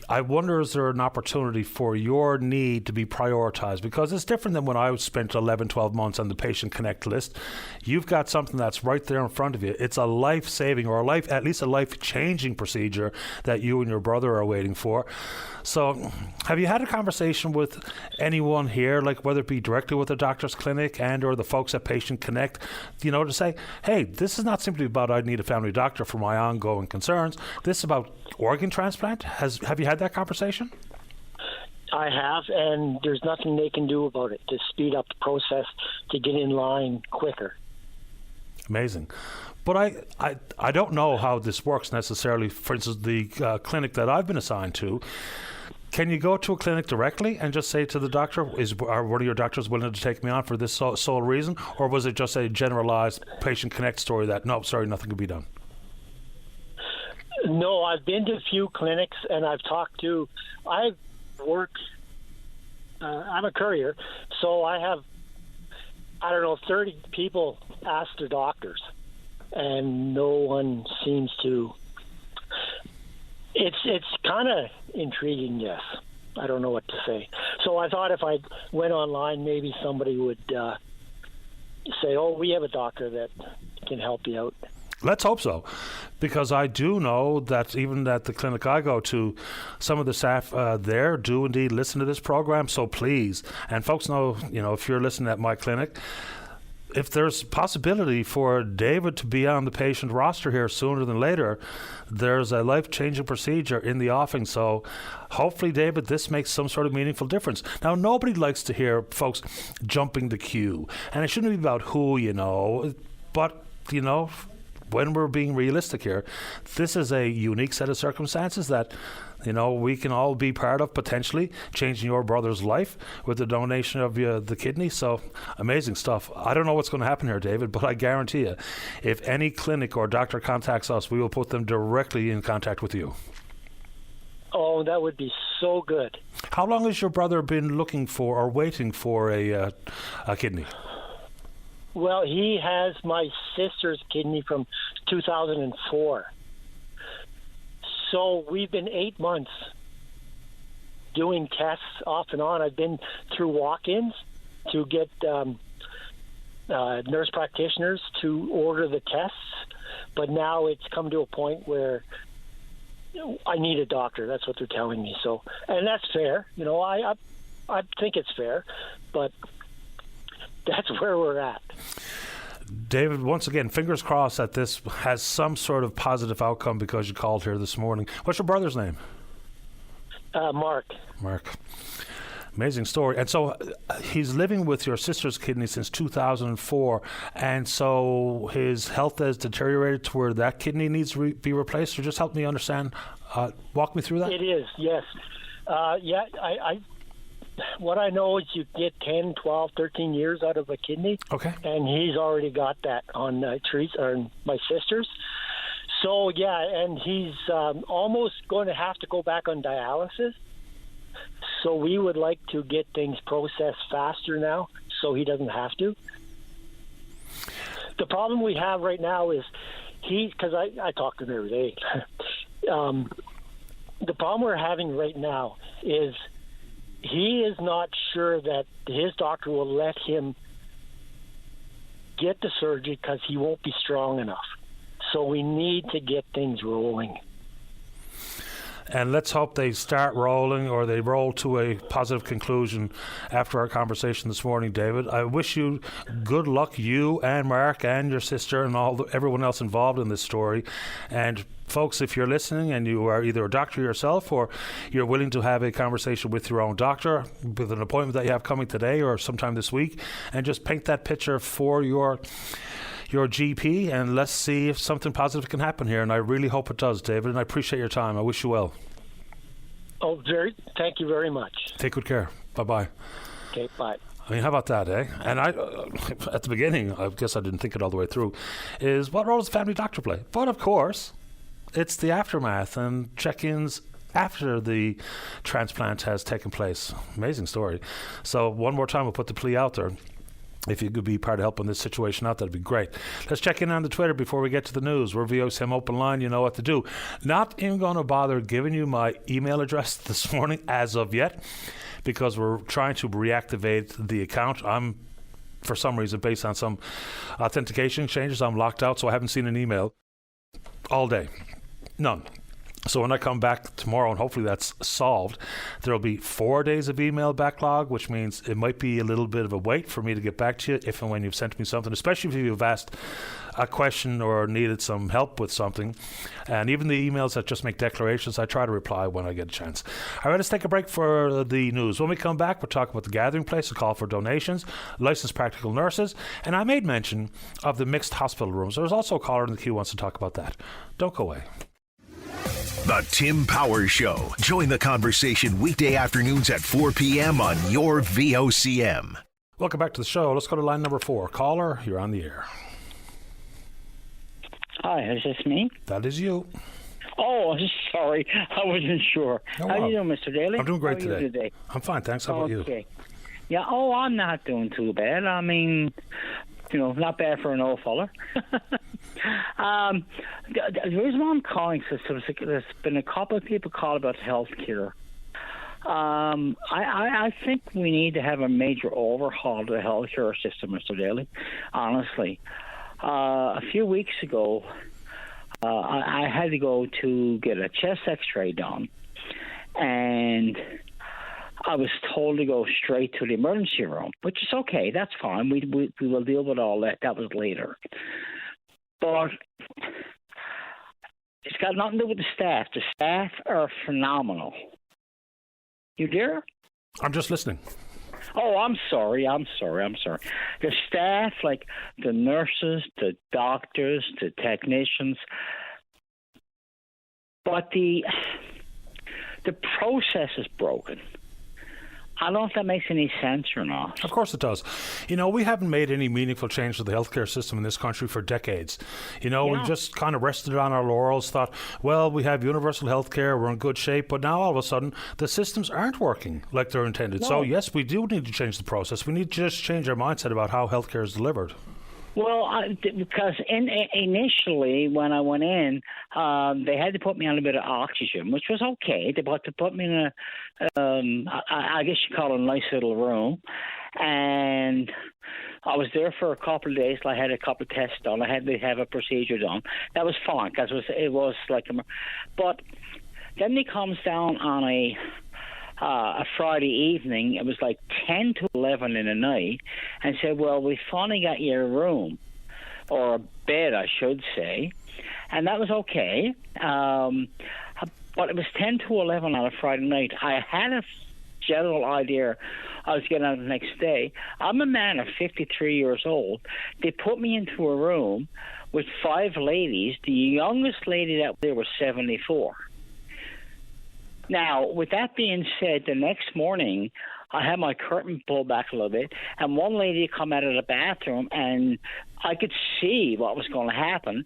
I wonder, is there an opportunity for your need to be prioritized? Because it's different than when I spent 11, 12 months on the Patient Connect list. You've got something that's right there in front of you. It's a life-saving or at least a life-changing procedure that you and your brother are waiting for. So have you had a conversation with anyone here, like whether it be directly with the doctor's clinic and or the folks at Patient Connect, to say, hey, this is not simply about I need a family doctor for my ongoing concerns. This is about organ transplant? Have you had that conversation? I have, and there's nothing they can do about it to speed up the process to get in line quicker. Amazing. But I don't know how this works necessarily. For instance, the clinic that I've been assigned to, can you go to a clinic directly and just say to the doctor, are one of your doctors willing to take me on for this sole reason? Or was it just a generalized Patient Connect story that, no, sorry, nothing can be done? No, I've been to a few clinics and I'm a courier, so I have, 30 people ask their doctors, and no one seems to. It's kind of intriguing, yes. I don't know what to say. So I thought if I went online, maybe somebody would say, oh, we have a doctor that can help you out. Let's hope so, because I do know that even at the clinic I go to, some of the staff there do indeed listen to this program. So please, and folks know, if you're listening at my clinic, if there's possibility for David to be on the patient roster here sooner than later, there's a life-changing procedure in the offing. So hopefully, David, this makes some sort of meaningful difference. Now, nobody likes to hear folks jumping the queue, and it shouldn't be about who you know, but, when we're being realistic here, this is a unique set of circumstances that, we can all be part of, potentially changing your brother's life with the donation of the kidney. So amazing stuff. I don't know what's going to happen here, David, but I guarantee you, if any clinic or doctor contacts us, we will put them directly in contact with you. Oh, that would be so good. How long has your brother been looking for or waiting for a kidney? Well, he has my sister's kidney from 2004. So we've been 8 months doing tests off and on. I've been through walk-ins to get nurse practitioners to order the tests, but now it's come to a point where I need a doctor. That's what they're telling me. So, and that's fair. You know, I think it's fair, but that's where we're at. David, once again, fingers crossed that this has some sort of positive outcome because you called here this morning. What's your brother's name? Mark. Mark. Amazing story. And so he's living with your sister's kidney since 2004, and so his health has deteriorated to where that kidney needs to be replaced. So just help me understand. Walk me through that. It is, yes. I what I know is you get 10, 12, 13 years out of a kidney. Okay. And he's already got that on my sister's. So, yeah, and he's almost going to have to go back on dialysis. So we would like to get things processed faster now so he doesn't have to. The problem we have right now is because I talk to him every day. The problem we're having right now is he is not sure that his doctor will let him get the surgery because he won't be strong enough. So we need to get things rolling. And let's hope they start rolling or they roll to a positive conclusion after our conversation this morning, David. I wish you good luck, you and Mark and your sister and everyone else involved in this story. And folks, if you're listening and you are either a doctor yourself or you're willing to have a conversation with your own doctor with an appointment that you have coming today or sometime this week, and just paint that picture for your GP, and let's see if something positive can happen here. And I really hope it does, David, and I appreciate your time. I wish you well. Oh, thank you very much. Take good care. Bye-bye. Okay, bye. I mean, how about that, eh? And I, at the beginning, I guess I didn't think it all the way through, is what role does the family doctor play? But of course, it's the aftermath and check-ins after the transplant has taken place. Amazing story. So one more time, we'll put the plea out there. If you could be part of helping this situation out, that'd be great. Let's check in on the Twitter before we get to the news. We're VOCM Open Line. You know what to do. Not even going to bother giving you my email address this morning as of yet, because we're trying to reactivate the account. For some reason, based on some authentication changes, I'm locked out, so I haven't seen an email all day. None. So when I come back tomorrow, and hopefully that's solved, there'll be 4 days of email backlog, which means it might be a little bit of a wait for me to get back to you if and when you've sent me something, especially if you've asked a question or needed some help with something. And even the emails that just make declarations, I try to reply when I get a chance. All right, let's take a break for the news. When we come back, we'll talk about the gathering place, a call for donations, licensed practical nurses, and I made mention of the mixed hospital rooms. There's also a caller in the queue who wants to talk about that. Don't go away. The Tim Powers Show. Join the conversation weekday afternoons at 4 p.m. on your VOCM. Welcome back to the show. Let's go to line number 4. Caller, you're on the air. Hi, is this me? That is you. Oh, sorry. I wasn't sure. No, How are you doing, Mr. Daly? I'm doing great How are you today. I'm fine, thanks. How about you? Okay. Yeah, I'm not doing too bad. I mean, not bad for an old fella. The reason why I'm calling is there's been a couple of people call about health care. I think we need to have a major overhaul of the healthcare system, Mr. Daly, honestly. A few weeks ago, I had to go to get a chest x-ray done, and I was told to go straight to the emergency room, which is okay. That's fine. We will deal with all that. That was later. But it's got nothing to do with the staff. The staff are phenomenal. You there? I'm just listening. Oh, I'm sorry. The staff, like the nurses, the doctors, the technicians, but the process is broken. I don't know if that makes any sense or not. Of course it does. We haven't made any meaningful change to the healthcare system in this country for decades. We've just kind of rested on our laurels, thought, well, we have universal healthcare, we're in good shape, but now all of a sudden the systems aren't working like they're intended. No. So yes, we do need to change the process. We need to just change our mindset about how healthcare is delivered. Well, because initially when I went in, they had to put me on a bit of oxygen, which was okay. They put me in a, I guess you call it a nice little room, and I was there for a couple of days. I had a couple of tests done. I had to have a procedure done. That was fine because it was like, but then he comes down on a Friday evening. It was like 10 to 11 in the night, and said, well, we finally got your room, or a bed, I should say, and that was okay. But it was 10 to 11 on a Friday night. I had a general idea I was getting out the next day. I'm a man of 53 years old. They put me into a room with 5 ladies. The youngest lady that there was 74. Now, with that being said, the next morning, I had my curtain pulled back a little bit, and one lady come out of the bathroom, and I could see what was going to happen.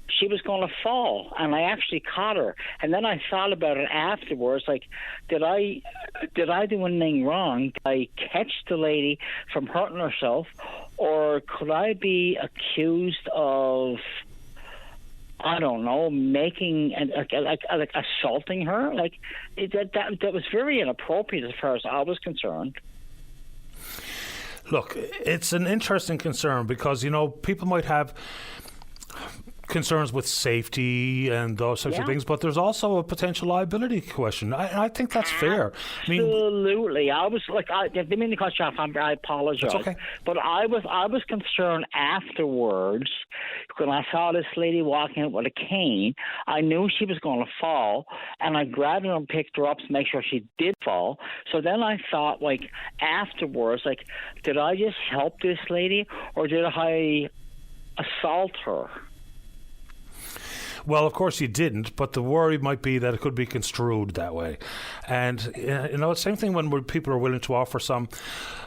She was going to fall, and I actually caught her. And then I thought about it afterwards, like, did I do anything wrong? Did I catch the lady from hurting herself, or could I be accused of, I don't know, making like assaulting her? Like that was very inappropriate as far as I was concerned. Look, it's an interesting concern because people might have concerns with safety and those sorts of things, but there's also a potential liability question. I think that's fair. Absolutely. I was like, I didn't mean to cut you off. I apologize. That's okay. But I was concerned afterwards when I saw this lady walking out with a cane. I knew she was going to fall, and I grabbed her and picked her up to make sure she did fall. So then I thought, like, afterwards, like, did I just help this lady, or did I assault her? Well, of course you didn't, but the worry might be that it could be construed that way. And, same thing when people are willing to offer some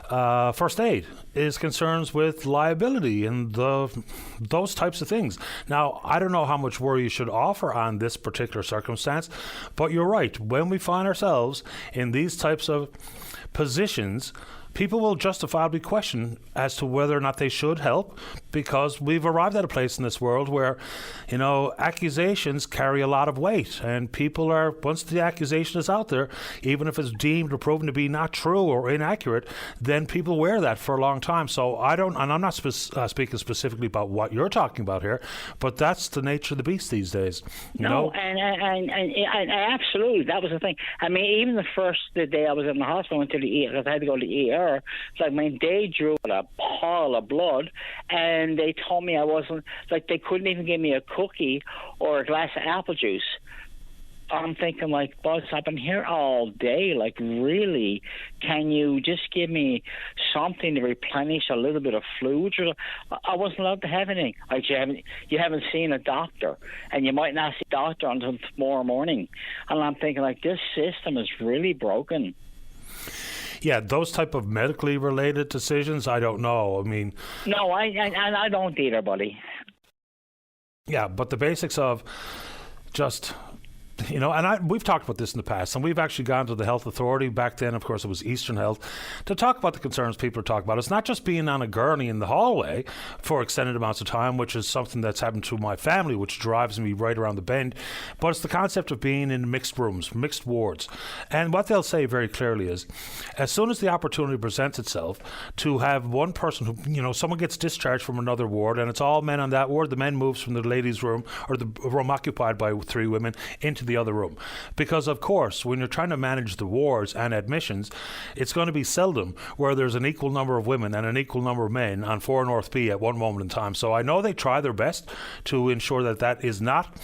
first aid is concerns with liability and those types of things. Now, I don't know how much worry you should offer on this particular circumstance, but you're right. When we find ourselves in these types of positions, people will justifiably question as to whether or not they should help, because we've arrived at a place in this world where, accusations carry a lot of weight, and people are, once the accusation is out there, even if it's deemed or proven to be not true or inaccurate, then people wear that for a long time. So I'm not speaking specifically about what you're talking about here, but that's the nature of the beast these days. And absolutely, that was the thing. I mean, even the day I was in the hospital, I went to the ER, because I had to go to the ER. It's like, they drew a pile of blood, and they told me I wasn't, like, they couldn't even give me a cookie or a glass of apple juice. I'm thinking, like, Buzz, I've been here all day. Like, really, can you just give me something to replenish a little bit of fluid? I wasn't allowed to have anything. Like, you haven't seen a doctor, and you might not see a doctor until tomorrow morning. And I'm thinking, like, this system is really broken. Yeah, those type of medically related decisions, I don't know. I mean, no, I don't either, buddy. Yeah, but the basics of just, and we've talked about this in the past, and we've actually gone to the health authority. Back then, of course, it was Eastern Health, to talk about the concerns people are talking about. It's not just being on a gurney in the hallway for extended amounts of time, which is something that's happened to my family, which drives me right around the bend, but it's the concept of being in mixed rooms, mixed wards. And what they'll say very clearly is, as soon as the opportunity presents itself to have one person who, someone gets discharged from another ward, and it's all men on that ward, the men moves from the ladies' room, or the room occupied by 3 women, into the other room. Because, of course, when you're trying to manage the wards and admissions, it's going to be seldom where there's an equal number of women and an equal number of men on 4 North B at one moment in time. So I know they try their best to ensure that that is not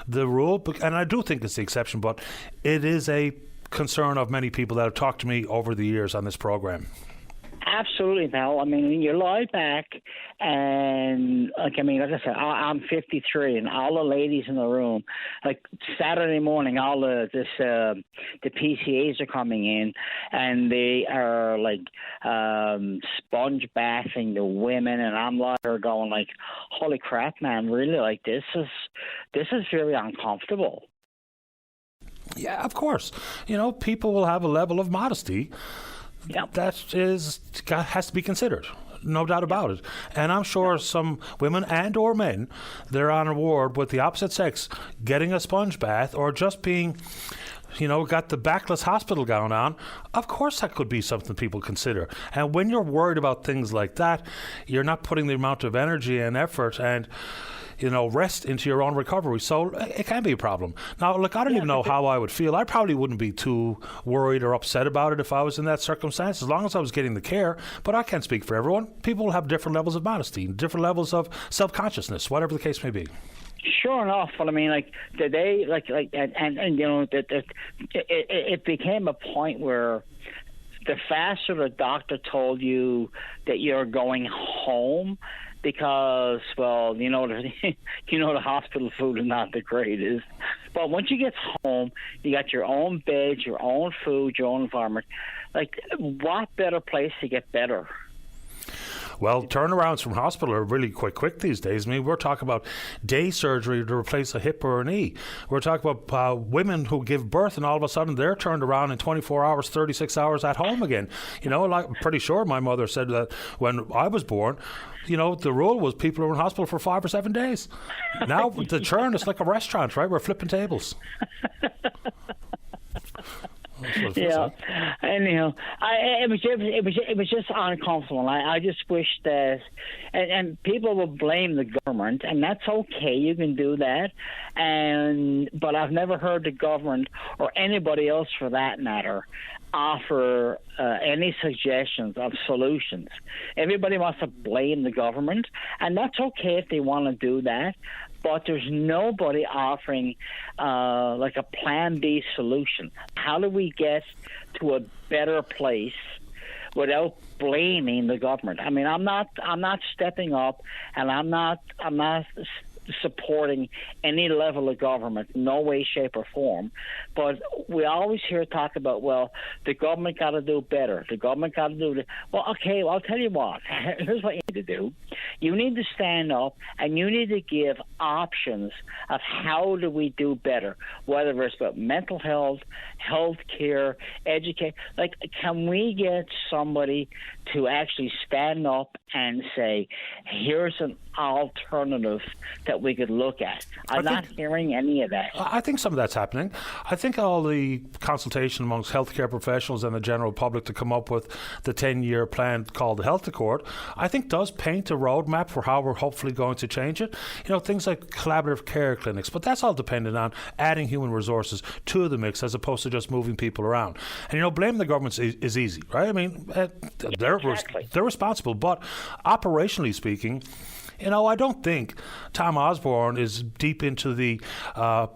the rule, and I do think it's the exception, but it is a concern of many people that have talked to me over the years on this program. absolutely, pal. I mean, you lie back, and like I said, I'm 53, and all the ladies in the room, like Saturday morning, all the PCAs are coming in, and they are like sponge bathing the women, and I'm like, her going like, holy crap, man, really? Like this is very uncomfortable. Yeah, of course. People will have a level of modesty that has to be considered. No doubt about it. And I'm sure some women and or men, they're on a ward with the opposite sex getting a sponge bath or just being, got the backless hospital gown on. Of course that could be something people consider. And when you're worried about things like that, you're not putting the amount of energy and effort and rest into your own recovery. So it can be a problem. Now, look, I don't even know how I would feel. I probably wouldn't be too worried or upset about it if I was in that circumstance, as long as I was getting the care. But I can't speak for everyone. People have different levels of modesty, different levels of self-consciousness, whatever the case may be. Sure enough, but I mean, like today, it became a point where the faster the doctor told you that you're going home, because, well, the hospital food is not the greatest. But once you get home, you got your own bed, your own food, your own environment. Like, what better place to get better? Well, turnarounds from hospital are really quite quick these days. I mean, we're talking about day surgery to replace a hip or a knee. We're talking about women who give birth and all of a sudden they're turned around in 24 hours, 36 hours at home again. I'm pretty sure my mother said that when I was born, the rule was people were in hospital for 5 or 7 days. Now the churn is like a restaurant, right? We're flipping tables. Yeah. Anyhow, it was just uncomfortable. I just wish that, and people will blame the government, and that's okay. You can do that, but I've never heard the government or anybody else, for that matter, offer any suggestions of solutions. Everybody wants to blame the government, and that's okay if they want to do that. But there's nobody offering like a plan B solution. How do we get to a better place without blaming the government? I mean, I'm not stepping up, and I'm not supporting any level of government, no way, shape, or form. But we always hear talk about, well, the government got to do better. The government got to do it. Well, okay, I'll tell you what. Here's what you need to do. You need to stand up, and you need to give options of how do we do better, whether it's about mental health, health care, education. Like, can we get somebody to actually stand up and say, here's an alternative that we could look at? I'm not hearing any of that. I think some of that's happening. I think all the consultation amongst healthcare professionals and the general public to come up with the 10-year plan called the Health Accord, I think does paint a roadmap for how we're hopefully going to change it. Things like collaborative care clinics, but that's all dependent on adding human resources to the mix as opposed to just moving people around. And, blaming the government is easy, right? I mean, they're responsible, but operationally speaking, I don't think Tom Osborne is deep into the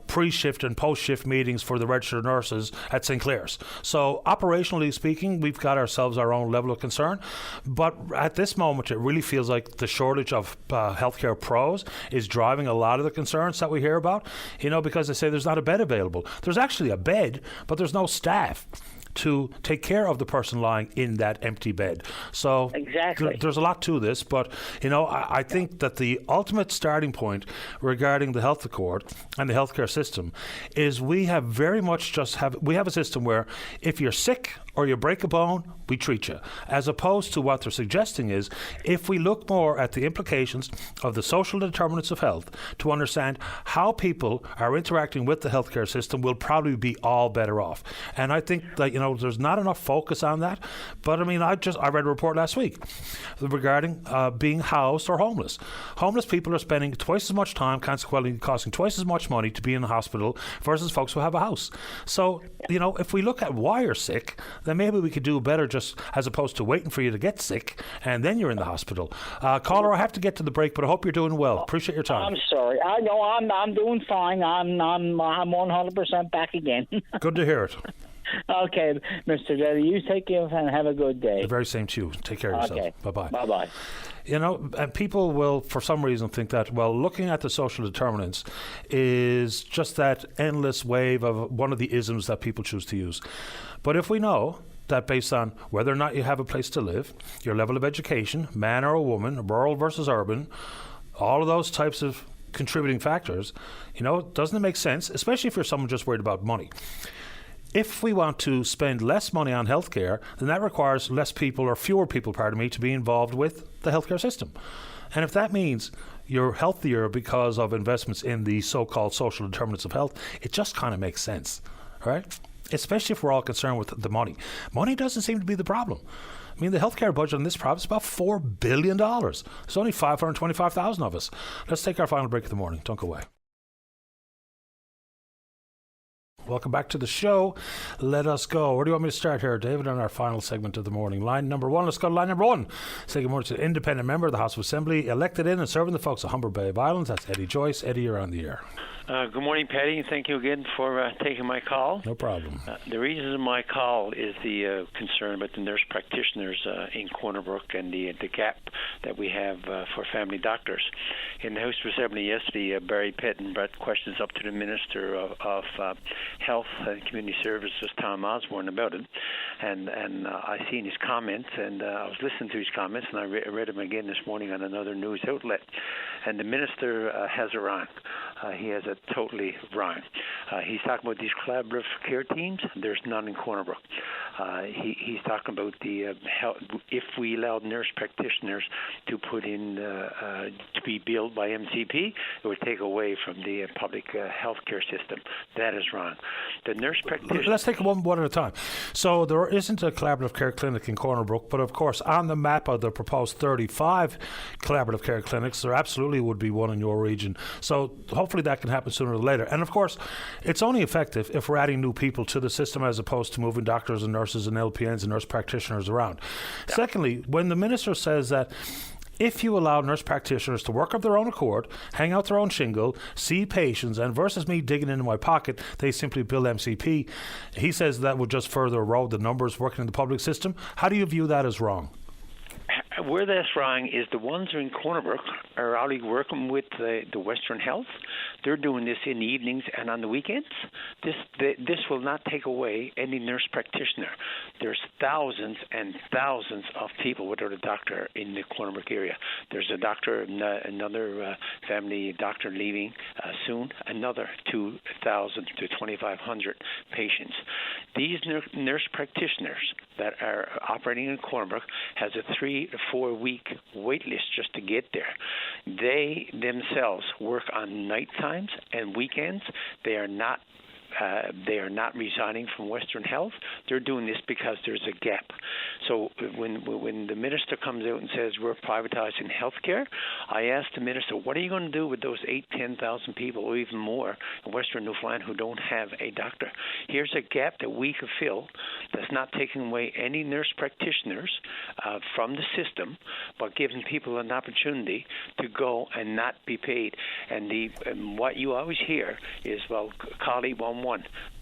pre-shift and post-shift meetings for the registered nurses at St. Clair's. So operationally speaking, we've got ourselves our own level of concern. But at this moment, it really feels like the shortage of healthcare pros is driving a lot of the concerns that we hear about, because they say there's not a bed available. There's actually a bed, but there's no staff to take care of the person lying in that empty bed. So exactly. There's a lot to this, but I think that the ultimate starting point regarding the Health Accord and the healthcare system is we have a system where if you're sick or you break a bone, we treat you, as opposed to what they're suggesting is if we look more at the implications of the social determinants of health to understand how people are interacting with the healthcare system, we'll probably be all better off. And I think that there's not enough focus on that. But I mean, I read a report last week regarding being housed or homeless. Homeless people are spending twice as much time, consequently costing twice as much money to be in the hospital versus folks who have a house. So if we look at why you're sick, then maybe we could do better, just as opposed to waiting for you to get sick and then you're in the hospital. Caller, I have to get to the break, but I hope you're doing well. Appreciate your time. I'm sorry. I know I'm doing fine. I'm 100% back again. Good to hear it. Okay, Mr. Daly, you take care and have a good day. The very same to you. Take care of yourself. Okay. Bye-bye. Bye-bye. You know, and people will, for some reason, think that, well, looking at the social determinants is just that endless wave of one of the isms that people choose to use. But if we know that based on whether or not you have a place to live, your level of education, man or a woman, rural versus urban, all of those types of contributing factors, you know, doesn't it make sense, especially if you're someone just worried about money? If we want to spend less money on healthcare, then that requires less people, or fewer people, to be involved with the healthcare system. And if that means you're healthier because of investments in the so-called social determinants of health, it just kind of makes sense, right? Especially if we're all concerned with the money. Money doesn't seem to be the problem. I mean, the healthcare budget in this province is about $4 billion. There's only 525,000 of us. Let's take our final break of the morning. Don't go away. Welcome back to the show. Let us go. Where do you want me to start here, David, on our final segment of the morning? Line number one. Let's go to line number one. Say good morning to an independent member of the House of Assembly, elected in and serving the folks of Humber Bay of Islands. That's Eddie Joyce. Eddie, you're on the air. Good morning, Patty, and thank you again for taking my call. No problem. The reason of my call is the concern about the nurse practitioners in Corner Brook and the gap that we have for family doctors. In the House of Assembly yesterday, Barry Pitton brought questions up to the Minister of Health and Community Services, Tom Osborne, about it. And I seen his comments, and I was listening to his comments, and I read them again this morning on another news outlet. And the Minister has it wrong. He has it totally wrong. He's talking about these collaborative care teams. There's none in Corner Brook. He's talking about the if we allowed nurse practitioners to put in to be billed by MCP, it would take away from the public health care system. That is wrong. The nurse practitioners. Let's take it one at a time. So there isn't a collaborative care clinic in Corner Brook, but of course on the map of the proposed 35 collaborative care clinics, there absolutely would be one in your region. So hopefully that can happen sooner or later. And of course, it's only effective if we're adding new people to the system as opposed to moving doctors and nurses and LPNs and nurse practitioners around. Yeah. Secondly, when the minister says that if you allow nurse practitioners to work of their own accord, hang out their own shingle, see patients, and versus me digging into my pocket, they simply bill MCP, he says that would just further erode the numbers working in the public system. How do you view that as wrong? Where that's wrong is the ones who are in Corner Brook are already working with the Western Health. They're doing this in the evenings and on the weekends. This will not take away any nurse practitioner. There's thousands and thousands of people without a doctor in the Corner Brook area. There's a doctor, another family doctor leaving soon, another 2,000 to 2,500 patients. These nurse practitioners that are operating in Corner Brook has a 3 to 4 week wait list just to get there. They themselves work on night times and weekends. They are not resigning from Western Health. They're doing this because there's a gap. So when the minister comes out and says we're privatizing healthcare, I asked the minister, what are you going to do with those 8,000-10,000 people or even more in Western Newfoundland who don't have a doctor? Here's a gap that we could fill that's not taking away any nurse practitioners from the system, but giving people an opportunity to go and not be paid. And what you always hear is, well, call 811.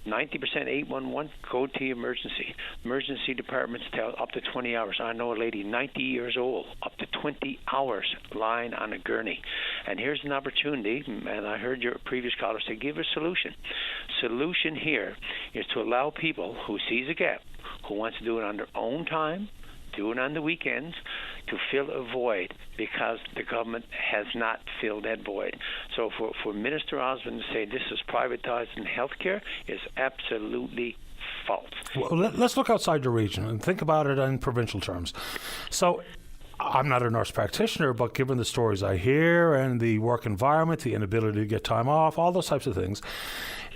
90% 811, go to emergency. Emergency departments tell up to 20 hours. I know a lady 90 years old, up to 20 hours lying on a gurney. And here's an opportunity, and I heard your previous caller say, give a solution. Solution here is to allow people who sees a gap, who wants to do it on their own time, do it on the weekends, to fill a void because the government has not filled that void. So for Minister Osborne to say this is privatizing healthcare is absolutely false. Well, let's look outside your region and think about it in provincial terms. So I'm not a nurse practitioner, but given the stories I hear and the work environment, the inability to get time off, all those types of things,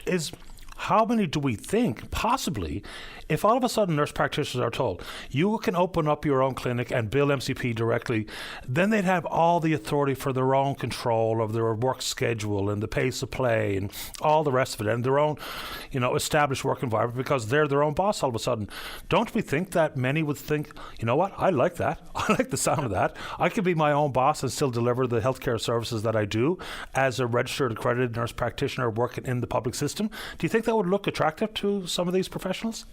is how many do we think, possibly, if all of a sudden nurse practitioners are told, you can open up your own clinic and bill MCP directly, then they'd have all the authority for their own control of their work schedule and the pace of play and all the rest of it, and their own, established work environment because they're their own boss all of a sudden. Don't we think that many would think, you know what, I like that. I like the sound of that. I could be my own boss and still deliver the healthcare services that I do as a registered accredited nurse practitioner working in the public system. Do you think that would look attractive to some of these professionals?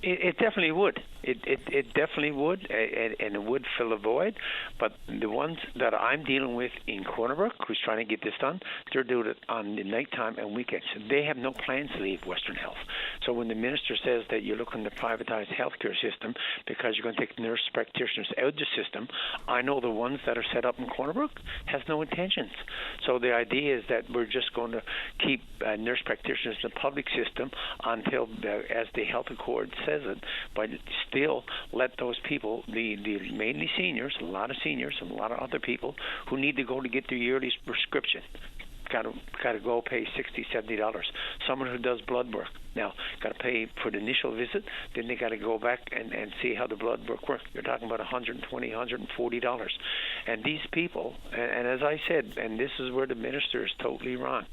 It definitely would. It definitely would, and it would fill a void. But the ones that I'm dealing with in Cornerbrook, who's trying to get this done, they're doing it on the nighttime and weekends. They have no plans to leave Western Health. So when the minister says that you're looking to privatize the healthcare system because you're going to take nurse practitioners out of the system, I know the ones that are set up in Cornerbrook has no intentions. So the idea is that we're just going to keep nurse practitioners in the public system until, as the health accord says it, but still let those people, the mainly seniors, a lot of seniors and a lot of other people who need to go to get their yearly prescription, got to go pay $60, $70. Someone who does blood work now got to pay for the initial visit, then they got to go back and see how the blood work works. You're talking about $120, $140. And these people, and as I said, and this is where the minister is totally wrong,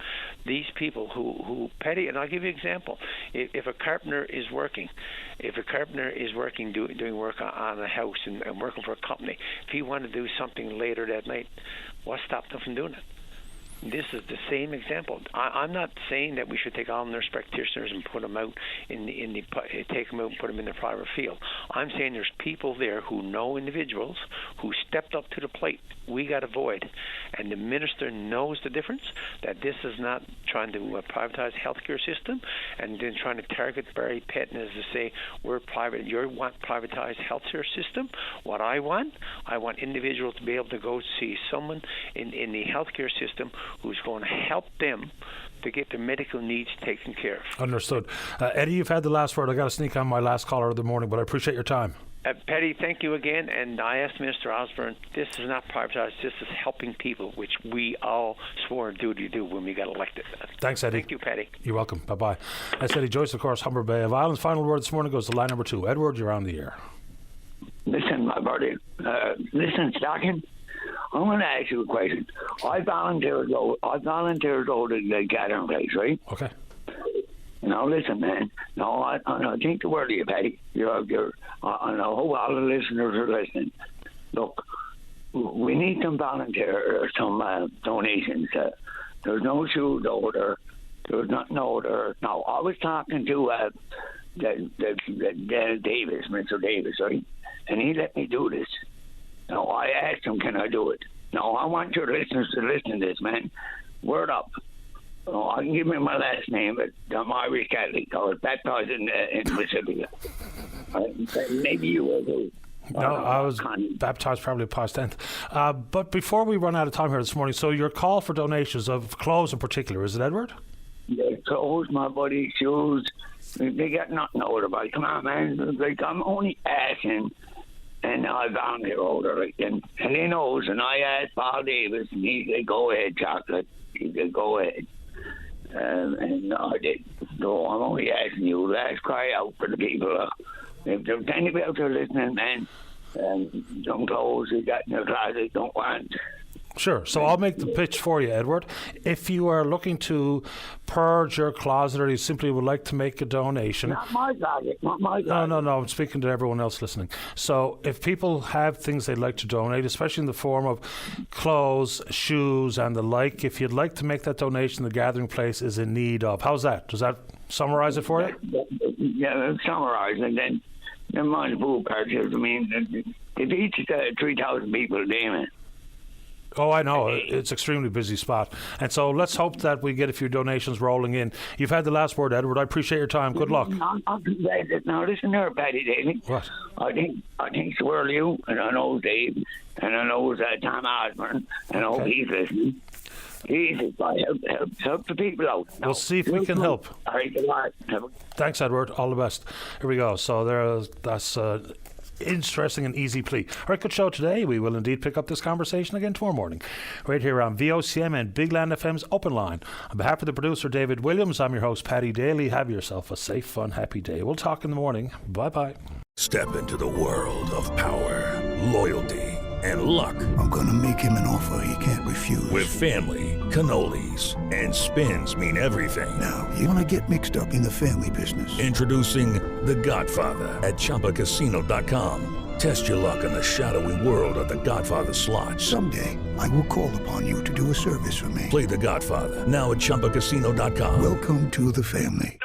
these people who petty, and I'll give you an example. If a carpenter is working, doing work on a house and working for a company, if he wanted to do something later that night, what stopped him from doing it? This is the same example. I'm not saying that we should take all nurse practitioners and put them out take them out and put them in the private field. I'm saying there's people there who know individuals who stepped up to the plate. We got a void, and the minister knows the difference. That this is not trying to privatize the healthcare system, and then trying to target Barry Pettin as to say we're private. You want privatized healthcare system? What I want individuals to be able to go see someone in the healthcare system who's going to help them to get their medical needs taken care of. Understood. Eddie, you've had the last word. I got to sneak on my last caller of the morning, but I appreciate your time. Petty, thank you again. And I asked Minister Osborne, this is not privatized, this is helping people, which we all swore a duty to do when we got elected. Thanks, Eddie. Thank you, Petty. You're welcome. Bye-bye. That's Eddie Joyce, of course, Humber Bay of Islands. Final word this morning goes to line number 2. Edward, you're on the air. Listen, my buddy. Listen, Stocking. I'm going to ask you a question. I volunteered to go to the gathering place, right? Okay. Now, listen, man. No, I think the word of you, Patty. I know all the listeners are listening. Look, we need some donations. There's no shoes order. There's nothing order. Now, I was talking to Davis, Mr. Davis, right? And he let me do this. Now, I asked him, can I do it? Now, I want your listeners to listen to this, man. Word up. I can give me my last name, but I'm Irish Catholic. I was baptized in Pacifica. Maybe you will too. No, I was baptized probably past 10th. But before we run out of time here this morning, so your call for donations of clothes in particular, is it, Edward? Yeah, clothes, my buddy, shoes. They got nothing older about it. Come on, man. Like, I'm only asking. And I volunteer older, and he knows. And I asked Paul Davis, and he said, "Go ahead, chocolate." He said, "Go ahead," and I did. So I'm only asking you. Let's cry out for the people. If there's anybody out there listening, man, some clothes you got in your closet don't want. Sure. So I'll make the pitch for you, Edward. If you are looking to purge your closet or you simply would like to make a donation. Not my closet. No. I'm speaking to everyone else listening. So if people have things they'd like to donate, especially in the form of clothes, shoes, and the like, if you'd like to make that donation, the gathering place is in need of. How's that? Does that summarize it for you? Yeah, summarize. And then never mind the food purchase. I mean, if each 3,000 people, damn it. Oh, I know. It's an extremely busy spot. And so let's hope that we get a few donations rolling in. You've had the last word, Edward. I appreciate your time. Good luck. Now, listen here, Patty Daly. What? I think Swirl you, and I know Dave, and I know Tom Osborne, and I hope he's listening. Jesus, help the people out. We'll see if we can help. All right, good luck. Thanks, Edward. All the best. Here we go. So that's interesting and easy plea. All right, good show today. We will indeed pick up this conversation again tomorrow morning, right here on VOCM and Big Land FM's Open Line. On behalf of the producer, David Williams, I'm your host, Paddy Daly. Have yourself a safe, fun, happy day. We'll talk in the morning. Bye-bye. Step into the world of power, loyalty, and luck. I'm going to make him an offer he can't refuse. With family, cannolis, and spins mean everything. Now, you want to get mixed up in the family business. Introducing The Godfather at ChumbaCasino.com. Test your luck in the shadowy world of The Godfather slot. Someday, I will call upon you to do a service for me. Play The Godfather now at ChumbaCasino.com. Welcome to the family.